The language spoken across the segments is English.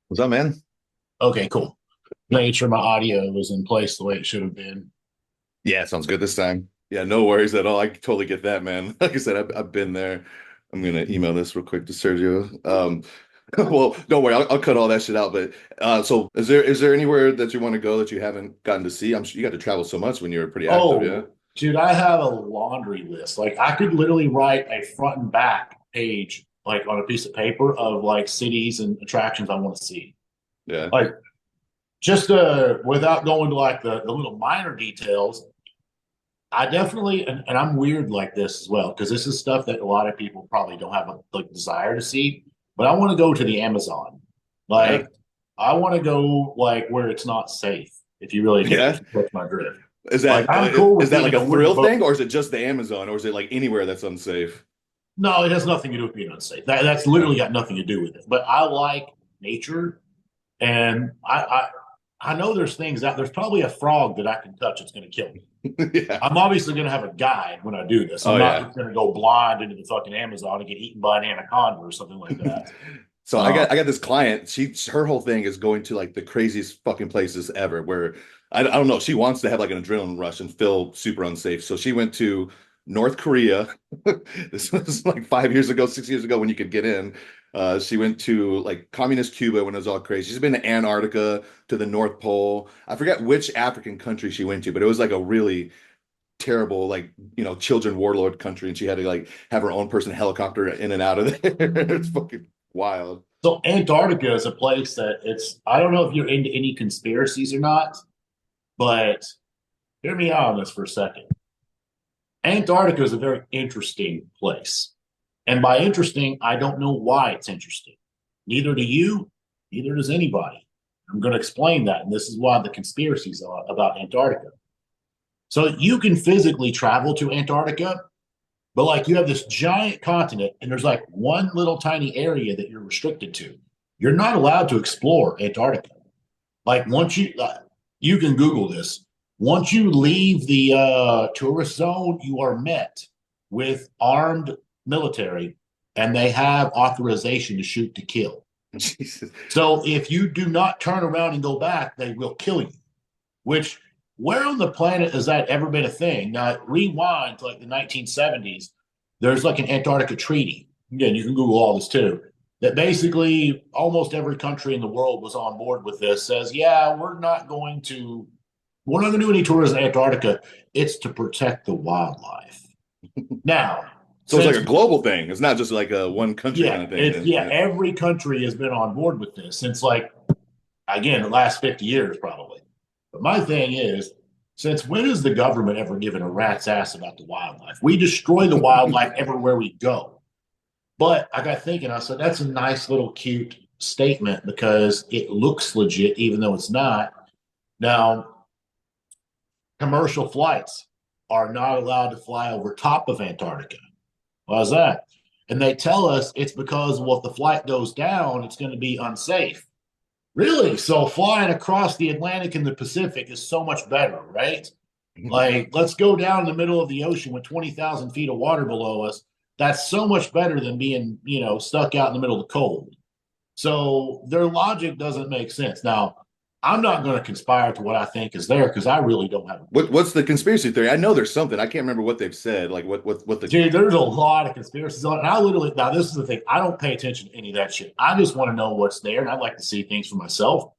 What's up, man? Okay, cool. Making sure my audio was in place the way it should have been. Yeah, sounds good this time. Yeah, no worries at all. I totally get that, man. Like I said, I've been there. I'm gonna email this real quick to Sergio. Well, don't worry, I'll cut all that shit out. But so is there anywhere that you want to go that you haven't gotten to see? I'm sure you got to travel so much when you were pretty active, yeah? Oh, dude, I have a laundry list. Like I could literally write a front and back page like on a piece of paper of like cities and attractions I want to see. Yeah. Like just without going to like the little minor details, I definitely and I'm weird like this as well because this is stuff that a lot of people probably don't have a like desire to see. But I want to go to the Amazon. Yeah. Like I want to go like where it's not safe. If you really get Yeah. if you catch my drift. Is Like that I'm cool is with that being like in a a wooden thrill boat. thing, or is it just the Amazon, or is it like anywhere that's unsafe? No, it has nothing to do with being unsafe. That's Yeah. literally got nothing to do with it. But I like nature, and I know there's things out. There's probably a frog that I can touch that's going to kill me. Yeah. I'm obviously going to have a guide when I do this. Oh I'm not yeah. just going to go blind into the fucking Amazon and get eaten by an anaconda or something like that. So I Um, got I got this client. Her whole thing is going to like the craziest fucking places ever. Where I don't know. She wants to have like an adrenaline rush and feel super unsafe. So she went to North Korea. This was like 5 years ago, 6 years ago when you could get in. She went to like communist Cuba when it was all crazy. She's been to Antarctica, to the North Pole. I forget which African country she went to, but it was like a really terrible, like, children warlord country, and she had to like have her own person helicopter in and out of there. It's fucking wild. so Antarctica is a place that it's. I don't know if you're into any conspiracies or not, but hear me out on this for a second. Antarctica is a very interesting place. And by interesting, I don't know why it's interesting. Neither do you, neither does anybody. I'm going to explain that. And this is why the conspiracies are about Antarctica. So you can physically travel to Antarctica, but like you have this giant continent and there's like one little tiny area that you're restricted to. You're not allowed to explore Antarctica. Like once you can Google this. Once you leave the tourist zone, you are met with armed military, and they have authorization to shoot to kill. Jesus. So if you do not turn around and go back, they will kill you. Which where on the planet has that ever been a thing? Now rewind to like the 1970s. There's like an Antarctica treaty. Again, you can Google all this too that basically almost every country in the world was on board with this says yeah we're not going to do any tours in Antarctica. It's to protect the wildlife. Now So it's like since a global thing. It's not just like a one country kind yeah of thing it's then. yeah Yeah. every country has been on board with this since like again the last 50 years probably. But my thing is, since when has the government ever given a rat's ass about the wildlife? We destroy the wildlife everywhere we go. But I got thinking, I said, that's a nice little cute statement because it looks legit, even though it's not. Now, commercial flights are not allowed to fly over top of Antarctica. Why's that? And they tell us it's because, well, if the flight goes down, it's going to be unsafe. Really? So flying across the Atlantic and the Pacific is so much better, right? Like, let's go down in the middle of the ocean with 20,000 feet of water below us. That's so much better than being, stuck out in the middle of the cold. So their logic doesn't make sense. Now, I'm not going to conspire to what I think is there because I really don't have a clue. What's the conspiracy theory? I know there's something. I can't remember what they've said. Like what the Dude, there's a lot of conspiracies on it. And I literally, now this is the thing, I don't pay attention to any of that shit. I just want to know what's there and I'd like to see things for myself.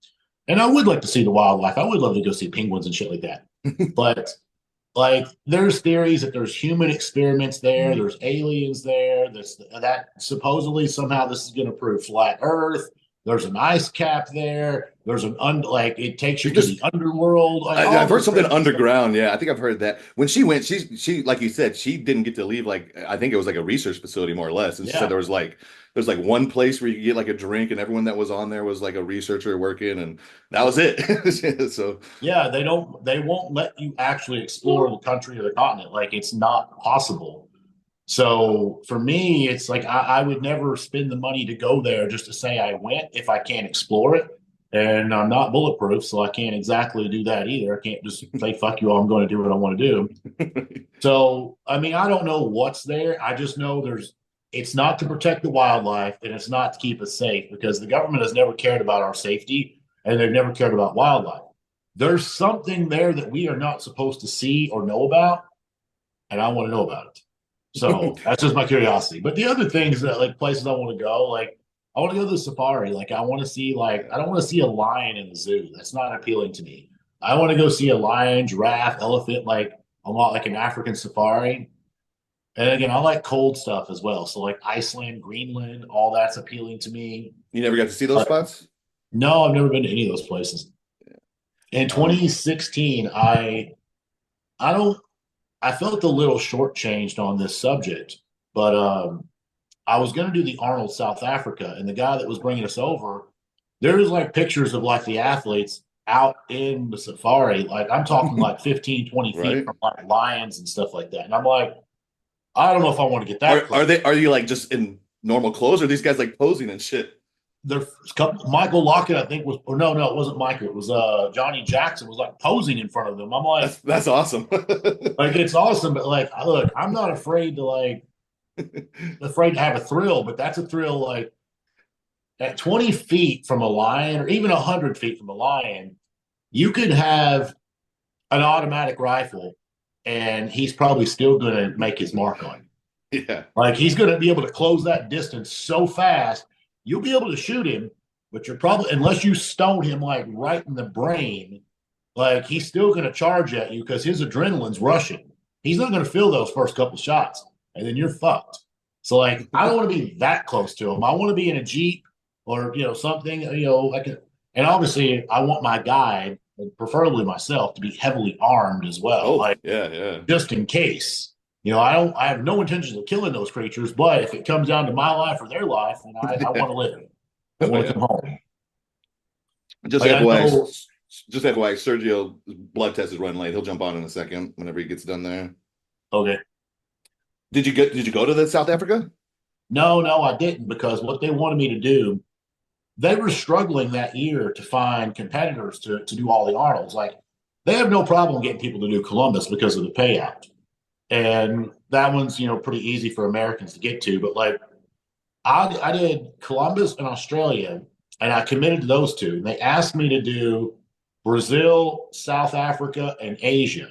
And I would like to see the wildlife. I would love to go see penguins and shit like that. But like there's theories that there's human experiments there, there's aliens there, that supposedly somehow this is going to prove flat earth. There's an ice cap there. There's like it takes you you to the just underworld, like I've all heard this something crazy stuff. underground. Yeah, I think I've heard that. When she went, she like you said, she didn't get to leave. Like I think it was like a research facility more or less. And she said Yeah. there's like one place where you could get like a drink, and everyone that was on there was like a researcher working, and that was it. So Yeah, they won't let you actually explore the country or the continent. Like it's not possible. So for me, it's like I would never spend the money to go there just to say I went if I can't explore it. And I'm not bulletproof, so I can't exactly do that either. I can't just say, fuck you, all, I'm going to do what I want to do. So, I mean, I don't know what's there. I just know there's it's not to protect the wildlife and it's not to keep us safe because the government has never cared about our safety and they've never cared about wildlife. There's something there that we are not supposed to see or know about, and I want to know about it. So that's just my curiosity. But the other things that like places I want to go, like I want to go to the safari. Like I want to see like I don't want to see a lion in the zoo. That's not appealing to me. I want to go see a lion, giraffe, elephant, like a lot like an African safari. And again, I like cold stuff as well. So like Iceland, Greenland, all that's appealing to me. You never got to see those But spots? no, I've never been to any of those places. In Um, 2016, I don't I felt a little shortchanged on this subject, but I was going to do the Arnold South Africa, and the guy that was bringing us over, there's like pictures of like the athletes out in the safari. Like I'm talking like 15, 20 feet right? from like lions and stuff like that. And I'm like, I don't know if I want to get that close. Are you like just in normal clothes, or are these guys like posing and shit? There's a couple, Michael Lockett, I think was, or no, it wasn't Michael. It was Johnny Jackson was like posing in front of them. I'm That's awesome. like it's awesome, but like, look, I'm not afraid to like afraid to have a thrill, but that's a thrill like at 20 feet from a lion or even 100 feet from a lion, you could have an automatic rifle and he's probably still going to make his mark on you. Yeah. Like he's going to be able to close that distance so fast, you'll be able to shoot him, but you're probably, unless you stone him like right in the brain, like he's still going to charge at you because his adrenaline's rushing. He's not going to feel those first couple shots and then you're fucked. So like, I don't want to be that close to him. I want to be in a Jeep or, something, I can, and obviously I want my guide, preferably myself, to be heavily armed as well. Oh, Like yeah, yeah. just in case. I have no intentions of killing those creatures, but if it comes down to my life or their life, then I Yeah. want to live it. I Oh, want to yeah. come home. Just Like I FYI, know, just FYI, Sergio blood test is running late. He'll jump on in a second whenever he gets done there. okay. Did you go to the South Africa? No, I didn't because what they wanted me to do, they were struggling that year to find competitors to do all the Arnolds. Like they have no problem getting people to do Columbus because of the payout. And that one's, pretty easy for Americans to get to. But like I did Columbus and Australia, and I committed to those two. And they asked me to do Brazil, South Africa, and Asia.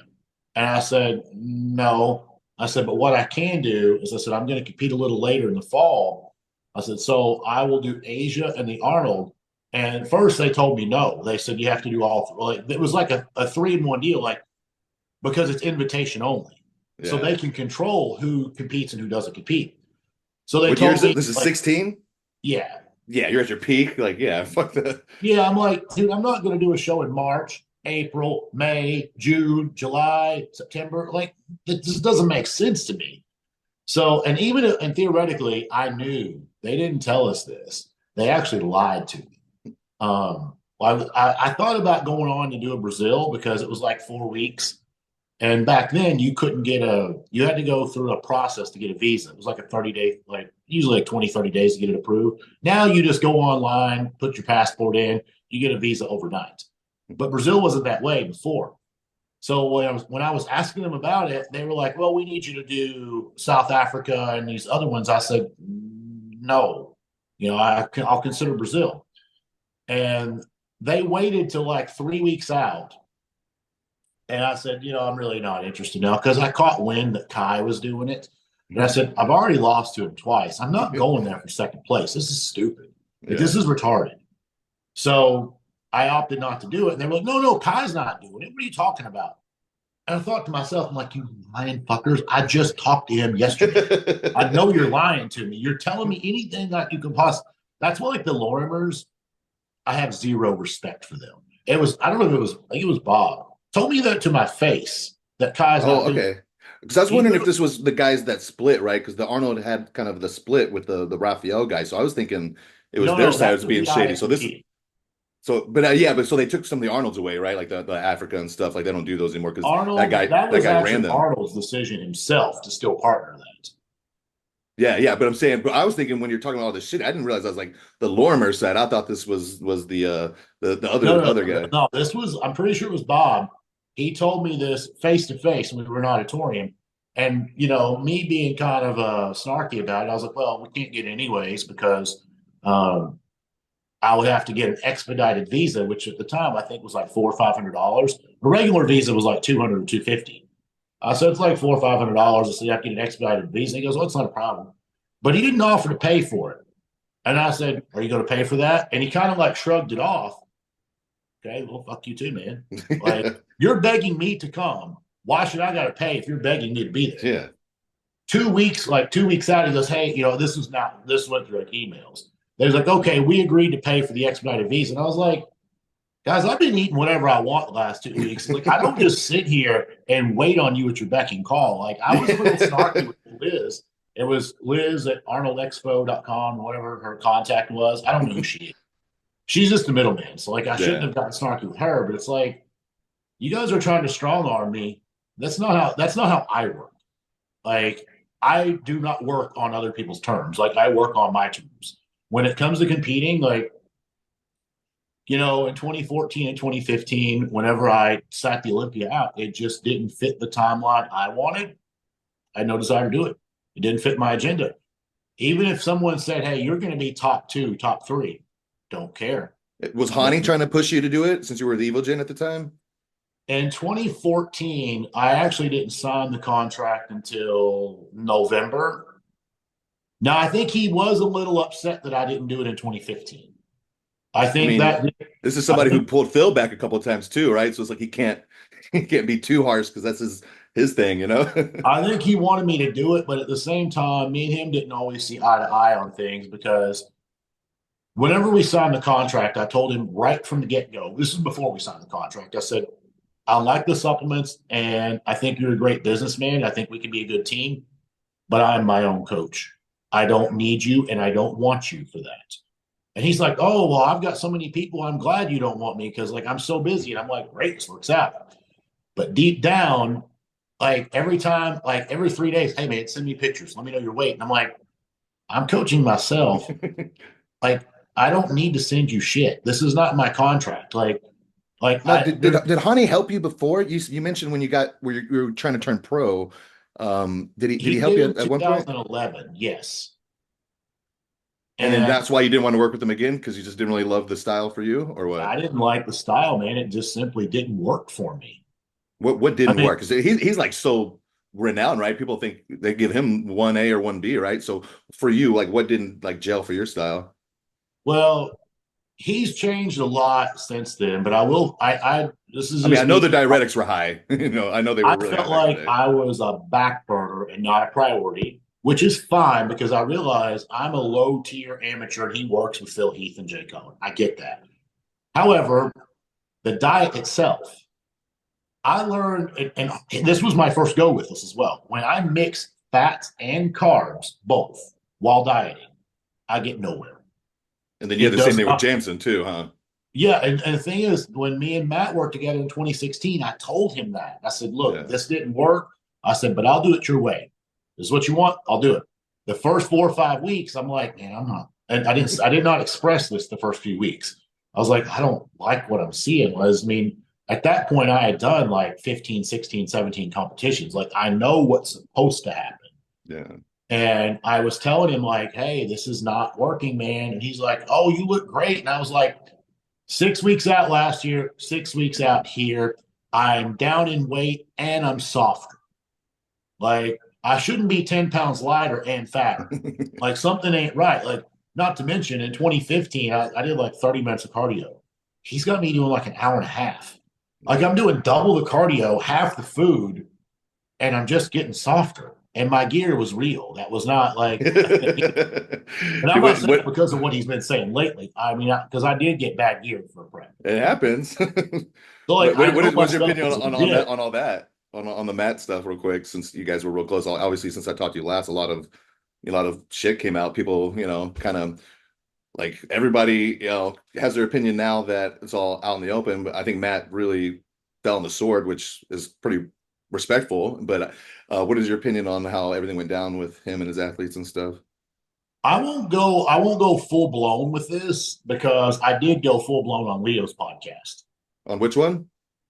And I said, no. I said, but what I can do is I said, I'm going to compete a little later in the fall. I said, so I will do Asia and the Arnold. And first they told me no. They said, you have to do all three. Like, it was like a 3-in-1 deal, like, because it's invitation only. So Yeah. they can control who competes and who doesn't compete. So they What year told is it? me, This is like, 16? yeah, Yeah, you're at your peak. Like, yeah, fuck that. yeah. I'm like, dude, I'm not going to do a show in March, April, May, June, July, September. Like, it just doesn't make sense to me. So, and even and theoretically, I knew they didn't tell us this. They actually lied to me. I thought about going on to do a Brazil because it was like 4 weeks. And back then, you had to go through a process to get a visa. It was like a 30-day, like usually like 20, 30 days to get it approved. Now you just go online, put your passport in, you get a visa overnight. But Brazil wasn't that way before. So when I was asking them about it, they were like, well, we need you to do South Africa and these other ones. I said, no, I'll consider Brazil. And they waited till like 3 weeks out. And I said, I'm really not interested now because I caught wind that Kai was doing it. And I said, I've already lost to him twice. I'm not going there for second place. This is stupid. Like, Yeah. this is retarded. So I opted not to do it. And they were like, no, Kai's not doing it. What are you talking about? And I thought to myself, I'm like, you lying fuckers. I just talked to him yesterday. I know you're lying to me. You're telling me anything that you can possibly. That's why, like, the Lorimers, I have zero respect for them. I don't know if it was, I think it was Bob told me that to my face that Kai's not Oh, doing. okay. Because I was He wondering if literally, this was the guys that split, right? Because the Arnold had kind of the split with the Raphael guy. So I was thinking it was their no, side that's was the being shady. guy So this, competing. so but yeah, but so they took some of the Arnolds away, right? Like the Africa and stuff. Like they don't do those anymore because Arnold, that that was guy ran actually them. Arnold's decision himself to still partner that. Yeah, yeah. But I'm saying, but I was thinking when you're talking about all this shit, I didn't realize I was like the Lorimer side. I thought this was the No, other guy. no, this was, I'm pretty sure it was Bob. He told me this face to face when we were in an auditorium. And, me being kind of snarky about it, I was like, well, we can't get it anyways because um, I would have to get an expedited visa, which at the time I think was like $400 or $500. A regular visa was like 200 or 250. So it's like $400 or $500. I said, I have to get an expedited visa. He goes, well, it's not a problem. But he didn't offer to pay for it. And I said, are you going to pay for that? And he kind of like shrugged it off. Okay, well, fuck you too, man. Like, you're begging me to come. Why should I got to pay if you're begging me to be there? Yeah. 2 weeks, like 2 weeks out, he goes, hey, this went through like emails. They was like, okay, we agreed to pay for the expedited visa. And I was like, guys, I've been eating whatever I want the last 2 weeks. Like, I don't just sit here and wait on you at your beck and call. Like, I was a little snarky with Liz. It was Liz at arnoldexpo.com, whatever her contact was. I don't know who she is. She's just the middleman. So, like, I shouldn't have gotten snarky with her, but it's like, you guys are trying to strong arm me. That's not how I work. Like, I do not work on other people's terms. Like, I work on my terms. When it comes to competing, like, in 2014 and 2015, whenever I sat the Olympia out, it just didn't fit the timeline I wanted. I had no desire to do it. It didn't fit my agenda. Even if someone said, hey, you're going to be top two, top three, don't care. Was Hani trying to push you to do it since you were the Evil Gen at the time? In 2014, I actually didn't sign the contract until November. Now, I think he was a little upset that I didn't do it in 2015. I I think mean, that this is I somebody who think pulled Phil back a couple of times too, right? So it's like he can't be too harsh because that's his thing, you know? I think he wanted me to do it, but at the same time, me and him didn't always see eye to eye on things because whenever we signed the contract, I told him right from the get go. This is before we signed the contract. I said, I like the supplements and I think you're a great businessman. I think we can be a good team, but I'm my own coach. I don't need you and I don't want you for that. And he's like, oh, well, I've got so many people. I'm glad you don't want me because like I'm so busy. And I'm like, great, this works out. But deep down, like every time, like every 3 days, hey man, send me pictures. Let me know your weight. And I'm like, I'm coaching myself. Like, I don't need to send you shit. This is not my contract. Like No, I did Hani help you before? You mentioned when you were trying to turn pro. Did he he help did you in at one point? 2011, yes. And then And that's why you didn't want to work with him again because you just didn't really love the style for you, or what? I didn't like the style, man. It just simply didn't work for me. What I didn't mean, work? Because he's like so renowned, right? People think they give him 1A or 1B, right? So for you, like what didn't like gel for your style? well, he's changed a lot since then, but this is I mean, I just know me. the diuretics were high. I know they I were really high felt back in the like day. I was a back burner and not a priority, which is fine because I realize I'm a low tier amateur and he works with Phil Heath and Jay Cohen. I get that. However, the diet itself, I learned, and this was my first go with this as well. When I mix fats and carbs both while dieting, I get nowhere. And then you had It the same does thing with not. Jansen too, huh? Yeah, and the thing is, when me and Matt worked together in 2016, I told him that. I said, look, Yeah. this didn't work. I said, but I'll do it your way. This is what you want, I'll do it. The first 4 or 5 weeks, I'm like, man, I'm not. And I did not express this the first few weeks. I was like, I don't like what I'm seeing. I mean, at that point, I had done like 15, 16, 17 competitions. Like, I know what's supposed to happen. Yeah. And I was telling him, like, hey, this is not working, man. And he's like, oh, you look great. And I was like, 6 weeks out last year, 6 weeks out here. I'm down in weight and I'm softer. Like, I shouldn't be 10 pounds lighter and fatter. Like, something ain't right. Like, not to mention in 2015, I did like 30 minutes of cardio. He's got me doing like an hour and a half. Like, I'm doing double the cardio, half the food, and I'm just getting softer. And my gear was real. That was not like a thing. And I'm not saying that What because of what he's been saying lately. I mean, because I did get bad gear for a prep. it happens. So, like, What I know my what's your stuff opinion is on that legit. on all that on the Matt stuff real quick since you guys were real close. Obviously, since I talked to you last, a lot of shit came out. People, kind of like everybody, has their opinion now that it's all out in the open. But I think Matt really fell on the sword, which is pretty respectful. But what is your opinion on how everything went down with him and his athletes and stuff? I won't go full blown with this because I did go full blown on Leo's podcast. On which one?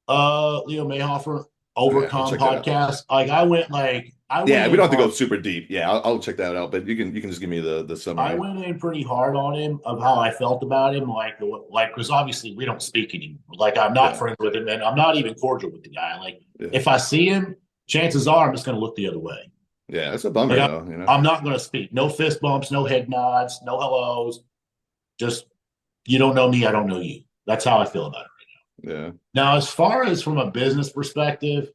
Leo Mayhofer, Oh yeah, I'll Overcome check that out. podcast. Like, I went like I went Yeah, we in don't have to go hard. super deep. Yeah, I'll check that out. But you can just give me the I summary. went in pretty hard on him of how I felt about him, like because obviously we don't speak anymore. Like I'm not Yeah, friends with him, and I'm not even cordial with the guy. Like yeah, if I see him, chances are I'm just going to look the other way. yeah. It's a Like bummer I'm, though, you know. I'm not going to speak. No fist bumps, no head nods, no hellos. Just you don't know me, I don't know you. That's how I feel about it. Yeah, Now, as far as from a business perspective,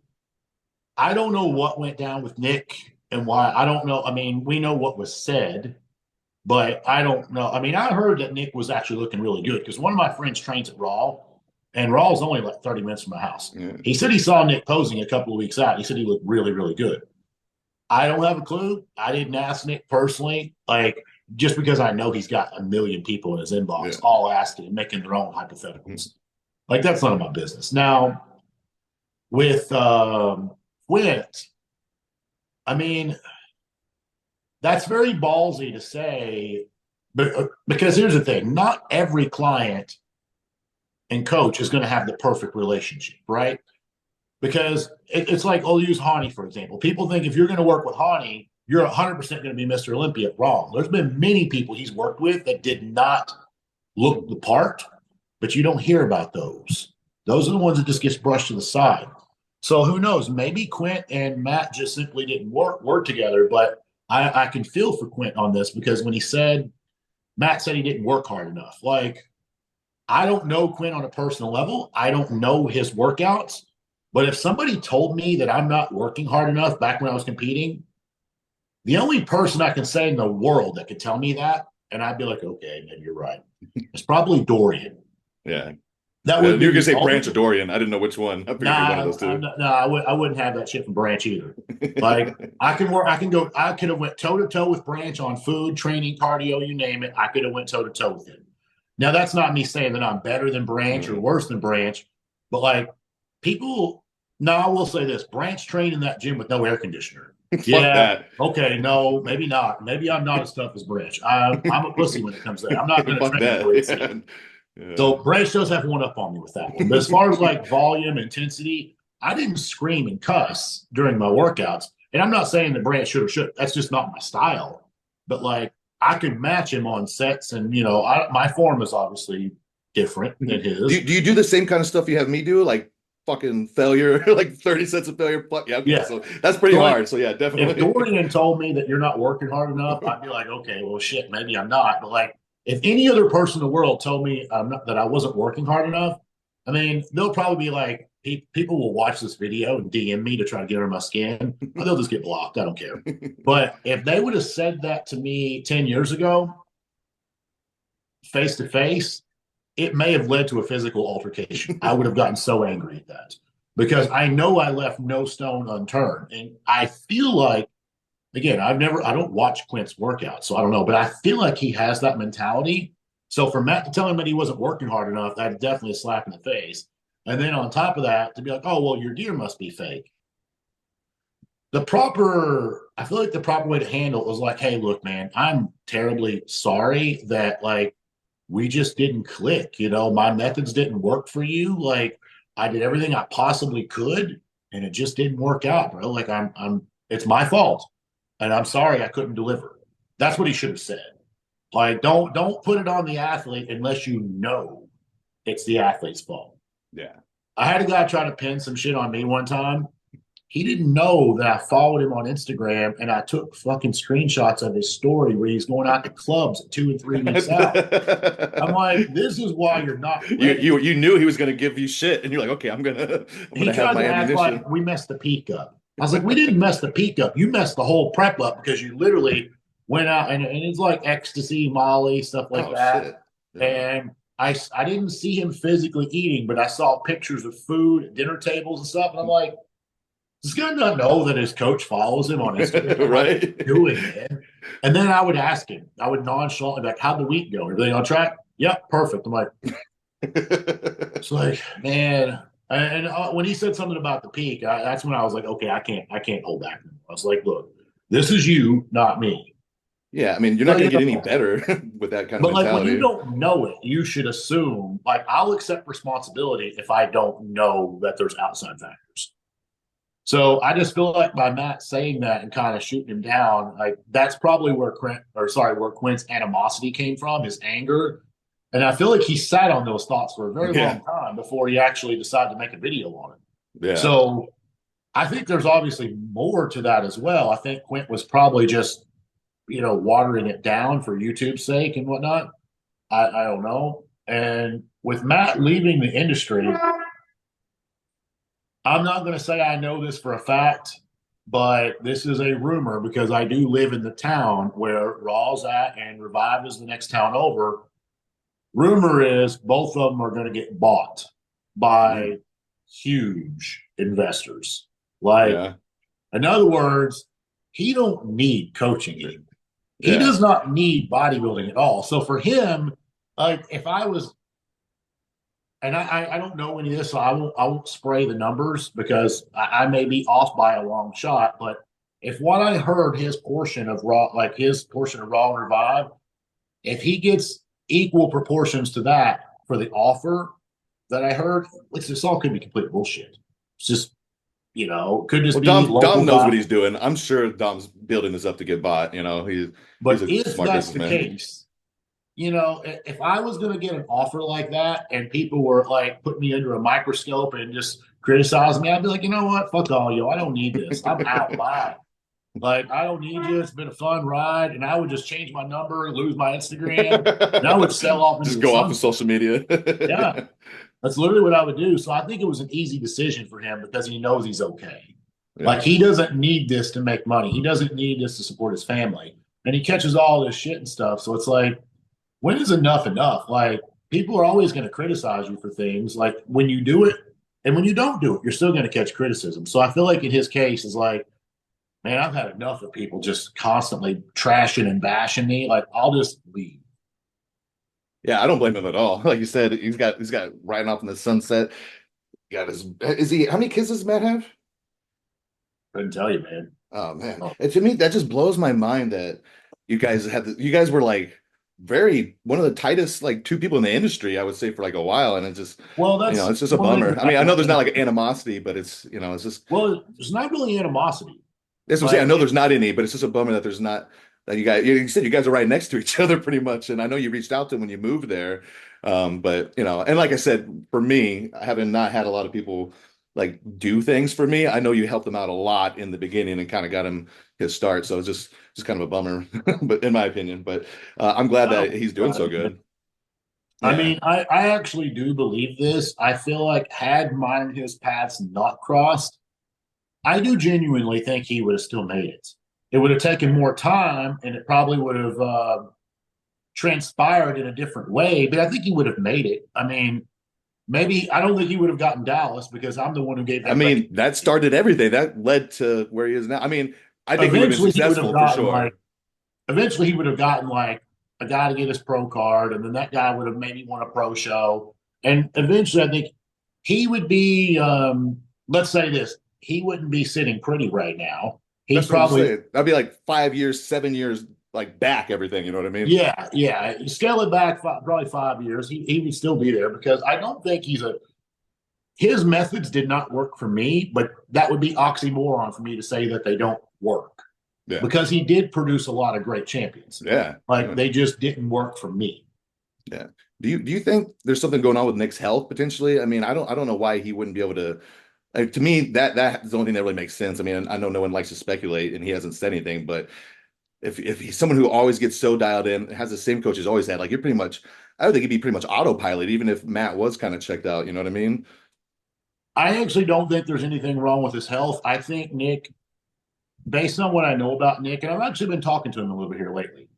I don't know what went down with Nick and why. I don't know. I mean, we know what was said, but I don't know. I mean, I heard that Nick was actually looking really good because one of my friends trains at Raw, and Raw is only like 30 minutes from my house. yeah. He said he saw Nick posing a couple of weeks out. He said he looked really, really good. I don't have a clue. I didn't ask Nick personally, like just because I know he's got a million people in his inbox Yeah. all asking and making their own hypotheticals. Like that's none of my business. Now with Quint, I mean, that's very ballsy to say, but because here's the thing: not every client and coach is going to have the perfect relationship, right? Because it's like I'll use Hani for example. People think if you're going to work with Hani, you're 100% going to be Mr. Olympia. Wrong. There's been many people he's worked with that did not look the part, but you don't hear about those. Those are the ones that just gets brushed to the side. So who knows? Maybe Quint and Matt just simply didn't work together. But I can feel for Quint on this because when he said Matt said he didn't work hard enough, like I don't know Quint on a personal level. I don't know his workouts. But if somebody told me that I'm not working hard enough back when I was competing, the only person I can say in the world that could tell me that, and I'd be like, okay, maybe you're right. It's probably Dorian. Yeah. That You would were be gonna the say Branch or only. Dorian. I didn't know which one. I figured it'd be one of those two. I wouldn't have that shit from Branch either. Like I can work, I can go. I could have went toe to toe with Branch on food, training, cardio, you name it. I could have went toe to toe with him. Now that's not me saying that I'm better than Branch or Mm. worse than Branch, but like people. No, I will say this: Branch trained in that gym with no air conditioner. Fuck Yeah, that. okay, no, maybe not. Maybe I'm not as tough as Branch. I'm a pussy when it comes to that. I'm not going to Fuck train in that. 3C. Yeah. Yeah. So Branch does have one up on me with that one. But as far as like volume, intensity, I didn't scream and cuss during my workouts. And I'm not saying that Branch should or should. That's just not my style. But like I could match him on sets, and my form is obviously different than his. Do you do the same kind of stuff you have me do? Like fucking failure, like 30 sets of failure? Fuck yeah, okay. Yeah. So that's pretty So like hard. So yeah, if definitely. Dorian told me that you're not working hard enough, I'd be like, okay, well shit, maybe I'm not. But like if any other person in the world told me that I wasn't working hard enough, I mean, they'll probably be like, people will watch this video and DM me to try to get under my skin, or they'll just get blocked. I don't care. But if they would have said that to me 10 years ago, face to face, it may have led to a physical altercation. I would have gotten so angry at that because I know I left no stone unturned. And I feel like, again, I don't watch Quint's workouts, so I don't know, but I feel like he has that mentality. So for Matt to tell him that he wasn't working hard enough, that's definitely a slap in the face. And then on top of that, to be like, oh, well, your gear must be fake. I feel like the proper way to handle it was like, hey, look, man, I'm terribly sorry that like we just didn't click. My methods didn't work for you. Like I did everything I possibly could, and it just didn't work out, bro. Like it's my fault, and I'm sorry I couldn't deliver. That's what he should have said. Like don't put it on the athlete unless you know it's the athlete's fault. Yeah. I had a guy try to pin some shit on me one time. He didn't know that I followed him on Instagram and I took fucking screenshots of his story where he's going out to clubs 2 and 3 weeks out. I'm like, this is why you're not ready. You knew he was gonna give you shit, and you're like, okay, I'm He gonna have tried my to act ammunition. like we messed the peak up. I was like, we didn't mess the peak up. You messed the whole prep up because you literally went out and it's like ecstasy, Molly, stuff like Oh that. shit. Yeah. And I didn't see him physically eating, but I saw pictures of food at dinner tables and stuff. And I'm like, does guy not know that his coach follows him on Instagram? Like, what are Right? you doing, man? And then I would ask him, I would nonchalantly be like, how'd the week go? Everything on track? Yep, perfect. I'm like, it's like, man. And when he said something about the peak, that's when I was like, okay, I can't hold back anymore. I was like, look, this is you, not me. Yeah, I mean, you're not So, gonna get any better with that kind of but like when you mentality. don't know it, you should assume, like, I'll accept responsibility if I don't know that there's outside factors. So I just feel like by Matt saying that and kind of shooting him down, like that's probably where Quint's animosity came from, his anger. And I feel like he sat on those thoughts for a very Yeah. long time before he actually decided to make a video on it. Yeah. So I think there's obviously more to that as well. I think Quint was probably just, watering it down for YouTube's sake and whatnot. I don't know. And with Matt leaving the industry, I'm not going to say I know this for a fact, but this is a rumor because I do live in the town where Raw's at and Revive is the next town over. Rumor is both of them are going to get bought Mm. by huge investors. Like, Yeah. in other words, he don't need coaching anymore. He Yeah. does not need bodybuilding at all. So for him, like if I was, and I don't know any of this, so I won't spray the numbers because I may be off by a long shot. But if what I heard his portion of Raw, like his portion of Raw and Revive, if he gets equal proportions to that for the offer that I heard, it's all could be complete bullshit. It's just could just Well, be Dom local knows what guy. he's doing. I'm sure Dom's building this up to get bought. He's But a if smart that's the businessman. case, if I was going to get an offer like that and people were like putting me under a microscope and just criticizing me, I'd be like, you know what? Fuck all you. I don't need this. I'm out. Bye. Like, I don't need you. It's been a fun ride. And I would just change my number, lose my Instagram, and I would sell off into Just the go off of sunset. social media. Yeah. That's literally what I would do. So I think it was an easy decision for him because he knows he's okay. Like, Yeah. he doesn't need this to make money. He doesn't need this to support his family. And he catches all this shit and stuff. So it's like, when is enough enough? Like people are always going to criticize you for things. Like when you do it and when you don't do it, you're still going to catch criticism. So I feel like in his case is like, man, I've had enough of people just constantly trashing and bashing me. Like I'll just leave. Yeah, I don't blame him at all. Like you said, he's got riding off in the sunset. Got his is he how many kids does Matt have? Couldn't tell you, man. Oh man. Oh. And to me, that just blows my mind that you guys were like very one of the tightest like two people in the industry, I would say, for like a while. And it just Well, that's it's just a one thing bummer. that I mean, I know there's not I like animosity, but it's just well, there's not really animosity. that's what I'm saying. I Like know there's not any, but it's just a bummer that there's not that you said you guys are right next to each other pretty much. And I know you reached out to him when you moved there. But and like I said, for me, having not had a lot of people like do things for me, I know you helped him out a lot in the beginning and kind of got him his start. So it's just kind of a bummer, but in my opinion. But I'm glad I that don't he's doing so good. I Yeah. mean, I actually do believe this. I feel like had mine and his paths not crossed, I do genuinely think he would have still made it. It would have taken more time and it probably would have transpired in a different way, but I think he would have made it. I mean, maybe I don't think he would have gotten Dallas because I'm the one who gave I him mean, recognition. that started everything. That led to where he is now. I mean, I think he would have been Eventually, he would have successful for gotten like, sure. eventually, he would have gotten like a guy to get his pro card, and then that guy would have maybe won a pro show. And eventually, I think he would be, let's say this, he wouldn't be sitting pretty right now. He'd That's what I'm probably saying. That'd be like 5 years, 7 years, like back everything. You know what I mean? Yeah, yeah. Scale it back probably 5 years. He would still be there because I don't think his methods did not work for me, but that would be oxymoron for me to say that they don't work Yeah. because he did produce a lot of great champions. Yeah. Like Yeah. they just didn't work for me. Yeah. Do you think there's something going on with Nick's health potentially? I mean, I don't know why he wouldn't be able to. To me, that's the only thing that really makes sense. I mean, I know no one likes to speculate, and he hasn't said anything, but if he's someone who always gets so dialed in, has the same coach he's always had, like you're pretty much, I would think he'd be pretty much autopilot, even if Matt was kind of checked out. You know what I mean? I actually don't think there's anything wrong with his health. I think Nick, based on what I know about Nick, and I've actually been talking to him a little bit here lately.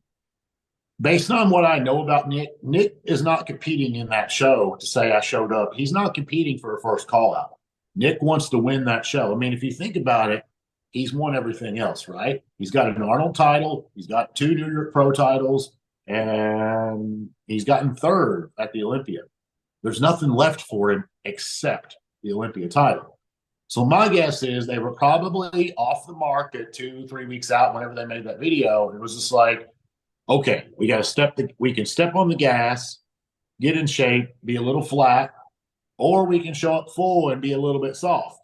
Based on what I know about Nick, Nick is not competing in that show to say I showed up. He's not competing for a first call out. Nick wants to win that show. I mean, if you think about it, he's won everything else, right? He's got an Arnold title, he's got 2 New York Pro titles, and he's gotten third at the Olympia. There's nothing left for him except the Olympia title. So my guess is they were probably off the market 2, 3 weeks out whenever they made that video. It was just like, okay, we can step on the gas, get in shape, be a little flat, or we can show up full and be a little bit soft.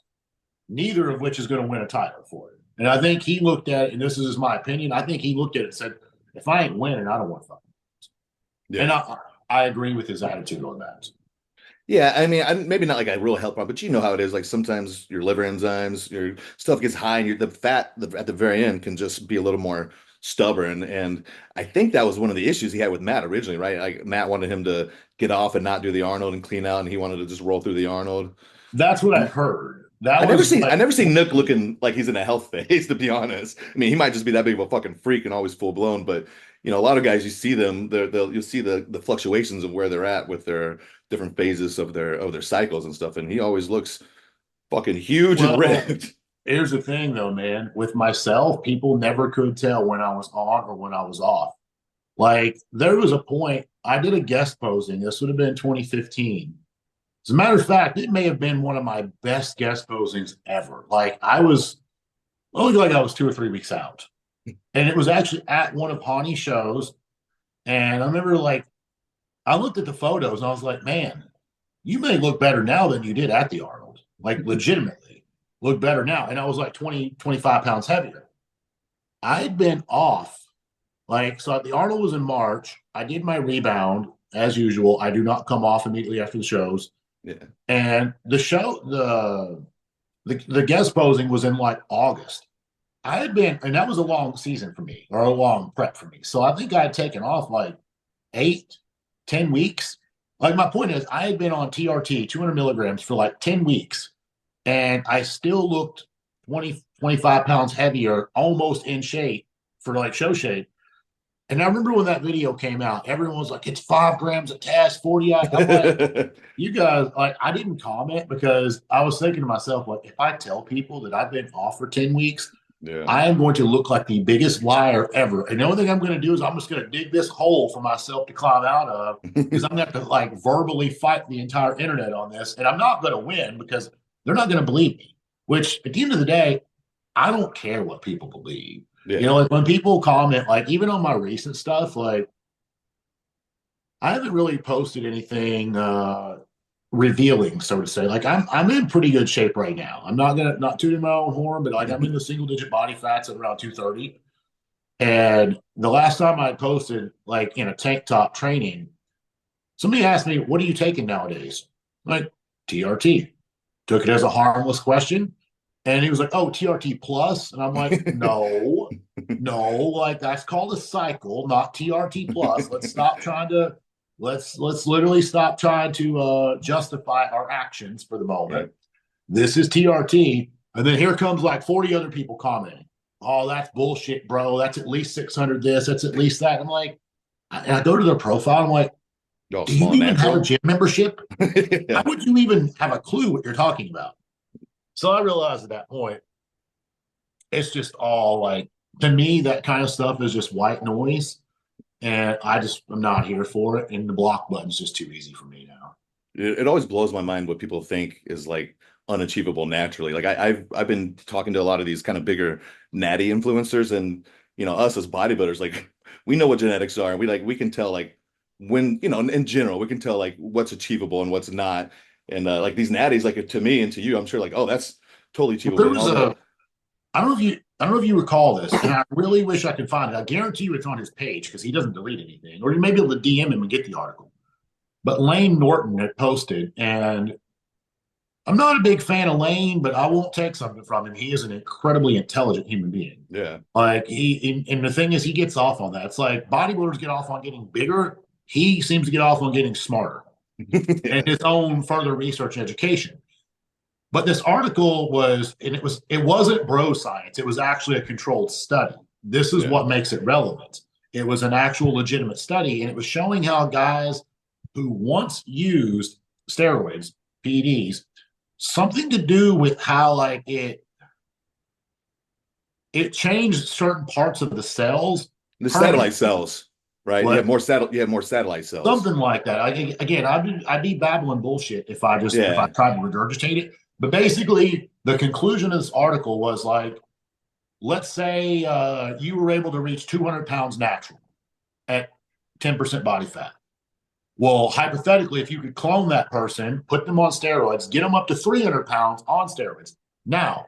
neither of which is going to win a title for it. And I think he looked at it, and this is my opinion. I think he looked at it and said, if I ain't winning, I don't want to fucking. Yeah. And I agree with his attitude on that. Yeah, I mean, maybe not like a real health problem, but you know how it is. Like sometimes your liver enzymes, your stuff gets high, and the fat at the very end can just be a little more stubborn. And I think that was one of the issues he had with Matt originally, right? Like Matt wanted him to get off and not do the Arnold and clean out, and he wanted to just roll through the Arnold. That's what I And heard. That was I like, never seen Nook looking like he's in a health phase, to be honest. I mean, he might just be that big of a fucking freak and always full blown, but a lot of guys you see them, you'll see the fluctuations of where they're at with their different phases of their cycles and stuff, and he always looks fucking huge and well, ripped. here's the thing though, man. With myself, people never could tell when I was on or when I was off. Like there was a point I did a guest posing. This would have been 2015. As a matter of fact, it may have been one of my best guest posings ever. Like I was only like I was 2 or 3 weeks out. And it was actually at one of Hany's shows. And I remember like I looked at the photos and I was like, man, you may look better now than you did at the Arnold. Like legitimately look better now. And I was like 20, 25 pounds heavier. I'd been off. Like, so the Arnold was in March. I did my rebound as usual. I do not come off immediately after the shows. Yeah. And the show, the guest posing was in like August. I had been, and that was a long season for me, or a long prep for me. So I think I had taken off like 8, 10 weeks. Like my point is, I had been on TRT 200 milligrams for like 10 weeks, and I still looked 20, 25 pounds heavier, almost in shape for like show shape. And I remember when that video came out, everyone was like, it's 5 grams a test, 40. I'm like, you guys, like, I didn't comment because I was thinking to myself, like, if I tell people that I've been off for 10 weeks, Yeah. I am going to look like the biggest liar ever. And the only thing I'm going to do is I'm just going to dig this hole for myself to climb out of because I'm going to have to like verbally fight the entire internet on this. And I'm not going to win because they're not going to believe me, which at the end of the day, I don't care what people believe. Yeah. Like when people comment, like even on my recent stuff, like I haven't really posted anything revealing, so to say. Like I'm in pretty good shape right now. I'm not tooting my own horn, but like I'm in the single digit body fats at around 230. And the last time I posted like in a tank top training, somebody asked me, "What are you taking nowadays?" I'm like TRT. Took it as a harmless question. And he was like, "Oh, TRT plus," and I'm like, "No, no, like that's called a cycle, not TRT plus. Let's literally stop trying to justify our actions for the moment. Right. This is TRT." And then here comes like 40 other people commenting, "Oh, that's bullshit, bro. That's at least 600 this, that's at least that." I'm like, and I go to their profile, I'm like, Oh, "Do you small and even have a natural. gym membership? How Yeah. would you even have a clue what you're talking about?" So I realized at that point, it's just all like, to me, that kind of stuff is just white noise. And I'm not here for it. And the block button's just too easy for me now. It always blows my mind what people think is like unachievable naturally. Like I've been talking to a lot of these kind of bigger natty influencers, and us as bodybuilders, like we know what genetics are, and we can tell like when in general we can tell like what's achievable and what's not. And like these natties, like to me and to you, I'm sure like, oh, that's totally Well, achievable there and was all that. I don't know if you recall this, and I really wish I could find it. I guarantee you it's on his page because he doesn't delete anything, or you may be able to DM him and get the article. But Lane Norton had posted, and I'm not a big fan of Lane, but I won't take something from him. He is an incredibly intelligent human being. Yeah. Like and the thing is, he gets off on that. It's like bodybuilders get off on getting bigger. He seems to get off on getting smarter and Yeah. his own further research and education. But this article was, and it wasn't bro science. It was actually a controlled study. This is Yeah. what makes it relevant. It was an actual legitimate study, and it was showing how guys who once used steroids, PEDs, something to do with how like it changed certain parts of the cells The satellite permanently. cells, right? What You have more satellite cells. something like that. Again, I'd be babbling bullshit if I Yeah. tried to regurgitate it. But basically, the conclusion of this article was like, let's say you were able to reach 200 pounds natural at 10% body fat. Well, hypothetically, if you could clone that person, put them on steroids, get them up to 300 pounds on steroids, Now,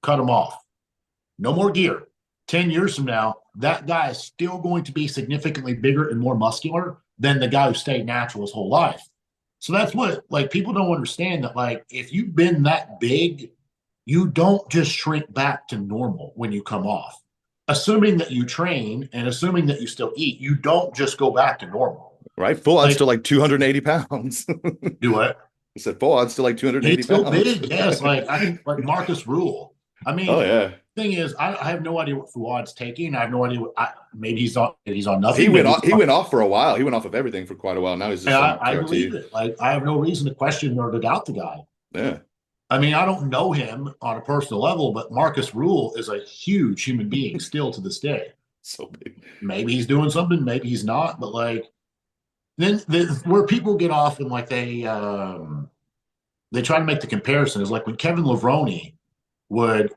cut him off. No more gear. 10 years from now, that guy is still going to be significantly bigger and more muscular than the guy who stayed natural his whole life. So that's what, like, people don't understand that, like, if you've been that big, you don't just shrink back to normal when you come off. Assuming that you train and assuming that you still eat, you don't just go back to normal. Right? Full odds Like, still like 280 pounds. do what? I said full odds still like 280 He's still pounds. big, yes. Like I can, like Marcus Rule. I Oh mean, yeah. thing is, I have no idea what Fuad's taking. I have no idea what maybe he's on nothing. Maybe He went off for a while. He went off of everything for quite a while. Now he's just on I believe TRT. it. Like I have no reason to question or to doubt the guy. Yeah. I mean, I don't know him on a personal level, but Marcus Rule is a huge human being still to this day. So big. Maybe he's doing something, maybe he's not, but like then where people get off and like they try to make the comparison is like when Kevin Levrone would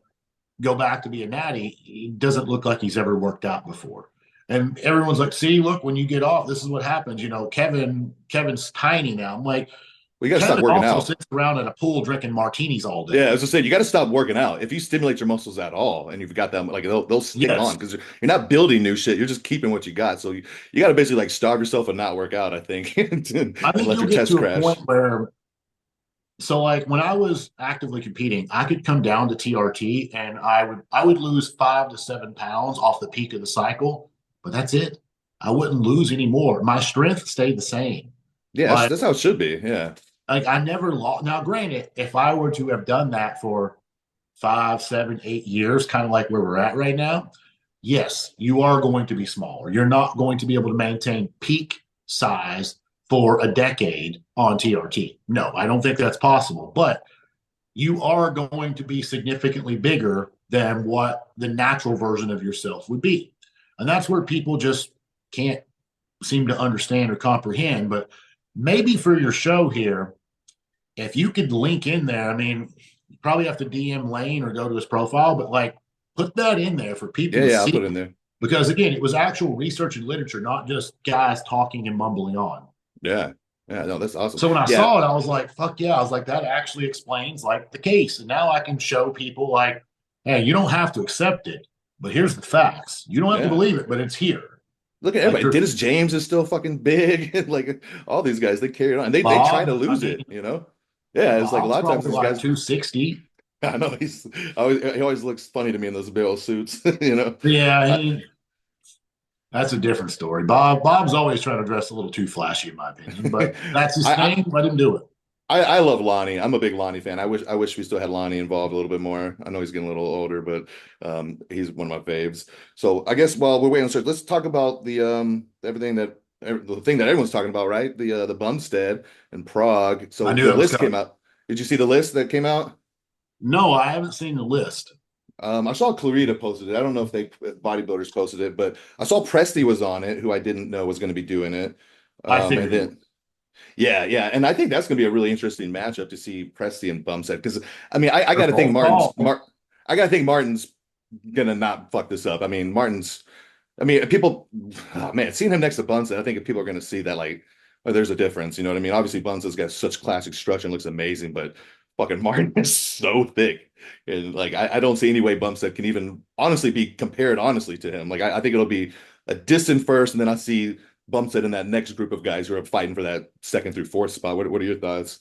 go back to be a natty, he doesn't look like he's ever worked out before. And everyone's like, see, look, when you get off, this is what happens. You know, Kevin's tiny now. I'm like, We got to stop Kevin working also out. sits around at a pool drinking martinis all Yeah, day. as I said, you got to stop working out. If you stimulate your muscles at all, and you've got them, like they'll stick on Yes. because you're not building new shit. You're just keeping what you got. So you got to basically like starve yourself and not work out. I think, I and think let you'll your get test to a point crash. where, so like when I was actively competing, I could come down to TRT and I would lose 5 to 7 pounds off the peak of the cycle, but that's it. I wouldn't lose any more. My strength stayed the same. Yeah, Like that's how it should be. Yeah, I never lost. Now, granted, if I were to have done that for 5, 7, 8 years, kind of like where we're at right now, yes, you are going to be smaller. You're not going to be able to maintain peak size for a decade on TRT. No, I don't think that's possible. But you are going to be significantly bigger than what the natural version of yourself would be. And that's where people just can't seem to understand or comprehend. But maybe for your show here, if you could link in there, I mean, you probably have to DM Lane or go to his profile, but like put that in there for people yeah, to yeah. I'll see. put it in there. Because again, it was actual research and literature, not just guys talking and mumbling on. Yeah, yeah. No, that's awesome. So when I Yeah, saw it, I was like, fuck yeah. I was like, that actually explains like the case. And now I can show people like, hey, you don't have to accept it, but here's the facts. You don't have to yeah. believe it, but it's here. Look at Like everybody. there's Dennis James is still fucking big. Like all these guys, they carry it on. They try to Bob. I lose mean, it. You know. Yeah, it's like a Bob's lot of times probably these like guys. 260. I know he always looks funny to me in those big old suits. You know. Yeah, I, that's a different story. Bob's always trying to dress a little too flashy, in my opinion, but that's his I thing. Let him do it. I love Lonnie. I'm a big Lonnie fan. I wish we still had Lonnie involved a little bit more. I know he's getting a little older, but he's one of my faves. So I guess while we're waiting on search, let's talk about the thing that everyone's talking about, right? The Bumstead in Prague. I So knew the that was list coming. came out. Did you see the list that came out? No, I haven't seen the list. I saw Clarita posted it. I don't know if bodybuilders posted it, but I saw Presti was on it, who I didn't know was going to be doing it. I And figured he then yeah, yeah, and I think that's going to be a really interesting matchup to see Presti and Bumstead because I mean I got was to think all tall. I got to think Martin's gonna not fuck this up. I mean Martin's I mean people oh, man seeing him next to Bumstead I think if people are going to see that like oh, there's a difference. You know what I mean? Obviously Bumstead's got such classic structure and looks amazing, but fucking Martin is so thick and like I don't see any way Bumstead can even honestly be compared honestly to him. Like I think it'll be a distant first, and then I see Bumstead in that next group of guys who are fighting for that second through fourth spot. What are your thoughts?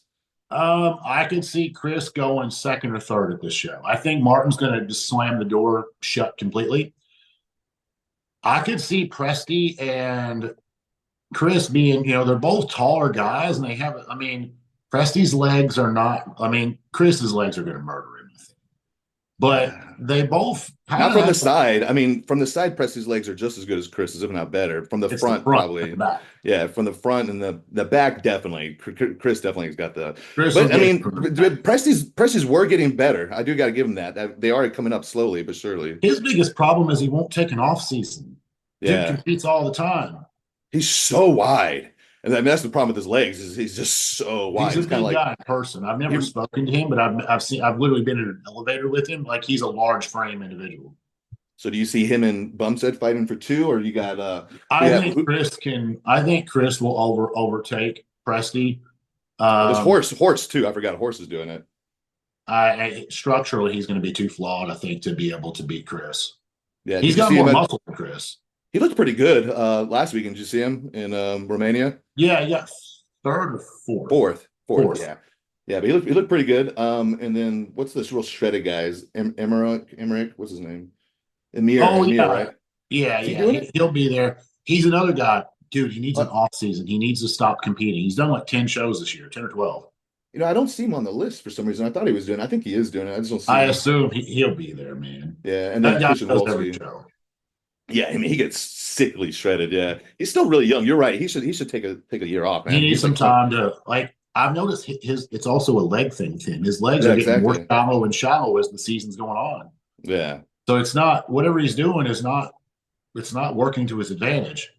I could see Chris going second or third at this show. I think Martin's going to just slam the door shut completely. I could see Presti and Chris being, they're both taller guys, and they have. I mean, Presti's legs are not. I mean, Chris's legs are going to murder him, but they both Not kind of from the have. side. I mean, from the side, Presti's legs are just as good as Chris's, if not better. From the It's the front, front and the probably. back. Yeah, from the front and the back, definitely. Chris definitely has got the. Chris will But I get it mean, from the back. Presti's were getting better. I do got to give him that. They are coming up slowly but surely. His biggest problem is he won't take an off season. Dude Yeah, competes all the time. he's so wide, and I mean that's the problem with his legs is he's just so He's wide. a He's kind of big like guy in person. I've he. never spoken to him, but I've literally been in an elevator with him. Like he's a large frame individual. So do you see him and Bumstead fighting for two, or you got I yeah? think Chris can. I think Chris will overtake Presti. There's Um, horse too. I forgot horse is doing it. Structurally, he's going to be too flawed, I think, to be able to beat Chris. Yeah, He's did you got see more him muscle than Chris. he looked pretty good last weekend. Did you see him in Romania? Yeah, he got third or fourth. Fourth, Fourth. yeah. Yeah, but he looked pretty good. And then what's this real shredded guy's Emmerich, what's his name? Oh Emir, yeah, right? yeah, Is he yeah. doing it? He'll be there. He's another guy, dude. He needs an Uh, off season. He needs to stop competing. He's done like 10 shows this year, 10 or 12. I don't see him on the list for some reason. I thought he was doing it. I think he is doing it. I just don't see I him. assume he'll be there, man. Yeah, and then That guy Christian does every Wolski. show. Yeah, I mean he gets sickly shredded. Yeah, he's still really young. You're right. He should take a year off, He man. needs He's some like 20. time to like. I've noticed his. It's also a leg thing with him. His legs Yeah, are getting more exactly. shallow and shallow as the season's going on. Yeah. So it's not whatever he's doing is not. It's not working to his advantage.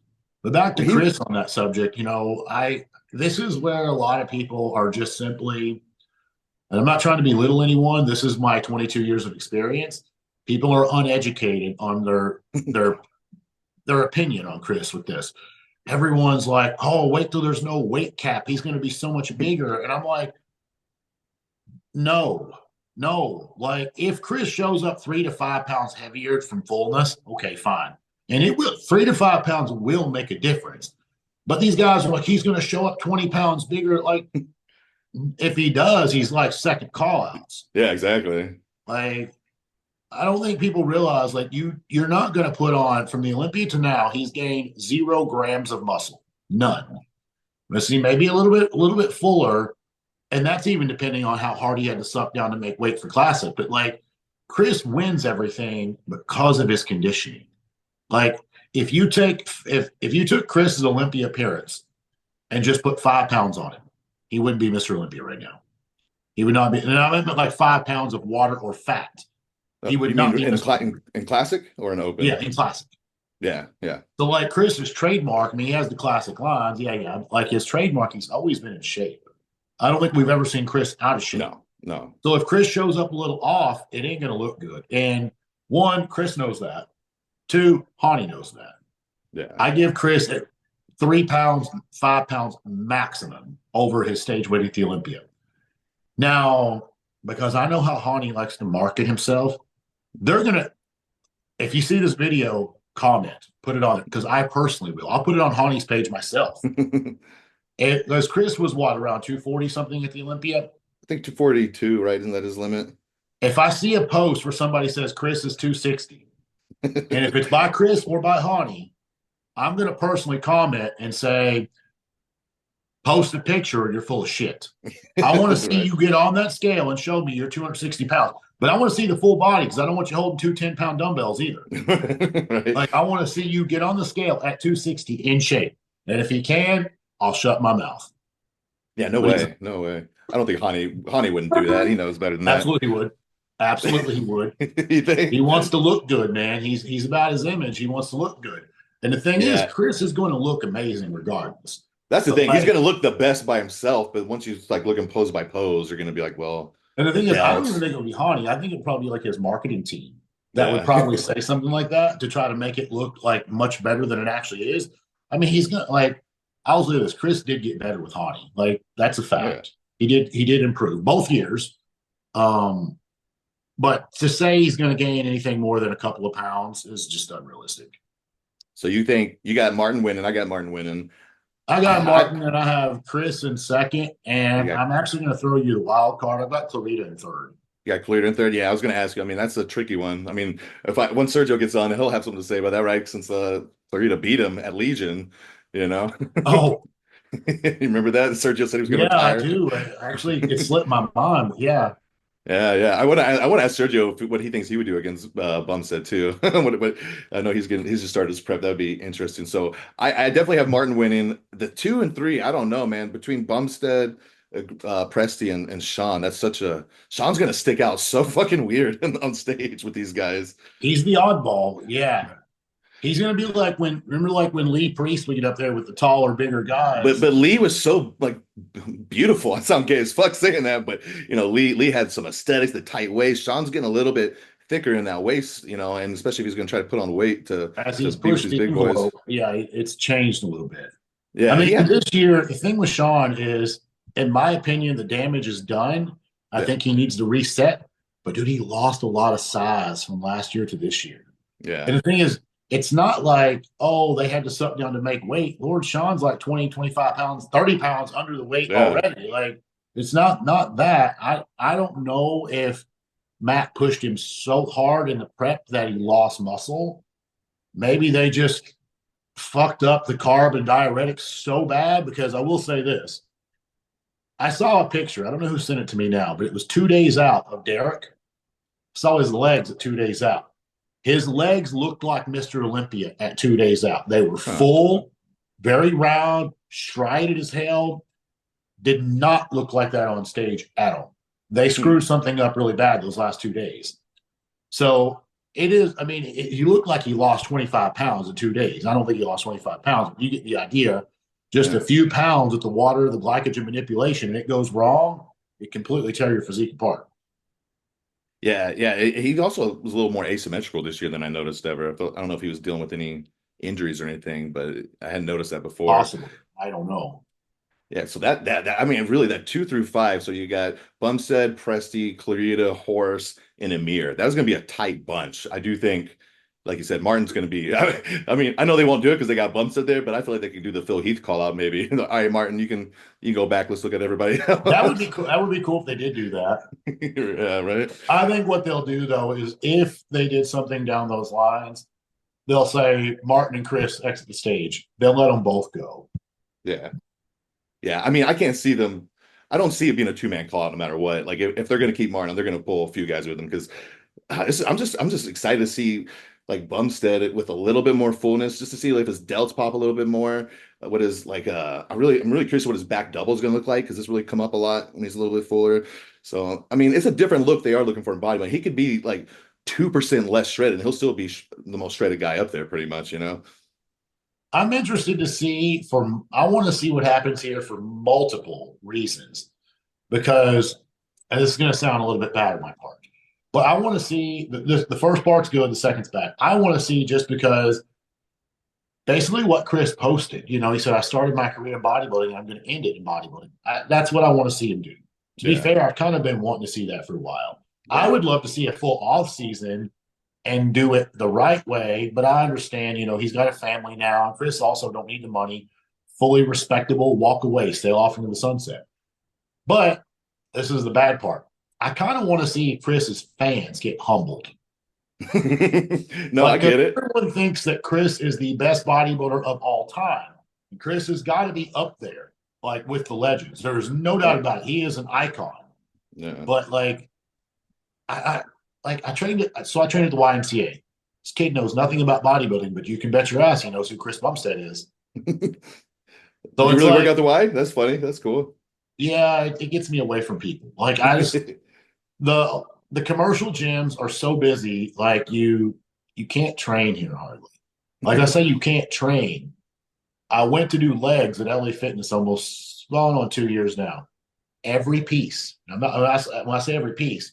But back to Well, he Chris on that subject, I this is where a lot of people are just simply, and I'm not trying to belittle anyone. This is my 22 years of experience. People are uneducated on their opinion on Chris with this. Everyone's like, "Oh, wait till there's no weight cap. He's going to be so much bigger." And I'm like, "No, no. Like, if Chris shows up 3 to 5 pounds heavier from fullness, okay, fine. And it will 3 to 5 pounds will make a difference. But these guys are like, he's going to show up 20 pounds bigger. Like, if he does, he's like second call outs. Yeah, exactly. Like, I don't think people realize like you're not going to put on from the Olympia to now. He's gained 0 grams of muscle, none. Let's see, maybe a little bit fuller, and that's even depending on how hard he had to suck down to make weight for classic. But like Chris wins everything because of his conditioning. Like if you took Chris's Olympia appearance and just put 5 pounds on him, he wouldn't be Mr. Olympia right now. He would not be. And I meant like 5 pounds of water or fat. He would You not mean be Mr. Olympia. in classic or in open? Yeah, in classic. Yeah, yeah. So like Chris's trademark, I mean, he has the classic lines. Yeah, yeah. Like his trademark, he's always been in shape. I don't think we've ever seen Chris out of shape. No, no. So if Chris shows up a little off, it ain't going to look good. And one, Chris knows that. Two, Hani knows that. Yeah. I give Chris 3 pounds, 5 pounds maximum over his stage weight at the Olympia. Now, because I know how Hani likes to market himself, they're going to, if you see this video, comment, put it on it, because I personally will. I'll put it on Hani's page myself. Because Chris was what, around 240 something at the Olympia? I think 242, right? Isn't that his limit? If I see a post where somebody says Chris is 260, and if it's by Chris or by Hani, I'm going to personally comment and say, post a picture or you're full of shit. I want to see Right. you get on that scale and show me you're 260 pounds. But I want to see the full body because I don't want you holding 2 10-pound dumbbells either. Right. Like, I want to see you get on the scale at 260 in shape. And if you can, I'll shut my mouth. Yeah, no way. No way. I don't think Hani wouldn't do that. He knows better than that. Absolutely would. Absolutely he would. You think? He wants to look good, man. He's about his image. He wants to look good. And the thing is, Yeah. Chris is going to look amazing regardless. That's the So, thing. He's like, going to look the best by himself, but once you like look him pose by pose, you're going to be like, well, and the thing is, yeah, I don't even think it'll be Hani. I think it'll probably be like his marketing team that would yeah. probably say something like that to try to make it look like much better than it actually is. I mean, he's gonna like. I'll say this: Chris did get better with Hani. Like, that's a fact. Yeah. He did improve both years. But to say he's going to gain anything more than a couple of pounds is just unrealistic. So you think you got Martin winning? I got Martin winning. I got Martin and I have Chris in second, and got, I'm actually going to throw you the wild card. I've got Clarita in third. you got cleared in third. Yeah, I was going to ask you. I mean, that's a tricky one. I mean, once Sergio gets on, he'll have something to say about that, right? Since Clarita beat him at Legion, you know. Oh, you remember that? Sergio said he was going to yeah, I retire. do. Actually, it slipped my mind. But yeah. Yeah, yeah. I want to ask Sergio what he thinks he would do against Bumstead too. What I know he's just started his prep. That would be interesting. So I definitely have Martin winning. The 2 and 3. I don't know, man. Between Bumstead, Presti, and Sean, Sean's gonna stick out so fucking weird on stage with these guys. He's the oddball. Yeah. He's going to be like when Lee Priest would get up there with the taller, bigger guys. But Lee was so like beautiful. I sound gay as fuck saying that, but Lee had some aesthetics, the tight waist. Sean's getting a little bit thicker in that waist, and especially if he's going to try to put on weight as he's be with pushed these the big boys. envelope, yeah, it's changed a little bit. Yeah, I mean, this year, the thing with Sean is, in my opinion, the damage is done. I think he needs to reset. But dude, he lost a lot of size from last year to this year. Yeah. And the thing is, it's not like, oh, they had to suck down to make weight. Lord Sean's like 20, 25 pounds, 30 pounds under the weight Yeah. already. Like, it's not that. I don't know if Matt pushed him so hard in the prep that he lost muscle. Maybe they just fucked up the carb and diuretics so bad, because I will say this. I saw a picture. I don't know who sent it to me now, but it was 2 days out of Derek. Saw his legs at 2 days out. His legs looked like Mr. Olympia at 2 days out. They were full, very round, striated as hell. Did not look like that on stage at all. They screwed something up really bad those last 2 days. So it is, I mean, you look like he lost 25 pounds in 2 days. I don't think he lost 25 pounds, but you get the idea. Just a few pounds with the water, the glycogen manipulation, and it goes wrong, it completely tear your physique apart. Yeah, yeah. He also was a little more asymmetrical this year than I noticed ever. I don't know if he was dealing with any injuries or anything, but I hadn't noticed that before. Possibly. I don't know. Yeah, so that I mean, really that 2 through 5. So you got Bumstead, Presti, Clarita, Horse, and Amir. That was going to be a tight bunch. I do think, like you said, Martin's going to be. I mean, I know they won't do it because they got Bumstead there, but I feel like they could do the Phil Heath call out maybe. All right, Martin, you can go back. Let's look at everybody else. That would be cool. That would be cool if they did do that. Yeah, right. I think what they'll do though is if they did something down those lines, they'll say Martin and Chris exit the stage. They'll let them both go. Yeah. Yeah, I mean, I can't see them. I don't see it being a two-man call out no matter what. Like if they're going to keep Martin, they're going to pull a few guys with them because I'm just excited to see like Bumstead with a little bit more fullness, just to see like if his delts pop a little bit more. What is like I'm really curious what his back double is going to look like because this really come up a lot when he's a little bit fuller. So I mean, it's a different look they are looking for in body, but he could be like 2% less shredded, and he'll still be the most shredded guy up there, pretty much. I'm interested to see I want to see what happens here for multiple reasons because, and this is going to sound a little bit bad on my part, but I want to see the first part's good, the second's bad. I want to see just because basically what Chris posted, he said, I started my career in bodybuilding and I'm going to end it in bodybuilding. That's what I want to see him do. To be fair, I've kind of been wanting to see that for a while. Yeah. I would love to see a full off season and do it the right way. But I understand, he's got a family now. And Chris also don't need the money. Fully respectable, walk away, stay off into the sunset. But this is the bad part. I kind of want to see Chris's fans get humbled. No, I get it. Everyone thinks that Chris is the best bodybuilder of all time. And Chris has got to be up there, like with the legends. There's no doubt about it. He is an icon. Yeah. But I trained at the YMCA. This kid knows nothing about bodybuilding, but you can bet your ass he knows who Chris Bumstead is. So you really work out the why? That's funny. That's cool. Yeah, it gets me away from people. Like I just the commercial gyms are so busy, like you can't train here hardly. Like I say, you can't train. I went to do legs at LA Fitness almost going on 2 years now. Every piece. When I say every piece,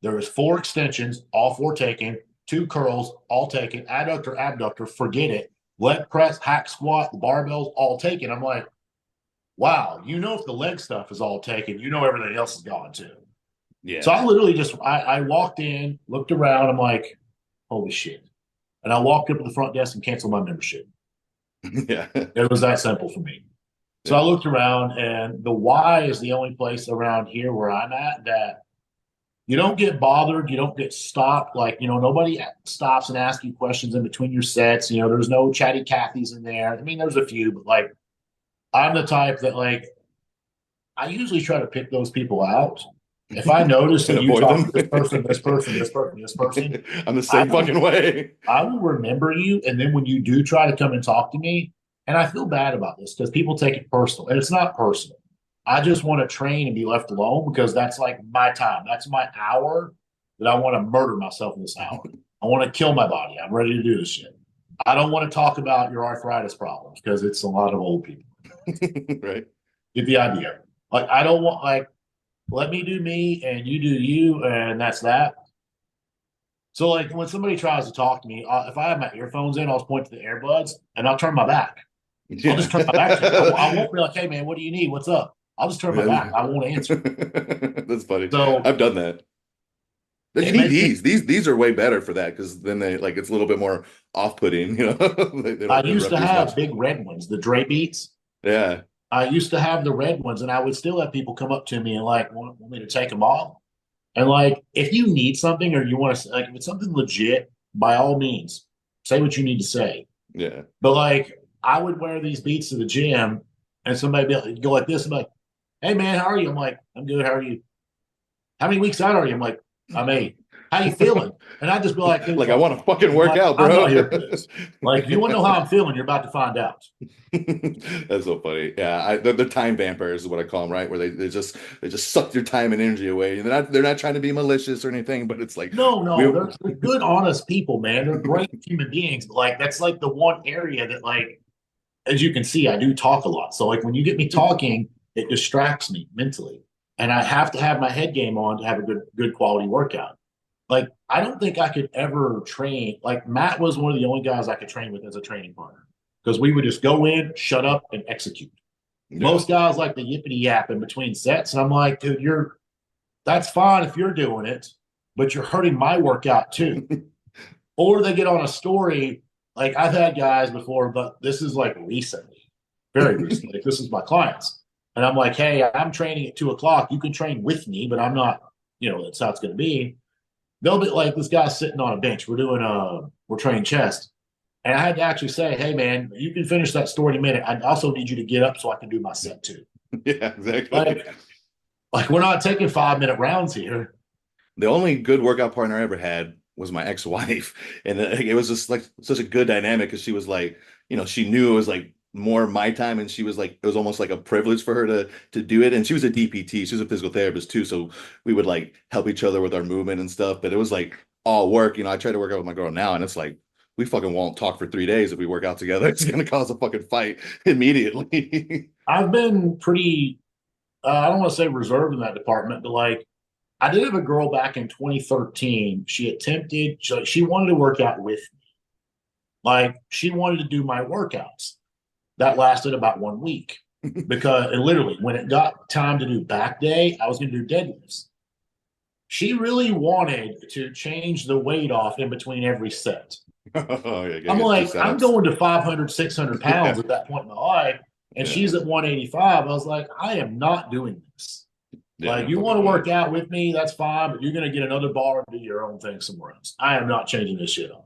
there was 4 extensions, all 4 taken, 2 curls, all taken, adductor, abductor, forget it. Leg press, hack squat, the barbells, all taken. I'm like, wow, if the leg stuff is all taken, everything else is gone too. Yeah. So I literally I walked in, looked around, I'm like, holy shit. And I walked up to the front desk and canceled my membership. Yeah. It was that simple for me. So I looked around, and the Y is the only place around here where I'm at that you don't get bothered. You don't get stopped. Like, nobody stops and asks you questions in between your sets. There's no chatty Cathys in there. I mean, there's a few, but like, I'm the type that I usually try to pick those people out. If I notice that you talk to this person, this person, this person, this person, I'm the same fucking way. I will remember you. And then when you do try to come and talk to me, and I feel bad about this because people take it personal, and it's not personal. I just want to train and be left alone because that's like my time. That's my hour that I want to murder myself in this hour. I want to kill my body. I'm ready to do this shit. I don't want to talk about your arthritis problems because it's a lot of old people. Right. Get the idea. Like, I don't want, let me do me and you do you, and that's that. So, when somebody tries to talk to me, if I have my earphones in, I'll just point to the earbuds and I'll turn my back. Yeah. I'll just turn my back to you. I won't be like, hey, man, what do you need? What's up? I'll just turn my back. I won't answer. The That's funny. So I've done that. But you it need makes these are way better for that because then they like it's a little bit more off-putting, you know. They I don't used interrupt to you as have much. big red ones, the Dre beats. Yeah. I used to have the red ones, and I would still have people come up to me and like want me to take them off. And like, if you need something or you want to, like, if it's something legit, by all means, say what you need to say. Yeah. But like, I would wear these beats to the gym, and somebody be like, go like this, and be like, "Hey man, how are you?" I'm like, "I'm good. How are you? How many weeks out are you?" I'm like, "I'm 8. How you feeling?" And I'd just be like, "Dude, Like I want to fucking work like, out, I'm bro. not here for this. Like, if you want to know how I'm feeling, you're about to find out." That's so funny. Yeah, the time vampires is what I call them, right? Where they just suck your time and energy away. And they're not trying to be malicious or anything, but it's like No, no, we they're good, honest people, man. They're great human beings. But like, that's like the one area that, like, as you can see, I do talk a lot. So like, when you get me talking, it distracts me mentally, and I have to have my head game on to have a good quality workout. Like, I don't think I could ever train. Like, Matt was one of the only guys I could train with as a training partner because we would just go in, shut up, and execute. yeah. Most guys like the yippity yap in between sets, and I'm like, dude, that's fine if you're doing it, but you're hurting my workout too. Or they get on a story. Like, I've had guys before, but this is like recently, very recently. Like, this is my clients. And I'm like, hey, I'm training at 2 o'clock. You can train with me, but I'm not, that's how it's going to be. They'll be like, this guy's sitting on a bench. We're training chest. And I had to actually say, hey, man, you can finish that story in a minute. I also need you to get up so I can do my set too. Yeah, exactly. Like, like we're not taking 5 minute rounds here. The only good workout partner I ever had was my ex-wife, and it was just like such a good dynamic because she was like, she knew it was like more my time, and she was like, it was almost like a privilege for her to do it. And she was a DPT, she was a physical therapist too, so we would like help each other with our movement and stuff. But it was like all work. I try to work out with my girl now, and it's like we fucking won't talk for 3 days if we work out together. It's gonna cause a fucking fight immediately. I've been pretty, I don't want to say reserved in that department, but like, I did have a girl back in 2013. She wanted to work out with me. Like, she wanted to do my workouts. That lasted about 1 week because it literally, when it got time to do back day, I was going to do deadlifts. She really wanted to change the weight off in between every set. Oh yeah, gotta I'm get two like, I'm setups. going to 500, 600 pounds Yeah, at that point in my life. And yeah, she's at 185. I was like, I am not doing this. yeah. Like, No you fucking want to way. work out with me, that's fine, but you're going to get another bar and do your own thing somewhere else. I am not changing this shit on.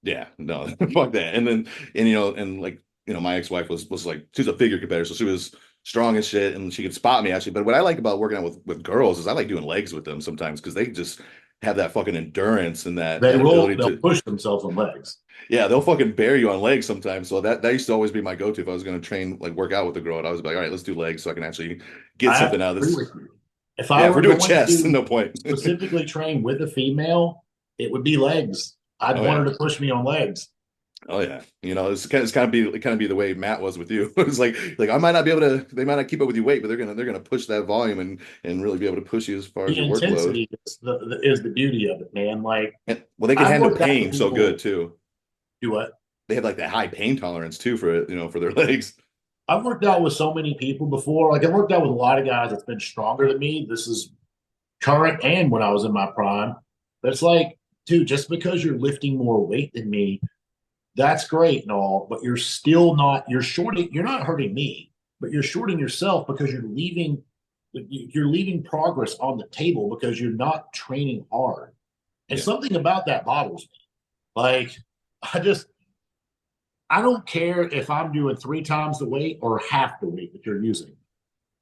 Yeah, no, fuck that. And like, my ex-wife was like, she's a figure competitor, so she was strong as shit, and she could spot me actually. But what I like about working out with girls is I like doing legs with them sometimes because they just have that fucking endurance and that ability They'll to, push themselves on legs. yeah, they'll fucking bury you on legs sometimes. So that used to always be my go-to if I was going to train, like work out with a girl. And I was like, all right, let's do legs so I can actually get I have something to out of agree this. with you. If I Yeah, if were we're doing going chest, to no point. specifically train with a female, it would be legs. I'd Oh want yeah. her to push me on legs. Oh yeah, it's kind of be the way Matt was with you. It's like I might not be able to, they might not keep up with your weight, but they're gonna push that volume and really be able to push you as far as The your workload. intensity is the beauty of it, man. Like, And, well, they can I've handle worked out with pain so good people. too. Do what? They have like that high pain tolerance too for it, for their legs. I've worked out with so many people before. Like, I've worked out with a lot of guys that's been stronger than me. This is current and when I was in my prime. But it's like, dude, just because you're lifting more weight than me, that's great and all, but you're not hurting me, but you're shorting yourself because you're leaving progress on the table because you're not training hard. And Yeah, something about that bothers me. Like, I just I don't care if I'm doing 3 times the weight or half the weight that you're using.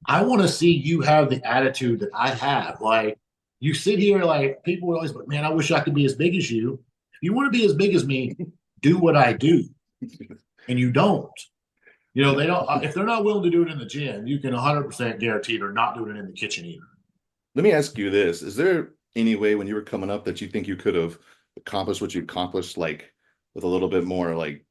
I want to see you have the attitude that I have. Like, you sit here, like, people are always like, man, I wish I could be as big as you. If you want to be as big as me, do what I do. And you don't. no. They don't, if they're not willing to do it in the gym, you can 100% guarantee they're not doing it in the kitchen either. Let me ask you this: is there any way when you were coming up that you think you could have accomplished what you accomplished, like with a little bit more like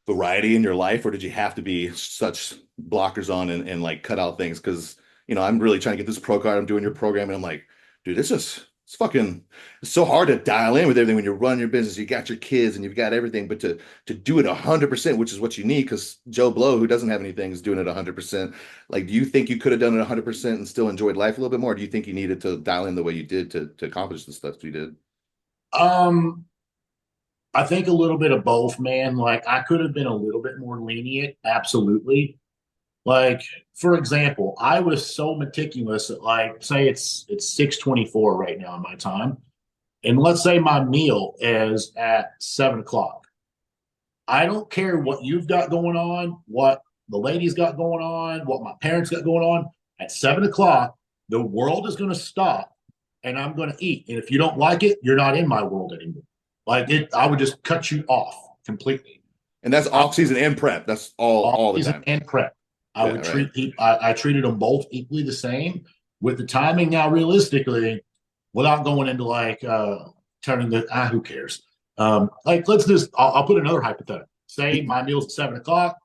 variety in your life, or did you have to be such blockers on and like cut out things? Because I'm really trying to get this pro card. I'm doing your program, and I'm like, dude, it's just it's so hard to dial in with everything when you're running your business. You got your kids and you've got everything, but to do it 100%, which is what you need, because Joe Blow, who doesn't have anything, is doing it 100%. Like, do you think you could have done it 100% and still enjoyed life a little bit more? Or do you think you needed to dial in the way you did to accomplish the stuff you did? Um, I think a little bit of both, man. Like I could have been a little bit more lenient, absolutely. Like, for example, I was so meticulous that like say it's 6:24 right now in my time. And let's say my meal is at 7 o'clock. I don't care what you've got going on, what the ladies got going on, what my parents got going on. At 7 o'clock, the world is going to stop and I'm going to eat. And if you don't like it, you're not in my world anymore. Like it, I would just cut you off completely. And that's I, off season and prep. That's off all the season time. and prep. I Yeah, would right. I treated them both equally the same with the timing. Now, realistically, without going into like turning the who cares? Like let's just I'll put another hypothetical. Say my meal's at 7 o'clock,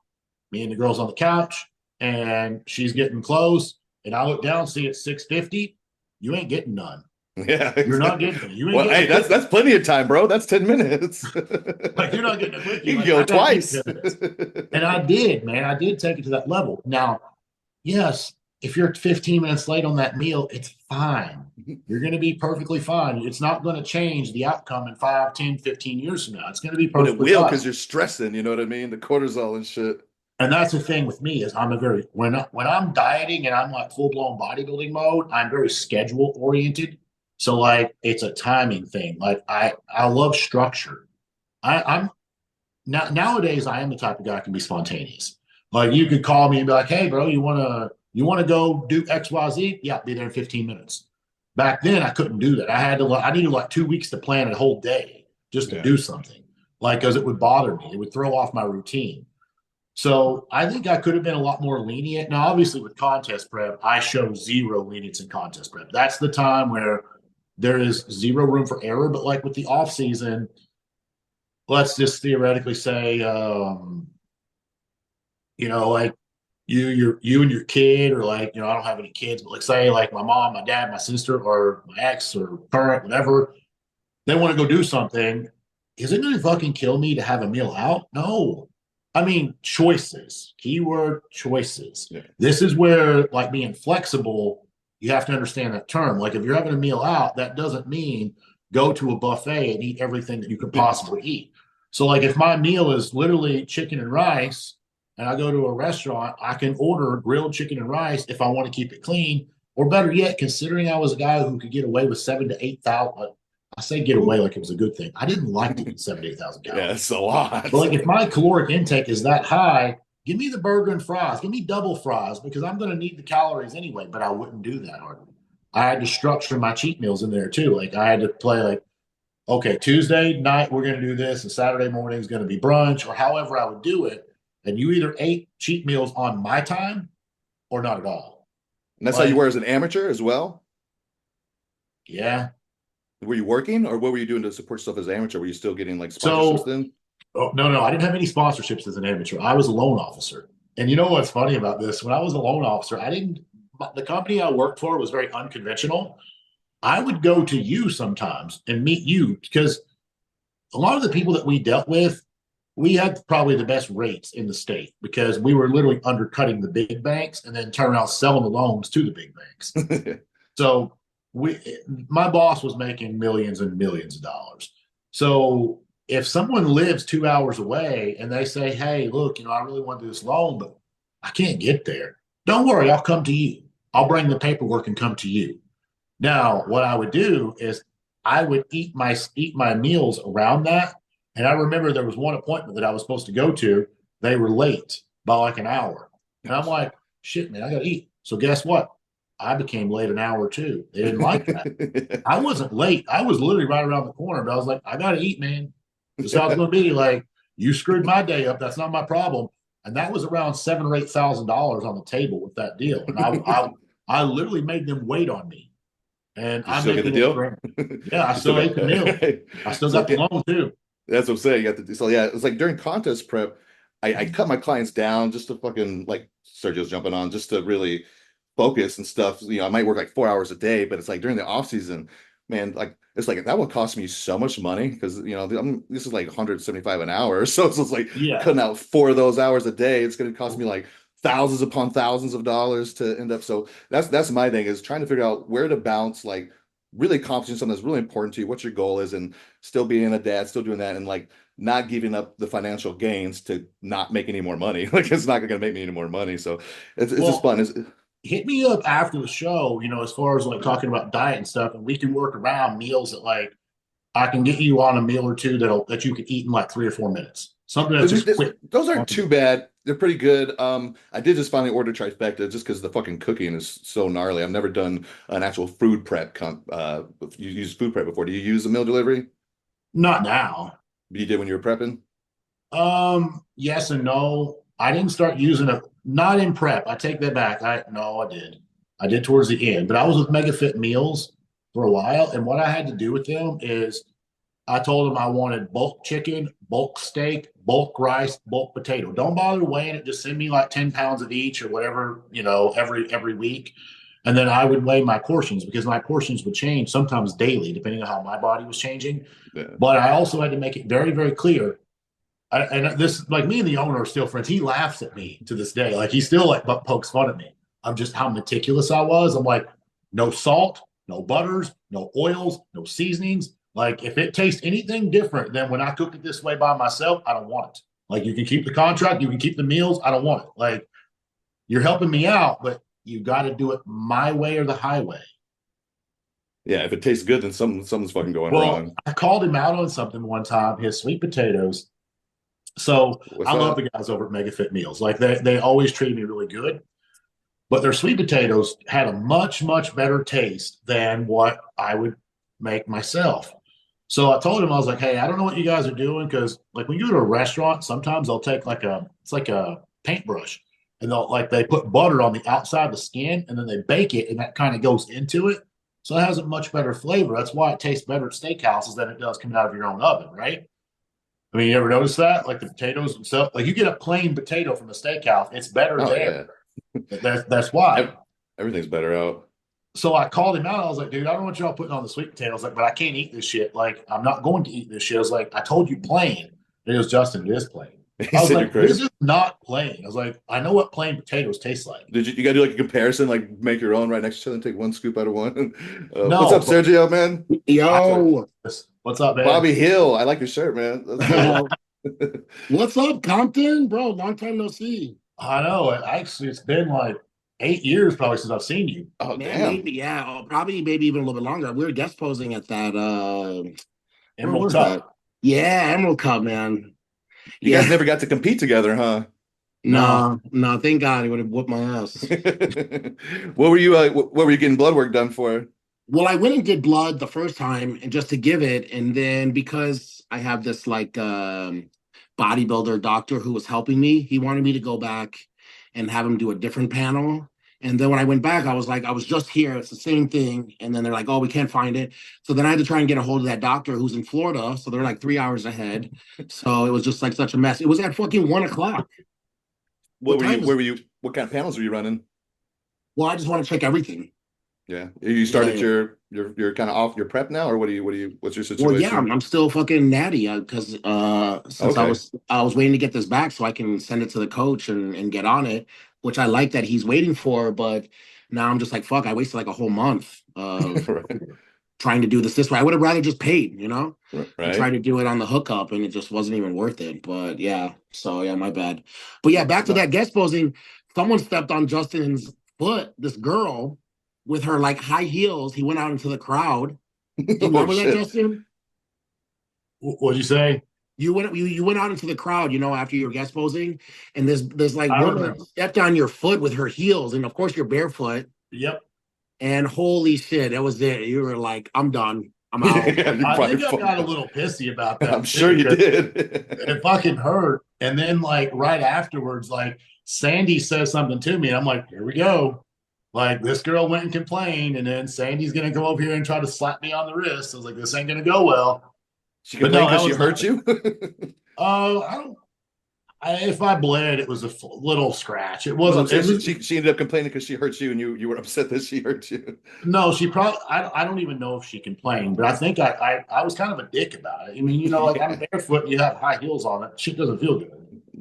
me and the girl's on the couch, and she's getting close, and I look down, see it's 6:50. You ain't getting none. Yeah, You're not exactly. getting it. You ain't Well, getting hey, a quickie. that's plenty of time, bro. That's 10 minutes. Like you're not getting a quickie. You can Like go I gotta eat twice. 10 minutes. And I did, man. I did take it to that level. Now, yes, if you're 15 minutes late on that meal, it's fine. You're going to be perfectly fine. It's not going to change the outcome in 5, 10, 15 years from now. It's going to be But it perfectly will, fine. because you're stressing, you know what I mean? The cortisol and shit. And that's the thing with me is I'm a very when I'm dieting and I'm like full blown bodybuilding mode, I'm very schedule oriented. So like it's a timing thing. Like I love structure. I'm nowadays I am the type of guy who can be spontaneous. Like you could call me and be like, "Hey, bro, you wanna go do X Y Z? Yeah, be there in 15 minutes." Back then, I couldn't do that. I needed like 2 weeks to plan a whole day just to Yeah. do something, like because it would bother me. It would throw off my routine. So I think I could have been a lot more lenient. Now, obviously, with contest prep, I show zero lenience in contest prep. That's the time where there is zero room for error. But like with the off season, let's just theoretically say, like you and your kid, or like, I don't have any kids, but like say like my mom, my dad, my sister, or my ex or parent, whatever, they want to go do something. Is it going to fucking kill me to have a meal out? No. I mean, choices, keyword choices. Yeah. This is where like being flexible, you have to understand that term. Like if you're having a meal out, that doesn't mean go to a buffet and eat everything that you could possibly eat. So like if my meal is literally chicken and rice and I go to a restaurant, I can order grilled chicken and rice if I want to keep it clean. Or better yet, considering I was a guy who could get away with 7 to 8,000, I say get away like it was a good thing. I didn't like to eat 7 to 8,000 Yeah, calories. it's a lot. But like if my caloric intake is that high, give me the burger and fries. Give me double fries because I'm going to need the calories anyway. But I wouldn't do that hardly. I had to structure my cheat meals in there too. Like I had to play like, okay, Tuesday night we're going to do this, and Saturday morning is going to be brunch, or however I would do it. And you either ate cheat meals on my time or not at all. And that's how you Like, were as an amateur as well? yeah. Were you working, or what were you doing to support yourself as an amateur? Were you still getting like sponsorships So, then? oh, no, I didn't have any sponsorships as an amateur. I was a loan officer. And you know what's funny about this? When I was a loan officer, the company I worked for was very unconventional. I would go to you sometimes and meet you because a lot of the people that we dealt with, we had probably the best rates in the state because we were literally undercutting the big banks and then turn around selling the loans to the big banks. So we, my boss was making millions and millions of dollars. So if someone lives 2 hours away and they say, "Hey, look, I really want to do this loan, but I can't get there," don't worry, I'll come to you. I'll bring the paperwork and come to you. Now, what I would do is I would eat my meals around that. And I remember there was one appointment that I was supposed to go to. They were late by like an hour. And I'm like, shit, man, I got to eat. So guess what? I became late an hour too. They didn't like that. I wasn't late. I was literally right around the corner, but I was like, I got to eat, man. This is how it's going to be. Like, you screwed my day up. That's not my problem. And that was around $7,000 or $8,000 on the table with that deal. And I literally made them wait on me. And You I'm still get the making it deal? for, yeah, I You still still got ate the meal. I still so got the loan too. that's what I'm saying. You got to so yeah, it's like during contest prep, I cut my clients down just to fucking like Sergio's jumping on just to really focus and stuff. I might work like 4 hours a day, but it's like during the off season, man, like it's like that would cost me so much money because this is like 175 an hour. So it's just like Yeah. cutting out 4 of those hours a day. It's going to cost me like thousands upon thousands of dollars to end up. So that's my thing is trying to figure out where to bounce, like really accomplishing something that's really important to you, what your goal is, and still being a dad, still doing that, and like not giving up the financial gains to not make any more money. Like it's not going to make me any more money. So it's just Well, fun. It's, hit me up after the show, as far as like talking about diet and stuff, and we can work around meals that like I can get you on a meal or two that you can eat in like 3 or 4 minutes. Something that's just quick. those aren't too bad. They're pretty good. I did just finally order trifecta just because the fucking cooking is so gnarly. I've never done an actual food prep. You use food prep before? Do you use a meal delivery? Not now. You did when you were prepping? Yes and no. I didn't start using it. Not in prep. I take that back. I did. I did towards the end, but I was with MegaFit Meals for a while, and what I had to do with them is I told them I wanted bulk chicken, bulk steak, bulk rice, bulk potato. Don't bother weighing it. Just send me like 10 pounds of each or whatever, every week. And then I would weigh my portions because my portions would change sometimes daily, depending on how my body was changing. Yeah. But I also had to make it very, very clear. And this, like me and the owner are still friends. He laughs at me to this day. Like he still like pokes fun at me of just how meticulous I was. I'm like, no salt, no butters, no oils, no seasonings. Like if it tastes anything different than when I cook it this way by myself, I don't want it. Like you can keep the contract, you can keep the meals. I don't want it. Like you're helping me out, but you got to do it my way or the highway. Yeah, if it tastes good, then something's fucking going Well, wrong. I called him out on something one time. His sweet potatoes. So What's I love that? the guys over at MegaFit Meals. Like they always treat me really good. But their sweet potatoes had a much, much better taste than what I would make myself. So I told him, I was like, hey, I don't know what you guys are doing because like when you go to a restaurant, sometimes they'll take it's like a paintbrush and they put butter on the outside of the skin and then they bake it and that kind of goes into it. So it has a much better flavor. That's why it tastes better at steakhouses than it does coming out of your own oven, right? I mean, you ever notice that? Like the potatoes and stuff, like you get a plain potato from a steakhouse, it's better Oh there. yeah. That's why. Everything's better out. So I called him out. I was like, dude, I don't want y'all putting on the sweet potatoes. Like, but I can't eat this shit. Like, I'm not going to eat this shit. I was like, I told you plain. And it was Justin, it is plain. He I was said you're like, this crazy. is not plain. I was like, I know what plain potatoes taste like. Did you gotta do like a comparison, like make your own right next to each other and take one scoop out of one? What's No, up, Sergio, man? Yo, what's up, man? Bobby Hill. I like your shirt, man. That's good. what's up, Compton? Bro, long time no see. I know. Actually, it's been like 8 years probably since I've seen you. Oh, Man, damn. maybe, yeah, probably maybe even a little bit longer. We were guest posing at that where Emerald was that? Cup. Yeah, Emerald Cup, man. You guys Yeah. never got to compete together, huh? No. No, thank God he would have whooped my ass. What were you getting blood work done for? Well, I went and did blood the first time and just to give it, and then because I have this like bodybuilder doctor who was helping me, he wanted me to go back and have him do a different panel. And then when I went back, I was like, I was just here. It's the same thing. And then they're like, oh, we can't find it. So then I had to try and get a hold of that doctor who's in Florida. So they're like 3 hours ahead. So it was just like such a mess. It was at fucking 1 o'clock. What time is Where it? were you, what kind of panels were you running? Well, I just want to check everything. Yeah. You Yeah, started yeah. your kind of off your prep now, or what's your Well, yeah, situation? I'm still fucking natty because since Okay. I was waiting to get this back so I can send it to the coach and get on it, which I like that he's waiting for, but now I'm just like fuck, I wasted like a whole month of Right. trying to do this way. I would have rather just paid, and tried Right. to do it on the hookup and it just wasn't even worth it. But yeah, so yeah, my bad. But yeah, back to No. that guest posing, someone stepped on Justin's foot, this girl with her like high heels. He went out into the crowd. Do you Oh remember that, shit. Justin? What'd you say? You went out into the crowd, after your guest posing, and this like I woman remember. stepped on your foot with her heels, and of course you're barefoot, Yep. and holy shit, that was it. You were like, I'm done, I'm out. Yeah, you I probably think I got a little pissy about I'm that sure too, you because did. it fucking hurt. And then like right afterwards, like Sandy says something to me. I'm like, here we go. Like this girl went and complained, and then Sandy's gonna go over here and try to slap me on the wrist. I was like, this ain't gonna go well. She But no, complained that because she was hurt nothing. you? I don't. If I bled, it was a little scratch. It No, I'm wasn't. It saying was, she ended up complaining because she hurt you, and you were upset that she hurt you. no, she probably. I don't even know if she complained, but I think I was kind of a dick about it. I mean, like I'm Yeah. barefoot and you have high heels on it. Shit doesn't feel good.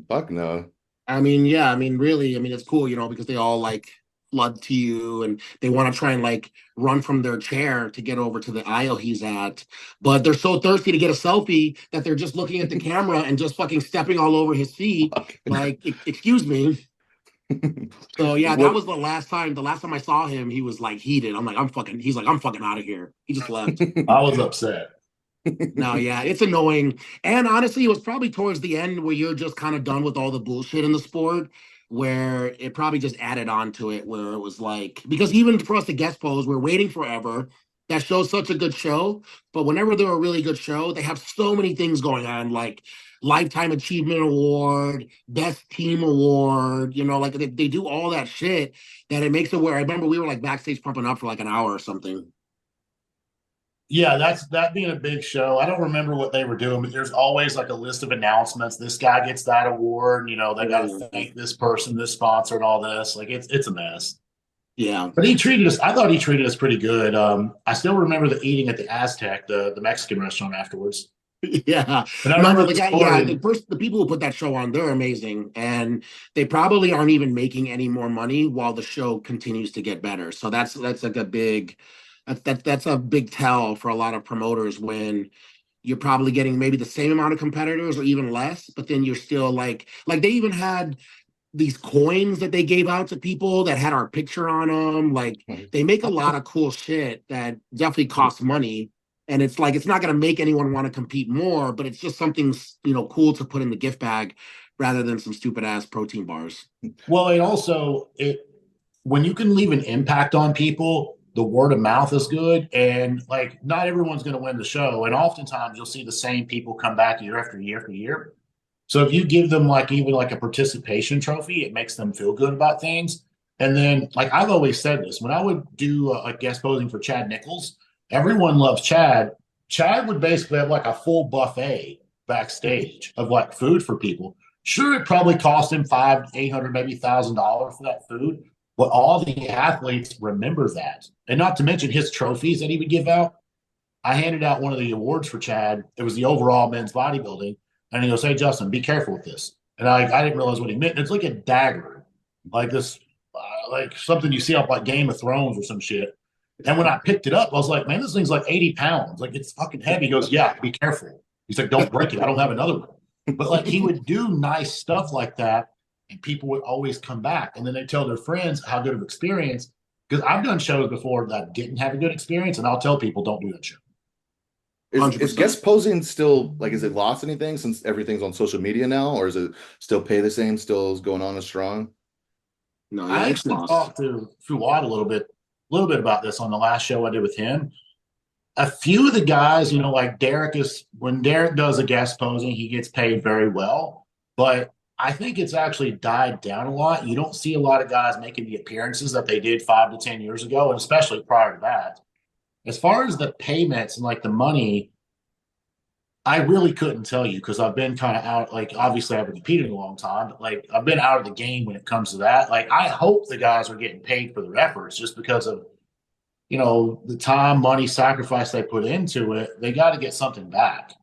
Fuck no. I mean, yeah, I mean, really, I mean, it's cool, because they all like flood to you and they want to try and like run from their chair to get over to the aisle he's at. But they're so thirsty to get a selfie that they're just looking at the camera and just fucking stepping all over his feet. Fuck. Like, excuse me. So yeah, that What was the last time. The last time I saw him, he was like heated. I'm like, he's like, I'm fucking out of here. He just left. I was upset. No, yeah, it's annoying. And honestly, it was probably towards the end where you're just kind of done with all the bullshit in the sport, where it probably just added on to it, where it was like, because even for us to guest pose, we're waiting forever. That show's such a good show, but whenever they're a really good show, they have so many things going on, like Lifetime Achievement Award, Best Team Award, like they do all that shit that it makes it where I remember we were like backstage pumping up for like an hour or something. Yeah, that being a big show. I don't remember what they were doing, but there's always like a list of announcements. This guy gets that award. They got to thank this person, this sponsor, and all this. Like it's a mess. Yeah. But he treated us. I thought he treated us pretty good. I still remember the eating at the Aztec, the Mexican restaurant afterwards. Yeah. And I No, remember but the the people who put that show on, they're amazing. And they probably aren't even making any more money while the show continues to get better. So that's like that's a big tell for a lot of promoters when you're probably getting maybe the same amount of competitors or even less, but then you're still like they even had these coins that they gave out to people that had our picture on them. Like they make a lot of cool shit that definitely costs money. And it's like it's not going to make anyone want to compete more, but it's just something cool to put in the gift bag rather than some stupid ass protein bars. Well, and also when you can leave an impact on people, the word of mouth is good. And like not everyone's going to win the show. And oftentimes you'll see the same people come back year after year after year. So if you give them like even like a participation trophy, it makes them feel good about things. And then like I've always said this, when I would do a guest posing for Chad Nichols, everyone loves Chad. Chad would basically have like a full buffet backstage of like food for people. Sure, it probably cost him $500, $800, maybe $1,000 for that food, but all the athletes remember that. And not to mention his trophies that he would give out. I handed out one of the awards for Chad. It was the overall men's bodybuilding. And he goes, "Hey, Justin, be careful with this." And I didn't realize what he meant. It's like a dagger, like this, like something you see off like Game of Thrones or some shit. And when I picked it up, I was like, "Man, this thing's like 80 pounds. Like it's fucking heavy." He goes, "Yeah, be careful." He's like, "Don't break it. I don't have another one." But like he would do nice stuff like that, and people would always come back. And then they tell their friends how good of experience. Because I've done shows before that didn't have a good experience, and I'll tell people don't do that show. is guest posing still like, is it lost anything since everything's on social media now, or is it still pay the same, still is going on as strong? No, yeah, I it's actually lost. talked to Fuad a little bit about this on the last show I did with him. A few of the guys, like when Derek does a guest posing, he gets paid very well. But I think it's actually died down a lot. You don't see a lot of guys making the appearances that they did 5 to 10 years ago, and especially prior to that. As far as the payments and like the money, I really couldn't tell you because I've been kind of out. Like, obviously, I haven't competed in a long time, but like, I've been out of the game when it comes to that. Like, I hope the guys are getting paid for their efforts just because of, the time, money, sacrifice they put into it. They got to get something back.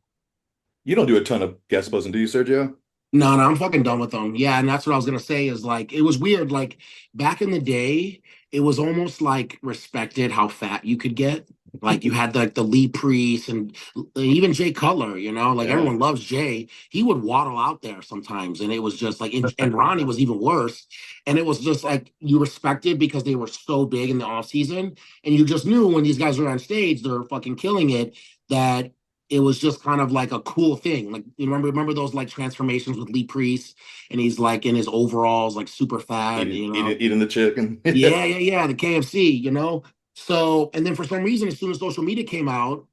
You don't do a ton of guest posing, do you, Sergio? No, I'm fucking done with them. Yeah, and that's what I was gonna say is like it was weird. Like back in the day, it was almost like respected how fat you could get. Like you had like the Lee Priest and even Jay Cutler, like Yeah. everyone loves Jay. He would waddle out there sometimes, and it was just like, and Ronnie was even worse. And it was just like you respected because they were so big in the off season, and you just knew when these guys were on stage, they're fucking killing it. That it was just kind of like a cool thing. Like you remember those like transformations with Lee Priest, and he's like in his overalls, like super fat, Eating the chicken. Yeah, the KFC. So, and then for some reason, as soon as social media came out,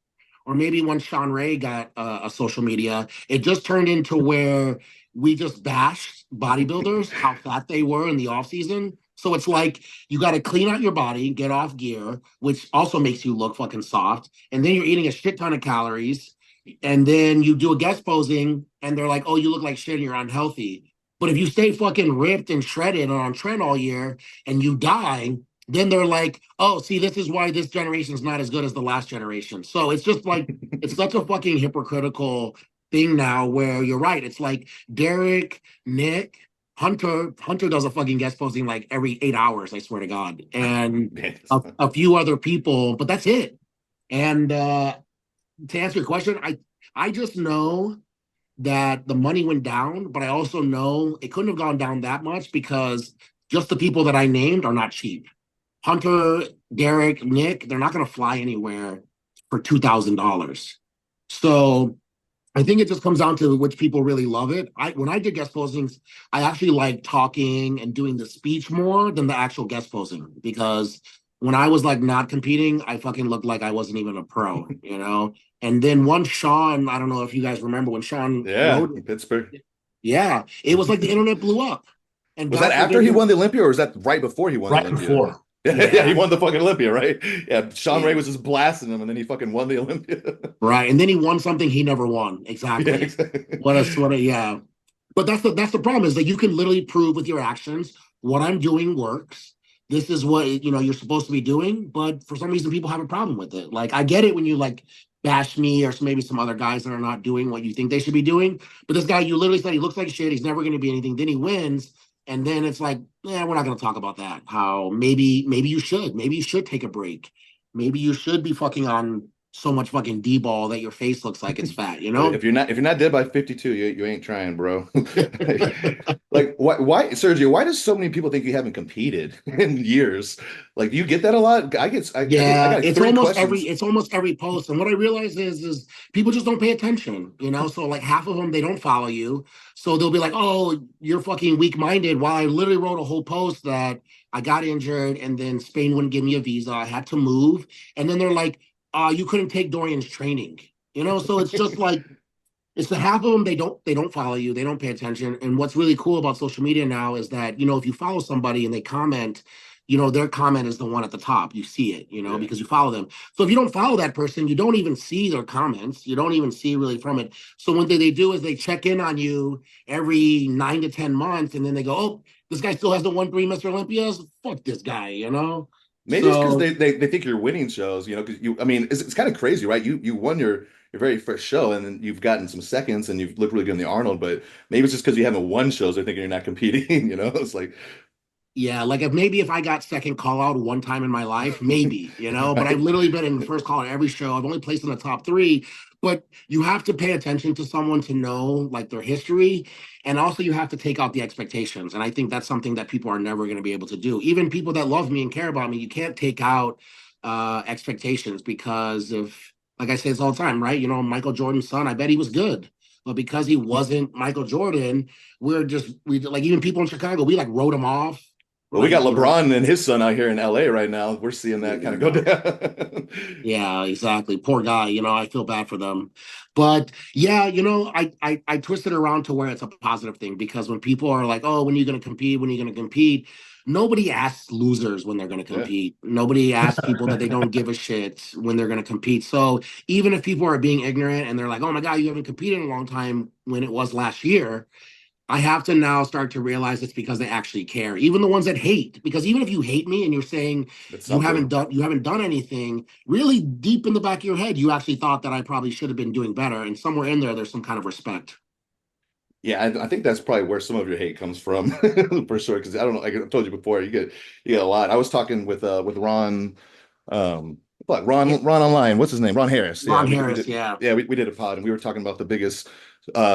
or maybe when Sean Ray got a social media, it just turned into where we just bashed bodybuilders, how fat they were in the off season. So it's like you got to clean out your body, get off gear, which also makes you look fucking soft. And then you're eating a shit ton of calories. And then you do a guest posing, and they're like, "Oh, you look like shit and you're unhealthy." But if you stay fucking ripped and shredded and on trend all year and you die, then they're like, oh, see, this is why this generation's not as good as the last generation. So it's just like, it's such a fucking hypocritical thing now where you're right. It's like Derek, Nick, Hunter does a fucking guest posting like every 8 hours, I swear to God. And a few other people, but that's it. And to answer your question, I just know that the money went down, but I also know it couldn't have gone down that much because just the people that I named are not cheap. Hunter, Derek, Nick, they're not going to fly anywhere for $2,000. So I think it just comes down to which people really love it. When I did guest postings, I actually like talking and doing the speech more than the actual guest posting because when I was like not competing, I fucking looked like I wasn't even a pro, you know? And then once Sean, I don't know if you guys remember when Sean wrote it, Pittsburgh. yeah, it was like the internet blew up. And Was that after he won the Olympia, or was that right before he won the Olympia? Before. Yeah, he won the fucking Olympia, right? Yeah, Sean Ray was just blasting him, and then he fucking won the Olympia. Right, and then he won something he never won. Exactly. Yeah, exactly. Yeah. But that's the problem is that you can literally prove with your actions what I'm doing works. This is what you're supposed to be doing, but for some reason people have a problem with it. Like I get it when you like bash me or maybe some other guys that are not doing what you think they should be doing. But this guy, you literally said he looks like shit. He's never going to be anything. Then he wins, and then it's like, yeah, we're not going to talk about that. How maybe you should take a break. Maybe you should be fucking on so much fucking D-ball that your face looks like it's fat, you know? If you're not dead by 52, you ain't trying, bro. Like why Sergio, why does so many people think you haven't competed in years? Like, do you get that a lot? I got it's almost every post. And what I realize is people just don't pay attention, you know? So like half of them, they don't follow you. So they'll be like, oh, you're fucking weak-minded. While I literally wrote a whole post that I got injured and then Spain wouldn't give me a visa. I had to move. And then they're like, you couldn't take Dorian's training, you know? So it's just like, it's the half of them, they don't follow you, they don't pay attention. And what's really cool about social media now is that, if you follow somebody and they comment, their comment is the one at the top. You see it, because you follow them. So if you don't follow that person, you don't even see their comments. You don't even see really from it. So one thing they do is they check in on you every 9 to 10 months. And then they go, oh, this guy still hasn't won 3 Mr. Olympias. Fuck this guy, Maybe it's because they think you're winning shows, because it's kind of crazy, right? You won your very first show, and then you've gotten some seconds, and you've looked really good in the Arnold, but maybe it's just because you haven't won shows, they're thinking you're not competing, It's like, yeah, like if I got second call out one time in my life, maybe, but I've literally been in the first call out every show. I've only placed in the top 3, but you have to pay attention to someone to know like their history. And also you have to take out the expectations. And I think that's something that people are never going to be able to do. Even people that love me and care about me, you can't take out expectations because like I say this all the time, right? Michael Jordan's son, I bet he was good. But because he wasn't Michael Jordan, we like even people in Chicago, we like wrote him off. Well, we got LeBron and his son out here in LA right now. We're seeing that kind of go down. Yeah, exactly. Poor guy. I feel bad for them. But yeah, I twist it around to where it's a positive thing because when people are like, oh, when are you going to compete? When are you going to compete? Nobody asks losers when they're going to compete. Yeah. Nobody asks people that they don't give a shit when they're going to compete. So even if people are being ignorant and they're like, oh my God, you haven't competed in a long time when it was last year, I have to now start to realize it's because they actually care. Even the ones that hate, because even if you hate me and you're saying you haven't done anything, really deep in the back of your head, you actually thought that I probably should have been doing better. And somewhere in there's some kind of respect. Yeah, I think that's probably where some of your hate comes from, for sure. Because I don't know, like I told you before, you get a lot. I was talking with Ron, Ron online. What's his name? Ron Harris. Ron Harris. Yeah, we did a pod, and we were talking about the biggest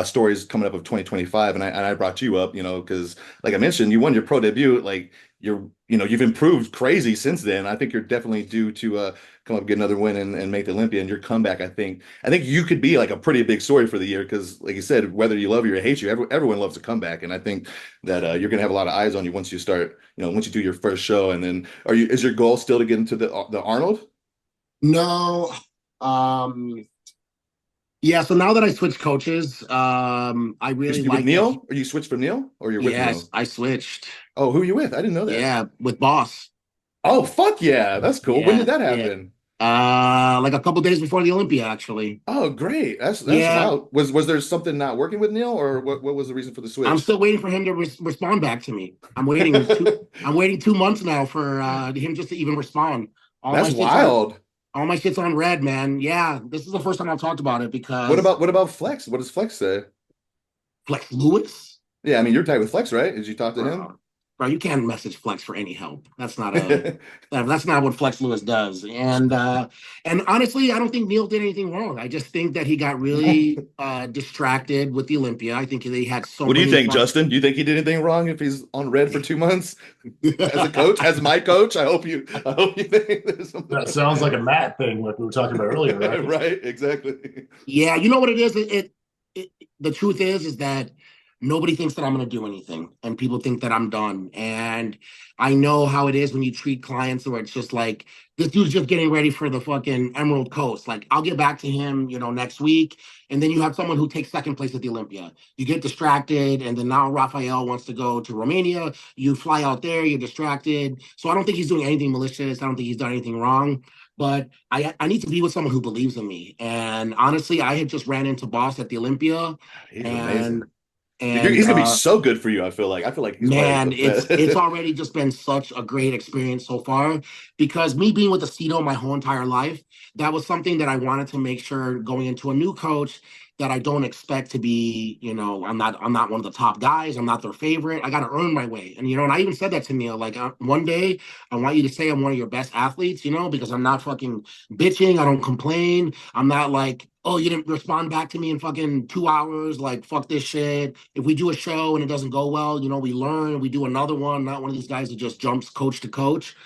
stories coming up of 2025, and I brought you up, because like I mentioned, you won your pro debut. Like you've improved crazy since then. I think you're definitely due to come up, get another win, and make the Olympia. And your comeback, I think you could be like a pretty big story for the year because, like you said, whether you love you or hate you, everyone loves a comeback. And I think that you're gonna have a lot of eyes on you once you start, once you do your first show. And then, is your goal still to get into the Arnold? No. Yeah, so now that I switched coaches, I really like Neil. Or you switched from Neil, or you're with Neil? Yes, I switched. Oh, who are you with? I didn't know that. Yeah, with Boss. Oh, fuck yeah, that's cool. Yeah, When did that happen? Like a couple days before the Olympia, actually. Oh, great. That's Yeah, wild. Was there something not working with Neil, or what was the reason for the I'm switch? still waiting for him to respond back to me. I'm waiting 2 months now for him just to even respond. All my That's shit's on wild. all my shit's on red, man. Yeah, this is the first time I've talked about it What because about what about Flex? What does Flex say? Flex Lewis. Yeah, I mean, you're tight with Flex, right? Did you talk to him? Bro, bro, you can't message Flex for any help. That's not what Flex Lewis does. And honestly, I don't think Neil did anything wrong. I just think that he got really distracted with the Olympia. I think they had so What do you many think, fun. Justin? Do you think he did anything wrong if he's on red for 2 months as a coach, as my coach? I hope you think there's something. That sounds like a Matt thing, like we were talking about earlier, right? Right, exactly. Yeah, you know what it is? It the truth is that nobody thinks that I'm going to do anything, and people think that I'm done. And I know how it is when you treat clients where it's just like this dude's just getting ready for the fucking Emerald Coast. Like I'll get back to him, next week, and then you have someone who takes second place at the Olympia. You get distracted, and then now Rafael wants to go to Romania. You fly out there, you're distracted. So I don't think he's doing anything malicious. I don't think he's done anything wrong. But I need to be with someone who believes in me. And honestly, I had just ran into Boss at the Olympia, He's and amazing. Dude, and he's gonna be so good for you. I feel like he's probably man, the it's best. already just been such a great experience so far because me being with Aceto my whole entire life, that was something that I wanted to make sure going into a new coach that I don't expect to be, I'm not one of the top guys. I'm not their favorite. I got to earn my way. And I even said that to Neil, like one day I want you to say I'm one of your best athletes, because I'm not fucking bitching. I don't complain. I'm not like, oh, you didn't respond back to me in fucking 2 hours. Like, fuck this shit. If we do a show and it doesn't go well, we learn, we do another one. Not one of these guys that just jumps coach to coach.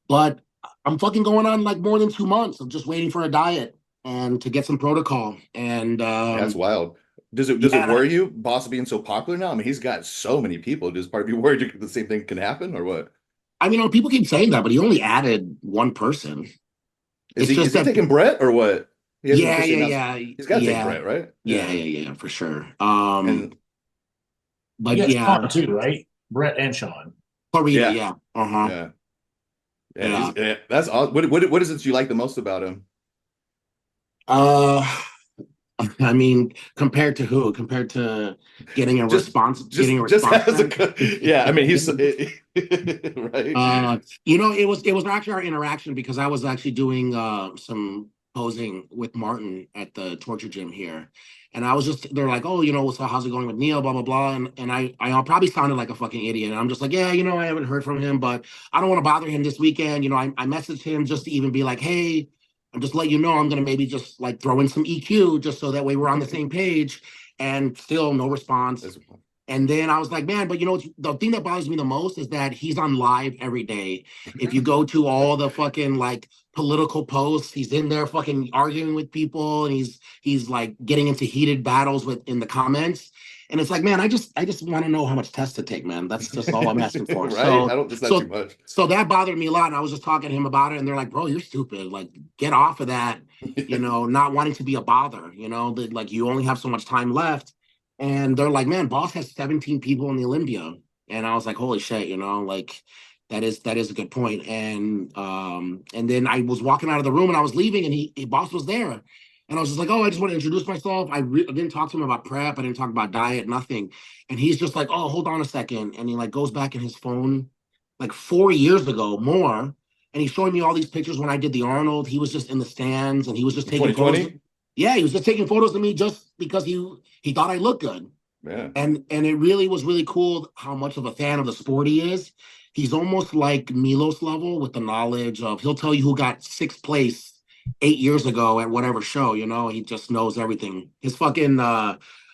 But I'm fucking going on like more than 2 months of just waiting for a diet and to get some protocol. And That's wild. Does it yeah, worry you, Boss being so popular now? I mean, he's got so many people. Does part of you worried the same thing can happen, or what? I mean, people keep saying that, but he only added one person. Is It's he just is he that, taking Brett or what? He hasn't yeah, officially yeah, announced. yeah, He's got to take yeah, Brett, right? yeah, Yeah. yeah, yeah, for sure. And You But got yeah, Sean too, right? Brett and Sean. Clarita, yeah, yeah, uh-huh, yeah, yeah. yeah. That's awesome. What is it you like the most about him? Uh, I mean, compared to who? Compared to getting a Just response, getting a just response as a back. yeah. I mean, he's right. It was actually our interaction because I was actually doing some posing with Martin at the torture gym here. And I was just they're like, oh, so how's it going with Neil, blah, blah, blah. And I probably sounded like a fucking idiot. And I'm just like, yeah, I haven't heard from him, but I don't want to bother him this weekend. I messaged him just to even be like, hey, I'm just let you know I'm gonna maybe just like throw in some EQ just so that way we're on the same page. And still no response. That's- And then I was like, man, but the thing that bothers me the most is that he's on live every day. If you go to all the fucking like political posts, he's in there fucking arguing with people and he's like getting into heated battles with in the comments. And it's like, man, I just want to know how much tests to take, man. That's just all I'm asking for. right. I So don't. It's not too so much. so that bothered me a lot. And I was just talking to him about it, and they're like, bro, you're stupid. Like, get off of that, not wanting to be a bother, that like you only have so much time left. And they're like, man, Boss has 17 people in the Olympia. And I was like, holy shit, like that is a good point. And then I was walking out of the room and I was leaving and Boss was there. And I was just like, oh, I just want to introduce myself. I didn't talk to him about prep. I didn't talk about diet, nothing. And he's just like, oh, hold on a second. And he like goes back in his phone like 4 years ago, more. And he's showing me all these pictures when I did the Arnold. He was just in the stands and he was just taking photos. 2020. Yeah, he was just taking photos of me just because he thought I looked good. Yeah. And it really was really cool how much of a fan of the sport he is. He's almost like Milos level with the knowledge of he'll tell you who got sixth place 8 years ago at whatever show, he just knows everything. His fucking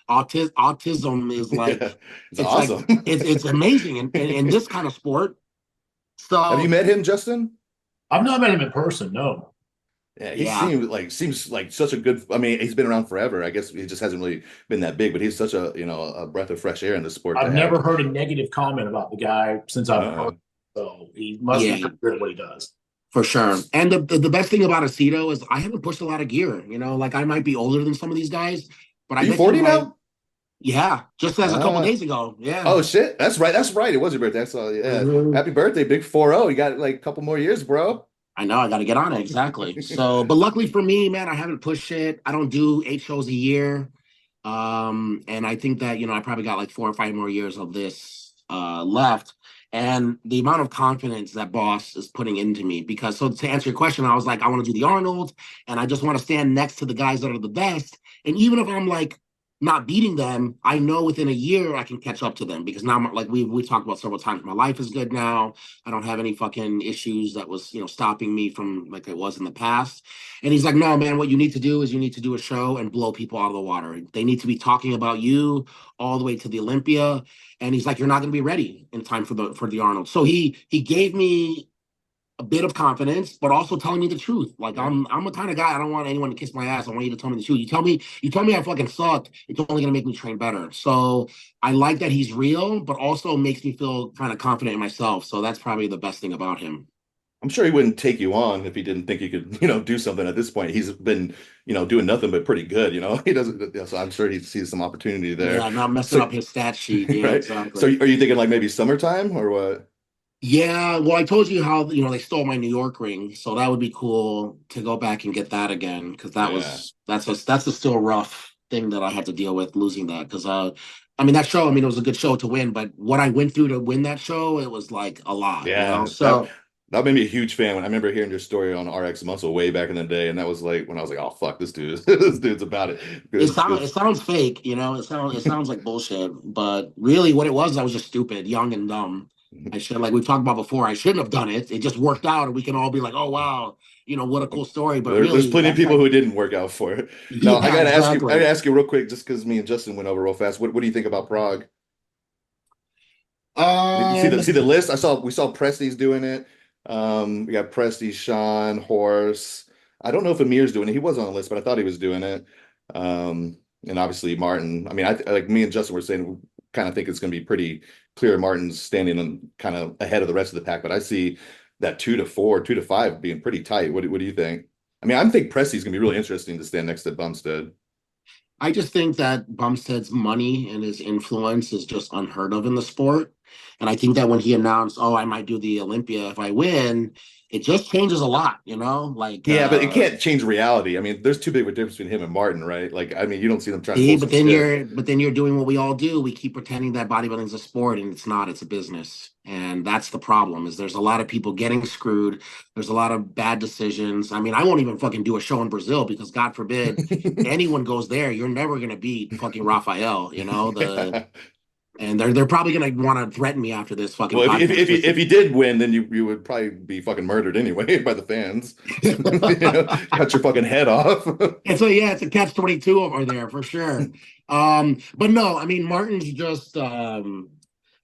autism is Yeah. like It's it's like awesome. it's amazing in this kind of sport. Have you So met him, Justin? I've not met him in person, no. Yeah, he yeah, seems like such a good. I mean, he's been around forever. I guess he just hasn't really been that big, but he's such a breath of fresh air in the sport to I've have. never heard a negative comment about the guy since I've Uh, heard. So he must be yeah, pretty good at what he does. for sure. And the best thing about Aceto is I haven't pushed a lot of gear. Like I might be older than some of these guys, but are I you bet you 40 my now? yeah, just as a couple Uh, days ago. Yeah. oh shit. That's right. That's right. It was your birthday. So yeah. Mhm. Happy birthday, big 40. You got like a couple more years, bro. I know I got to get on it. Exactly. So, but luckily for me, man, I haven't pushed it. I don't do 8 shows a year. And I think that, I probably got like 4 or 5 more years of this left. And the amount of confidence that boss is putting into me, because so to answer your question, I was like, I want to do the Arnold and I just want to stand next to the guys that are the best. And even if I'm like not beating them, I know within a year I can catch up to them because now, like we talked about several times, my life is good now. I don't have any fucking issues that was, stopping me from like it was in the past. And he's like, no, man, what you need to do is you need to do a show and blow people out of the water. They need to be talking about you all the way to the Olympia. And he's like, you're not going to be ready in time for the Arnold. So he gave me a bit of confidence, but also telling me the truth. Like Yeah. I'm a kind of guy. I don't want anyone to kiss my ass. I want you to tell me the truth. You tell me I fucking suck. It's only gonna make me train better. So I like that he's real, but also makes me feel kind of confident in myself. So that's probably the best thing about him. I'm sure he wouldn't take you on if he didn't think you could, do something at this point. He's been, doing nothing but pretty good, He doesn't, so I'm sure he sees some opportunity there. Yeah, not messing So, up his stat sheet. Yeah, right. So exactly. are you thinking like maybe summertime or what? Yeah, well, I told you how they stole my New York ring, so that would be cool to go back and get that again because Yeah. that's a still rough thing that I had to deal with losing that because I mean that show, I mean it was a good show to win, but what I went through to win that show, it was like a lot. Yeah. That So that made me a huge fan when I remember hearing your story on RX Muscle way back in the day. And that was like when I was like, oh fuck, this dude, this dude's about it. it 'Cause- sounds fake, it sounds like bullshit, but really what it was, I was just stupid, young and dumb. I should like we've talked about before, I shouldn't have done it. It just worked out, and we can all be like, oh wow, what a cool story. But there's really, plenty of that's people like, who didn't work out for it. Now I yeah, gotta ask you, I exactly. gotta ask you real quick, just because me and Justin went over real fast. What do you think about Prague? Did you Um, see the list? We saw Presti's doing it. We got Presti, Sean, Horse. I don't know if Amir's doing it. He was on the list, but I thought he was doing it. And obviously Martin. I mean, like me and Justin were saying, we kind of think it's going to be pretty clear. Martin's standing on kind of ahead of the rest of the pack, but I see that 2 to 4, 2 to 5 being pretty tight. What do you think? I mean, I think Presti's going to be really interesting to stand next to Bumstead. I just think that Bumstead's money and his influence is just unheard of in the sport. And I think that when he announced, oh, I might do the Olympia if I win, it just changes a lot, Like, Yeah, but it can't change reality. I mean, there's too big of a difference between him and Martin, right? Like, I mean, you don't see them trying to see, pull but some then shit. you're doing what we all do. We keep pretending that bodybuilding is a sport and it's not, it's a business. And that's the problem is there's a lot of people getting screwed. There's a lot of bad decisions. I mean, I won't even fucking do a show in Brazil because God forbid anyone goes there, you're never gonna beat fucking Raphael, Yeah. and they're probably gonna want to threaten me after this fucking Well, podcast. if he did win, then you would probably be fucking murdered anyway by the fans. Cut your fucking head off. And so yeah, it's a catch-22 over there for sure. But no, I mean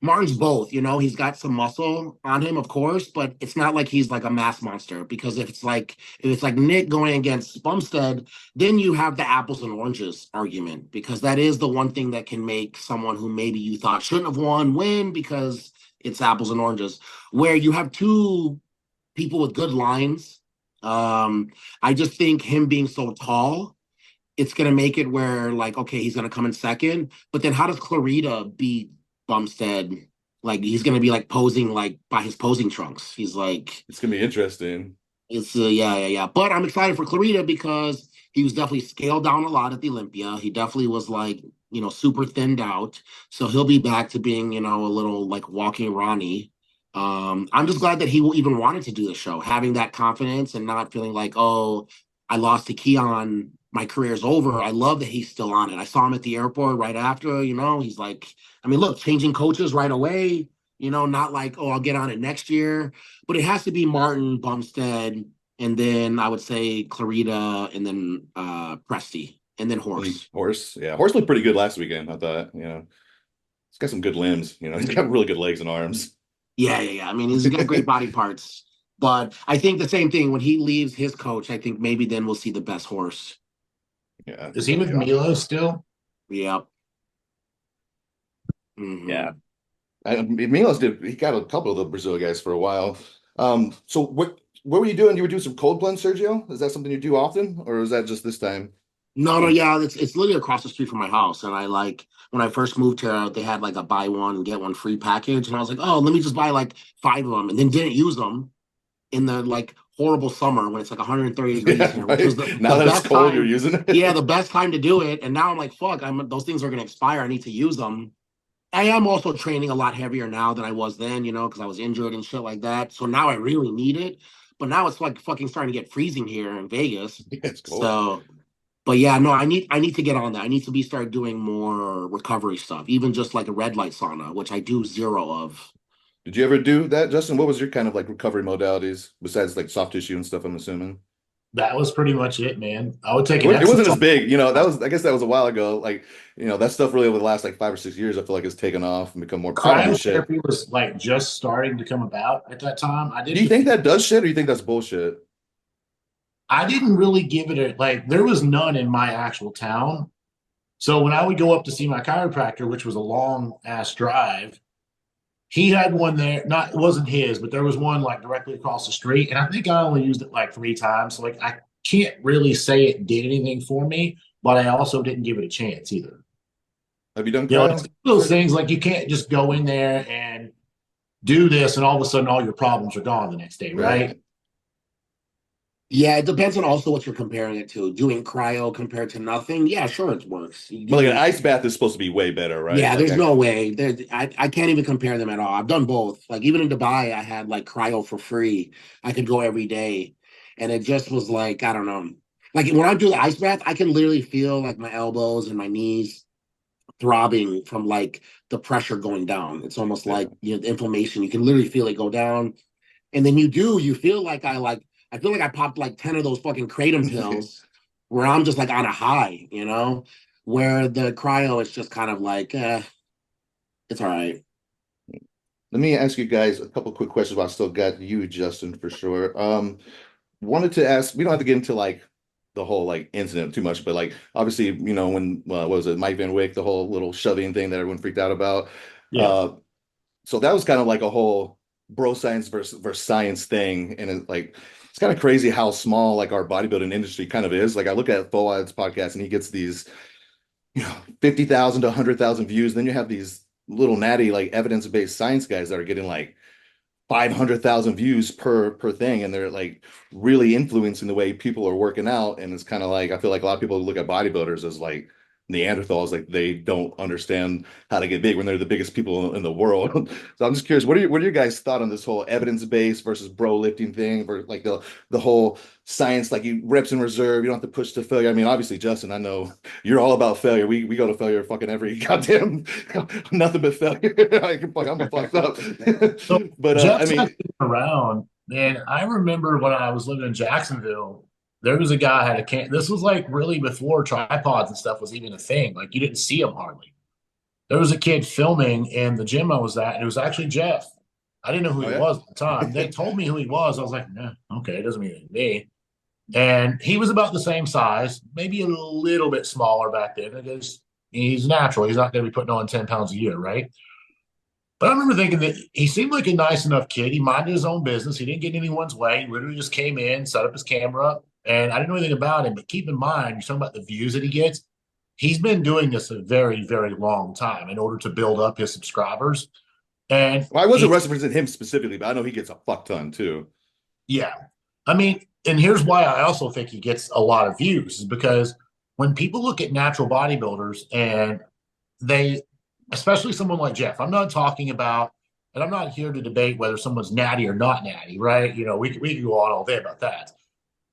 Martin's both, he's got some muscle on him, of course, but it's not like he's like a mass monster because if it's like Nick going against Bumstead, then you have the apples and oranges argument because that is the one thing that can make someone who maybe you thought shouldn't have won win because it's apples and oranges. Where you have two people with good lines. I just think him being so tall, it's gonna make it where like, okay, he's gonna come in second, but then how does Clarita beat Bumstead? Like he's gonna be like posing like by his posing trunks. He's like, It's gonna be interesting. it's yeah. But I'm excited for Clarita because he was definitely scaled down a lot at the Olympia. He definitely was like, super thinned out. So he'll be back to being, a little like walking Ronnie. I'm just glad that he even wanted to do the show, having that confidence and not feeling like, oh, I lost to Keon, my career's over. I love that he's still on it. I saw him at the airport right after, he's like, I mean, look, changing coaches right away, not like, oh, I'll get on it next year. But it has to be Martin, Bumstead, and then I would say Clarita, and then Presti, and then And Horse. Horse, yeah, Horse looked pretty good last weekend. I thought, he's got some good limbs. He's got really good legs and arms. Yeah. I mean, he's got great body parts. But I think the same thing when he leaves his coach, I think maybe then we'll see the best Horse. Yeah, Is he with Milo still? Yep. Hmm. yeah. Milos he got a couple of the Brazil guys for a while. So what were you doing? You were doing some cold plunge, Sergio? Is that something you do often, or is that just this time? No, yeah, it's literally across the street from my house. And I like when I first moved here, they had like a buy one, get one free package. And I was like, oh, let me just buy like 5 of them and then didn't use them in the like horrible summer when it's like 130 degrees here, which Right. was Now the that it's best cold, you're time. using it. Yeah, the best time to do it. And now I'm like, fuck, those things are gonna expire. I need to use them. I am also training a lot heavier now than I was then, because I was injured and shit like that. So now I really need it. But now it's like fucking starting to get freezing here in Vegas. Yeah, it's cold. So, but yeah, no, I need to get on that. I need to start doing more recovery stuff, even just like a red light sauna, which I do zero of. Did you ever do that, Justin? What was your kind of like recovery modalities besides like soft tissue and stuff, I'm assuming? That was pretty much it, man. I would take an It wasn't exercise. as big, that was, I guess that was a while ago. Like, that stuff really over the last like 5 or 6 years, I feel like it's taken off and become more prevalent shit. Cryotherapy was like just starting to come about at that time. Do you think that does shit or do you think that's bullshit? I didn't really give it there was none in my actual town. So when I would go up to see my chiropractor, which was a long ass drive, he had one there. Not, it wasn't his, but there was one like directly across the street. And I think I only used it like 3 times. So like I can't really say it did anything for me, but I also didn't give it a chance either. Have you done cryo? It's those things like you can't just go in there and do this and all of a sudden all your problems are gone the next day, right? Yeah, it depends on also what you're comparing it to. Doing cryo compared to nothing, yeah, sure, it works. But like an ice bath is supposed to be way better, right? Yeah, Like, there's no way. I can't even compare them at all. I've done both. Like even in Dubai, I had like cryo for free. I could go every day, and it just was like I don't know. Like when I do the ice bath, I can literally feel like my elbows and my knees throbbing from like the pressure going down. It's almost like the inflammation. You can literally feel it go down, and then you feel like I feel like I popped like 10 of those fucking kratom pills where I'm just like on a high. Where the cryo is just kind of like, it's all right. Let me ask you guys a couple quick questions while I still got you, Justin, for sure. Wanted to ask, we don't have to get into like the whole like incident too much, but like obviously, when what was it, Mike Van Wyck, the whole little shoving thing that everyone freaked out about. Yeah. So that was kind of like a whole bro science versus science thing. And it's kind of crazy how small like our bodybuilding industry kind of is. Like I look at Fawad's podcast and he gets these 50,000 to 100,000 views. Then you have these little natty, like evidence-based science guys that are getting like 500,000 views per thing. And they're like really influencing the way people are working out. And it's kind of like, I feel like a lot of people look at bodybuilders as like Neanderthals, like they don't understand how to get big when they're the biggest people in the world. So I'm just curious, what are your guys' thought on this whole evidence-based versus bro lifting thing, or like the whole science, like you reps in reserve, you don't have to push to failure. I mean, obviously, Justin, I know you're all about failure. We go to failure fucking every goddamn nothing but failure. I'm fucked up. So But I Jeff's mean, around, and I remember when I was living in Jacksonville, there was a guy had a can. This was like really before tripods and stuff was even a thing. Like you didn't see him hardly. There was a kid filming in the gym I was at, and it was actually Jeff. I didn't know who oh he yeah, was at the time. They told me who he was. I was like, nah, okay, it doesn't mean anything to me. And he was about the same size, maybe a little bit smaller back then. It is he's natural. He's not going to be putting on 10 pounds a year, right? But I remember thinking that he seemed like a nice enough kid. He minded his own business. He didn't get in anyone's way. He literally just came in, set up his camera, and I didn't know anything about him. But keep in mind, you're talking about the views that he gets. He's been doing this a very, very long time in order to build up his subscribers. And well, I wasn't referencing him specifically, but I know he gets a fuck ton too. yeah, I mean, and here's why I also think he gets a lot of views is because when people look at natural bodybuilders and they, especially someone like Jeff, I'm not talking about, and I'm not here to debate whether someone's natty or not natty, right? We could go on all day about that.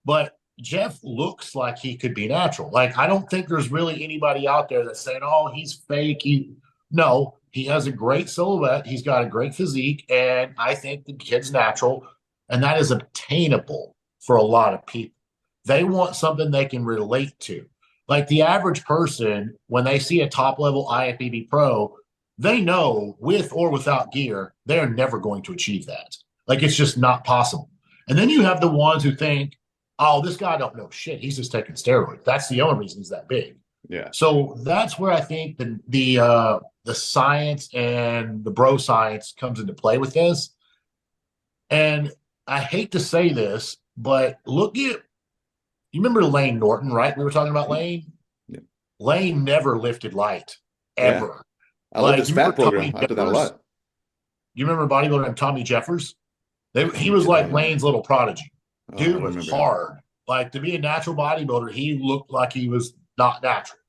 But Jeff looks like he could be natural. Like, I don't think there's really anybody out there that's saying, oh, he's fake. No, he has a great silhouette. He's got a great physique. And I think the kid's natural. And that is obtainable for a lot of people. They want something they can relate to. Like the average person, when they see a top level IFBB pro, they know with or without gear, they're never going to achieve that. Like it's just not possible. And then you have the ones who think, oh, this guy don't know shit. He's just taking steroids. That's the only reason he's that big. Yeah. So that's where I think the science and the bro science comes into play with this. And I hate to say this, but look at, you remember Lane Norton, right? We were talking about Lane. Yeah. Lane never lifted light, ever. I love this fat program. I did that a lot. You remember bodybuilder named Tommy Jeffers? He was like Lane's little prodigy. Oh, I Dude was remember him. hard. Like to be a natural bodybuilder, he looked like he was not natural.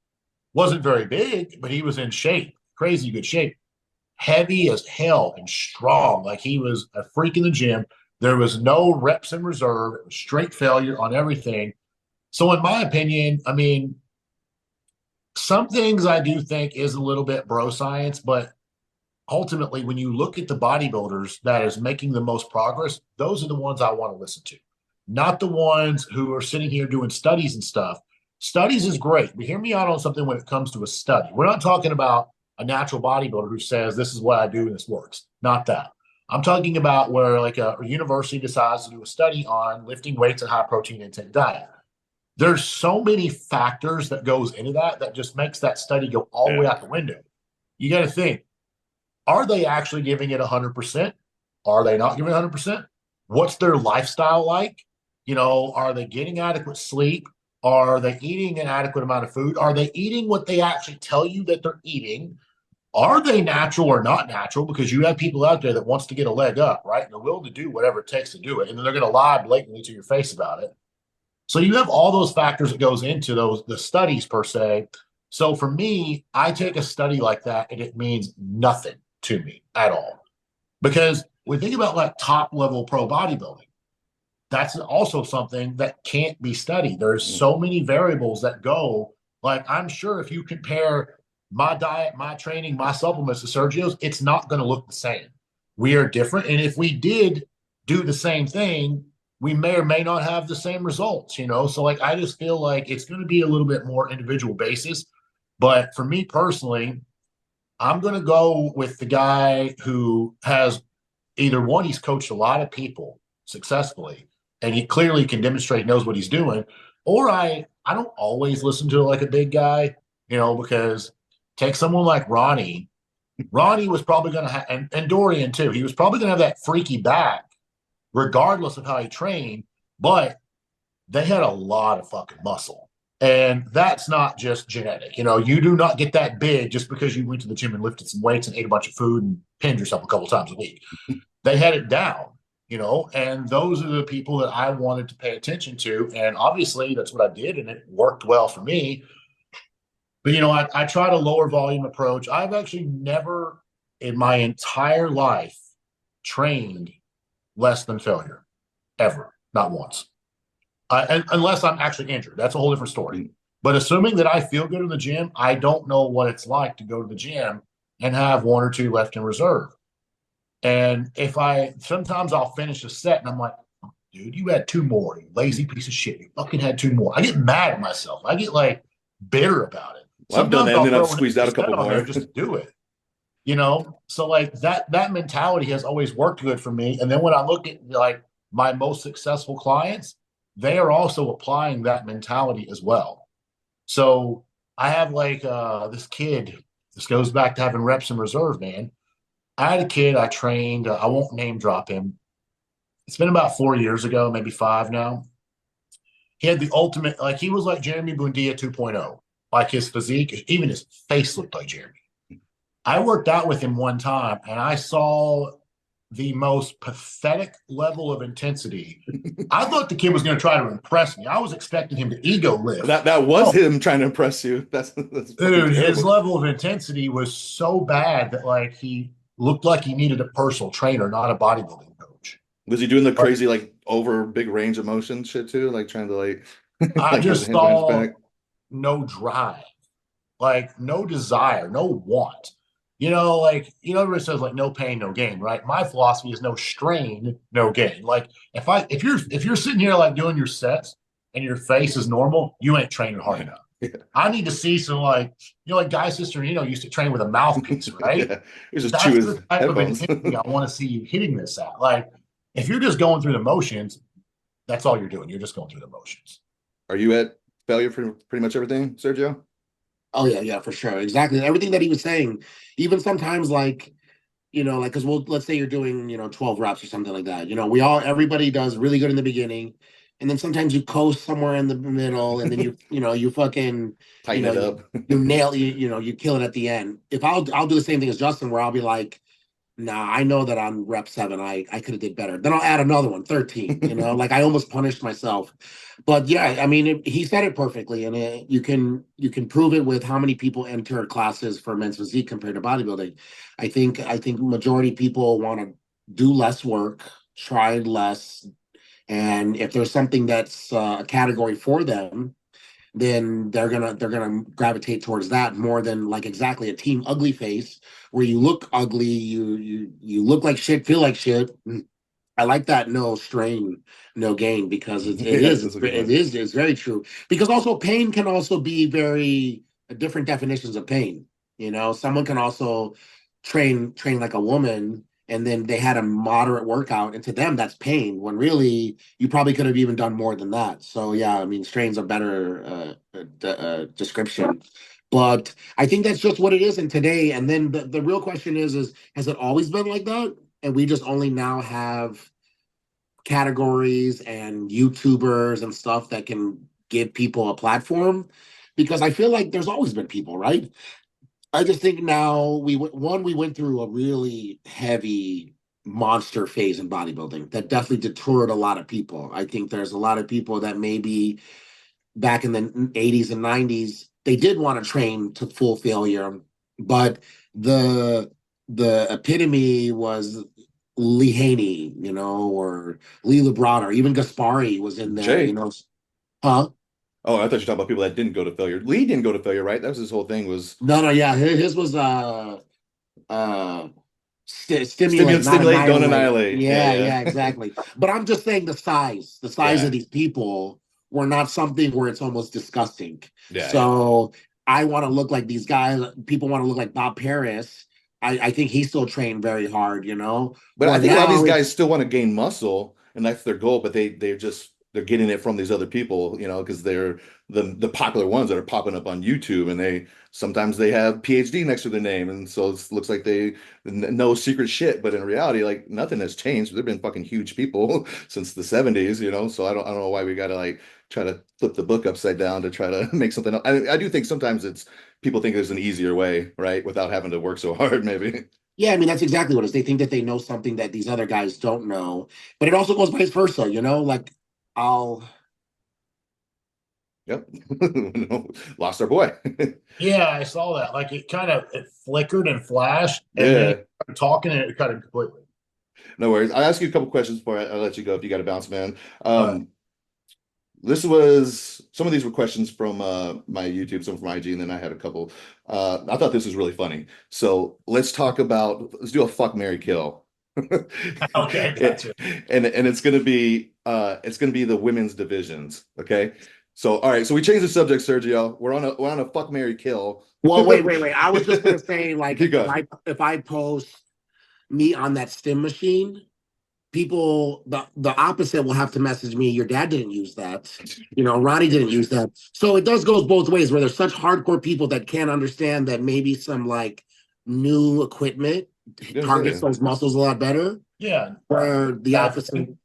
Wasn't very big, but he was in shape, crazy good shape. Heavy as hell and strong. Like he was a freak in the gym. There was no reps in reserve. It was straight failure on everything. So, in my opinion, I mean, some things I do think is a little bit bro science, but ultimately, when you look at the bodybuilders that is making the most progress, those are the ones I want to listen to, not the ones who are sitting here doing studies and stuff. Studies is great, but hear me out on something when it comes to a study. We're not talking about a natural bodybuilder who says, this is what I do and this works. Not that. I'm talking about where like a university decides to do a study on lifting weights and high protein intake diet. There's so many factors that goes into that that just makes that study go all the way out the window. You got to think, are they actually giving it 100%? Are they not giving it 100%? What's their lifestyle like? You know, are they getting adequate sleep? Are they eating an adequate amount of food? Are they eating what they actually tell you that they're eating? Are they natural or not natural? Because you have people out there that wants to get a leg up, right? And they're willing to do whatever it takes to do it. And then they're going to lie blatantly to your face about it. So you have all those factors that goes into the studies per se. So for me, I take a study like that and it means nothing to me at all. Because we think about like top level pro bodybuilding. That's also something that can't be studied. There's so many variables that go. Like I'm sure if you compare my diet, my training, my supplements to Sergio's, it's not going to look the same. We are different. And if we did do the same thing, we may or may not have the same results, you know? So like, I just feel like it's going to be a little bit more individual basis. But for me personally, I'm going to go with the guy who has either one, he's coached a lot of people successfully, and he clearly can demonstrate knows what he's doing. Or I don't always listen to like a big guy, you know, because take someone like Ronnie. Ronnie was probably going to have, and Dorian too, he was probably going to have that freaky back regardless of how he trained, but they had a lot of fucking muscle. And that's not just genetic. You know, you do not get that big just because you went to the gym and lifted some weights and ate a bunch of food and pinned yourself a couple times a week. They had it down, you know, and those are the people that I wanted to pay attention to. And obviously that's what I did, and it worked well for me. But, you know, I tried a lower volume approach. I've actually never in my entire life trained less than failure, ever, not once. Unless I'm actually injured. That's a whole different story. But assuming that I feel good in the gym, I don't know what it's like to go to the gym and have one or two left in reserve. And sometimes I'll finish a set and I'm like, dude, you had two more, you lazy piece of shit. You fucking had two more. I get mad at myself. I get like bitter about it. Well, I've done that, and then I've squeezed out a couple more just to do it. You know, so like that mentality has always worked good for me. And then when I look at like my most successful clients, they are also applying that mentality as well. So I have like this kid, this goes back to having reps in reserve, man. I had a kid I trained, I won't name drop him. It's been about 4 years ago, maybe 5 now. He had the ultimate, like he was like Jeremy Bundia 2.0, like his physique, even his face looked like Jeremy. I worked out with him one time and I saw the most pathetic level of intensity. I thought the kid was going to try to impress me. I was expecting him to ego lift. That was him trying to impress you. That's dude, his level of intensity was so bad that like he looked like he needed a personal trainer, not a bodybuilding coach. Was he doing the crazy like over big range of motion shit too? Like trying to like I just saw no drive, like no desire, no want. You know, like, you know, everybody says like no pain, no gain, right? My philosophy is no strain, no gain. Like if you're sitting here like doing your sets and your face is normal, you ain't training hard enough. Yeah. I need to see some like, you know, like Guy Sister, you know, used to train with a mouthpiece, right? Yeah. Just that's the type headphones. Of intensity I want to see you hitting this at. Like if you're just going through the motions, that's all you're doing. You're just going through the motions. Are you at failure for pretty much everything, Sergio? Oh yeah, for sure. Exactly. Everything that he was saying, even sometimes like, you know, like, cause let's say you're doing, 12 reps or something like that. You know, everybody does really good in the beginning. And then sometimes you coast somewhere in the middle and then you fucking tighten it up. you nail, you kill it at the end. I'll do the same thing as Justin, where I'll be like, Nah, I know that on rep 7, I could have did better. Then I'll add another one, 13. Like I almost punished myself. But yeah, I mean, he said it perfectly, and you can prove it with how many people enter classes for men's physique compared to bodybuilding. I think majority people want to do less work, try less, and if there's something that's a category for them, then they're gonna gravitate towards that more than like exactly a team ugly face where you look ugly, you look like shit, feel like shit. I like that no strain, no gain because it Yeah, is that's a good one. it's very true. Because also pain can also be very different definitions of pain. Someone can also train like a woman and then they had a moderate workout and to them that's pain when really you probably could have even done more than that. So yeah, I mean strain's a better description. But I think that's just what it is in today. And then the real question is has it always been like that? And we just only now have categories and YouTubers and stuff that can give people a platform because I feel like there's always been people, right? I just think now we went through a really heavy monster phase in bodybuilding that definitely deterred a lot of people. I think there's a lot of people that maybe back in the 80s and 90s they did want to train to full failure, but the the epitome was Lee Haney, or Lee Lebrun, or even Gaspari was in there, Jay. Huh? Oh, I thought you were talking about people that didn't go to failure. Lee didn't go to failure, right? That was his whole thing was No, no, yeah, his was uh stimulate, not stimulate, don't annihilate. annihilate. Yeah, Yeah, yeah, yeah. exactly. But I'm just saying the size of Yeah. these people were not something where it's almost disgusting. Yeah, yeah. So I want to look like these guys. People want to look like Bob Paris. I think he still trained very hard, But I Where think a lot of these now guys it's still want to gain muscle, and that's their goal. But they're getting it from these other people, because they're the popular ones that are popping up on YouTube, and they sometimes they have PhD next to their name, and so it looks like they know secret shit. But in reality, like nothing has changed. They've been fucking huge people since the 70s, So I don't know why we gotta like try to flip the book upside down to try to make something up. I do think sometimes it's people think there's an easier way, right, without having to work so hard, maybe. Yeah, I mean that's exactly what it is. They think that they know something that these other guys don't know, but it also goes vice versa. Like I'll Yep. Lost our boy. Yeah, I saw that. Like it flickered and flashed, and then it Yeah. started talking, and it cut it completely. No worries. I'll ask you a couple questions before I let you go if you got to bounce, man. All right. This was some of these were questions from my YouTube, some from IG, and then I had a couple. I thought this was really funny. So let's do a fuck Mary kill. Okay, It- gotcha. and it's gonna be the women's divisions. Okay. So all right, so we changed the subject, Sergio. We're on a fuck Mary kill. Well, wait. I was just gonna say, like, Keep if going. I post me on that stim machine, people the opposite will have to message me. Your dad didn't use that. Ronnie didn't use that. So it does go both ways. Where there's such hardcore people that can't understand that maybe some like new equipment Gonna targets say. those muscles a lot better. Yeah, Or the bad opposite. thing.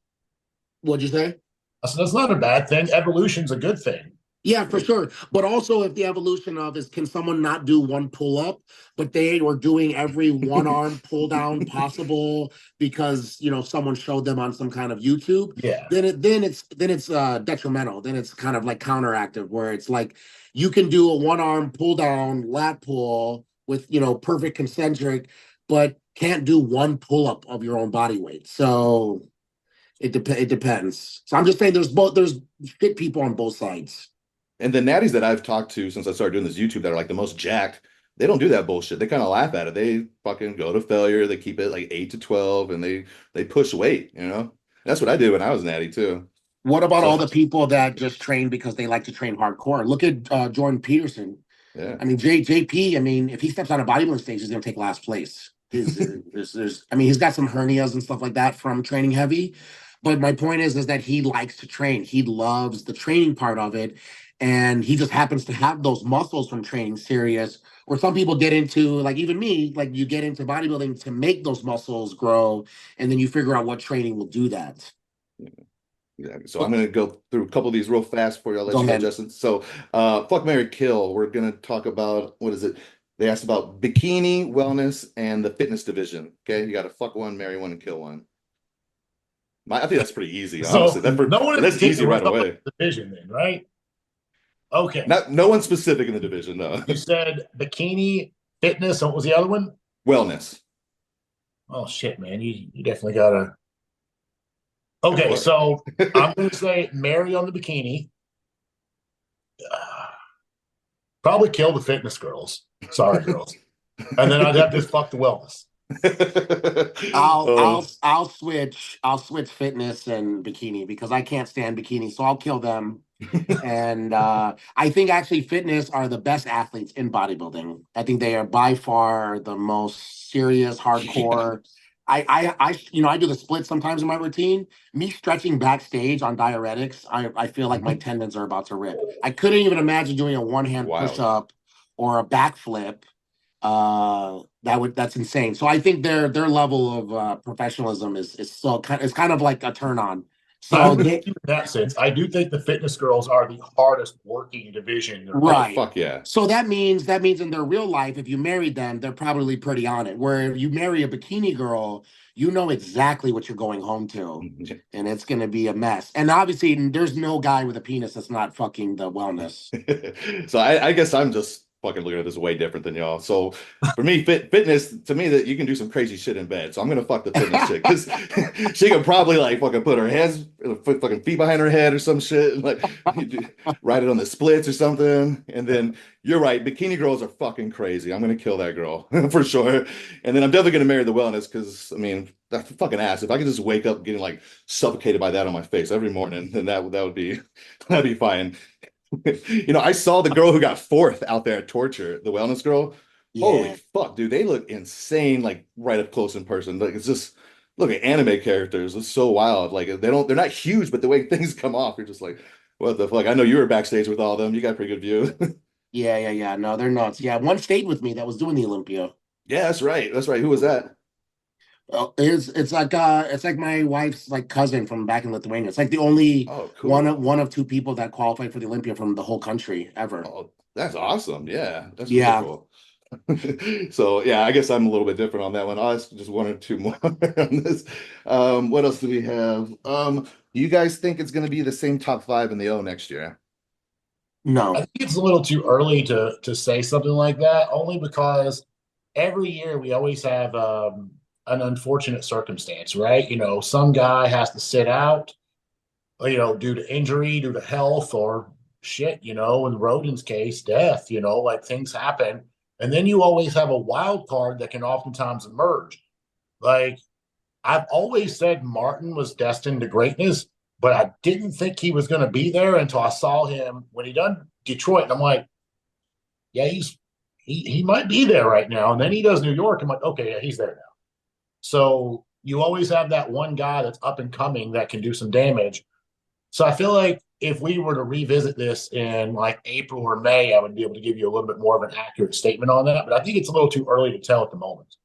What'd you say? That's not a bad thing. Evolution's a good thing. Yeah, for sure. But also, if the evolution of is can someone not do one pull up, but they were doing every one arm pull down possible because someone showed them on some kind of YouTube, Yeah, then it's detrimental. Then it's kind of like counteractive, where it's like you can do a one arm pull down lat pull with perfect concentric, but can't do one pull up of your own body weight. So it depends. So I'm just saying there's fit people on both sides. And the natties that I've talked to since I started doing this YouTube that are like the most jacked, they don't do that bullshit. They kind of laugh at it. They fucking go to failure. They keep it like 8 to 12, and they push weight. That's what I did when I was natty too. What about all So the people that just train because they like to train hardcore? Look at Jordan Peterson. yeah, I mean, JP. I mean, if he steps on a bodybuilding stage, he's going to take last place. I mean, he's got some hernias and stuff like that from training heavy. But my point is that he likes to train. He loves the training part of it, and he just happens to have those muscles from training serious. Where some people get into, like even me, like you get into bodybuilding to make those muscles grow, and then you figure out what training will do that. yeah. So I'm gonna go through a couple of these real fast for you. I'll let Go you go, ahead. Justin. So fuck Mary Kill. We're gonna talk about what is it? They asked about bikini, wellness, and the fitness division. Okay, you got to fuck one, marry one, and kill one. I think that's pretty easy, honestly. So no one in That's easy particular was right talking away. about the division then, right? Okay. Not no one specific in the division, no. You said bikini, fitness, and what was the other one? Wellness. Oh shit, man. You definitely gotta. Go Okay, for so I'm it. gonna say marry on the bikini. Probably kill the fitness girls. Sorry, girls. And then I'd have to fuck the wellness. Oh, I'll switch fitness and bikini because I can't stand bikini, so I'll kill them. And I think actually fitness are the best athletes in bodybuilding. I think they are by far the most serious, yeah. hardcore. I do the split sometimes in my routine. Me stretching backstage on diuretics, I feel like my tendons are about to rip. I couldn't even imagine doing a one hand push Wild. up or a backflip. That's insane. So I think their level of professionalism is so it's kind of like a turn on. I So would they in that sense. I do think the fitness girls are the hardest working division there Oh, is. Right. fuck yeah. So that means in their real life, if you married them, they're probably pretty on it. Where if you marry a bikini girl, you know exactly what you're going home to, and it's gonna be a mess. And obviously, there's no guy with a penis that's not fucking the wellness. So I guess I'm just fucking looking at this way different than y'all. So for me, fitness to me that you can do some crazy shit in bed. So I'm gonna fuck the fitness chick because she could probably like fucking put her hands, fucking feet behind her head or some shit, and like ride it on the splits or something. And then you're right, bikini girls are fucking crazy. I'm gonna kill that girl for sure. And then I'm definitely gonna marry the wellness because I mean that's fucking ass. If I could just wake up getting like suffocated by that on my face every morning, then that would be that'd be fine. I saw the girl who got fourth out there at Torture, the wellness girl. Holy Yeah. fuck, dude, they look insane, like right up close in person. Like it's just look at anime characters. It's so wild. Like they're not huge, but the way things come off, you're just like, what the fuck? I know you were backstage with all of them. You got a pretty good view. Yeah. No, they're nuts. Yeah, one stayed with me that was doing the Olympia. Yeah, that's right. That's right. Who was that? It's like my wife's like cousin from back in Lithuania. It's like the only Oh, one cool. of one of two people that qualified for the Olympia from the whole country ever. Oh, that's awesome. Yeah, that's really Yeah. cool. So yeah, I guess I'm a little bit different on that one. I'll ask just one or two more on this. What else do we have? Do you guys think it's going to be the same top five in the O next year? I No. think it's a little too early to say something like that, only because every year we always have an unfortunate circumstance, right? Some guy has to sit out, due to injury, due to health, or shit, in Rodin's case, death, like things happen. And then you always have a wild card that can oftentimes emerge. Like I've always said Martin was destined to greatness, but I didn't think he was going to be there until I saw him when he done Detroit. And I'm like, yeah, he might be there right now. And then he does New York. I'm like, okay, yeah, he's there now. So you always have that one guy that's up and coming that can do some damage. So I feel like if we were to revisit this in like April or May, I would be able to give you a little bit more of an accurate statement on that. But I think it's a little too early to tell at the moment.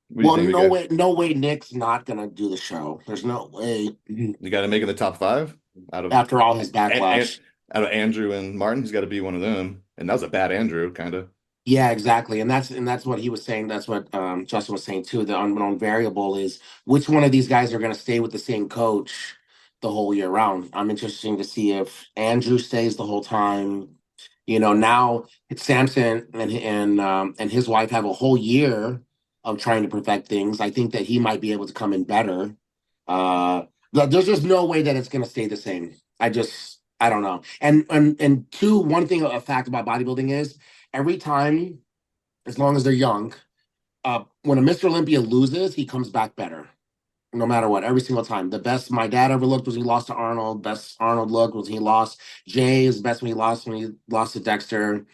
What do you Well, think, no Miguel? way, no way Nick's not gonna do the show. There's no way You got to make it the top five out of after all his and backlash. out of Andrew and Martin. He's got to be one of them. And that was a bad Andrew, kind of. Yeah, exactly. And that's what he was saying. That's what Justin was saying too. The unknown variable is which one of these guys are gonna stay with the same coach the whole year round. I'm interested to see if Andrew stays the whole time. Now it's Samson and his wife have a whole year of trying to perfect things. I think that he might be able to come in better. There's just no way that it's going to stay the same. I don't know. And two, one thing a fact about bodybuilding is every time, as long as they're young, when a Mr. Olympia loses, he comes back better no matter what, every single time. The best my dad ever looked was he lost to Arnold. Best Arnold looked was he lost. Jay is the best when he lost to Dexter.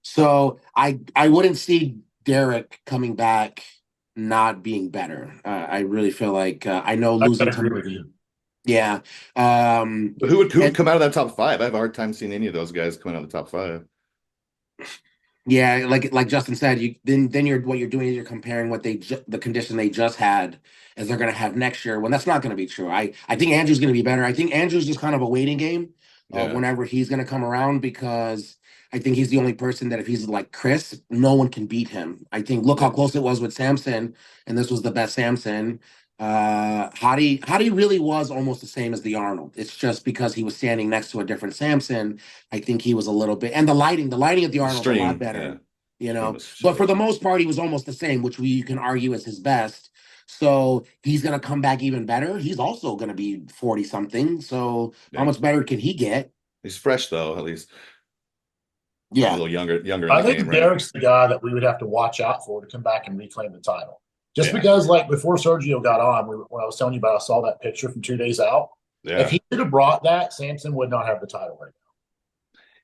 So I wouldn't see Derek coming back not being better. I really feel like I know I losing agree to with you. yeah. But who would And come out of that top five? I have a hard time seeing any of those guys coming out of the top five. yeah, like Justin said, then what you're doing is you're comparing what the condition they just had as they're going to have next year when that's not going to be true. I think Andrew's going to be better. I think Andrew's just kind of a waiting game of Yeah. whenever he's going to come around because I think he's the only person that if he's like Chris, no one can beat him. I think look how close it was with Samson, and this was the best Samson. Hadi really was almost the same as the Arnold. It's just because he was standing next to a different Samson. I think he was a little bit, and the lighting at the The Arnold's a lot stream, yeah. better, you Stream know. was But for shit. the most part, he was almost the same, which you can argue is his best. So he's gonna come back even better. He's also gonna be 40 something. So how Yeah. much better can he get? He's fresh though, at least. He's a Yeah. little younger in I the think game, right? Derek's the guy that we would have to watch out for to come back and reclaim the title. Just Yeah. because, like before Sergio got on, when I was telling you about, I saw that picture from 2 days out. If Yeah. he could have brought that, Samson would not have the title right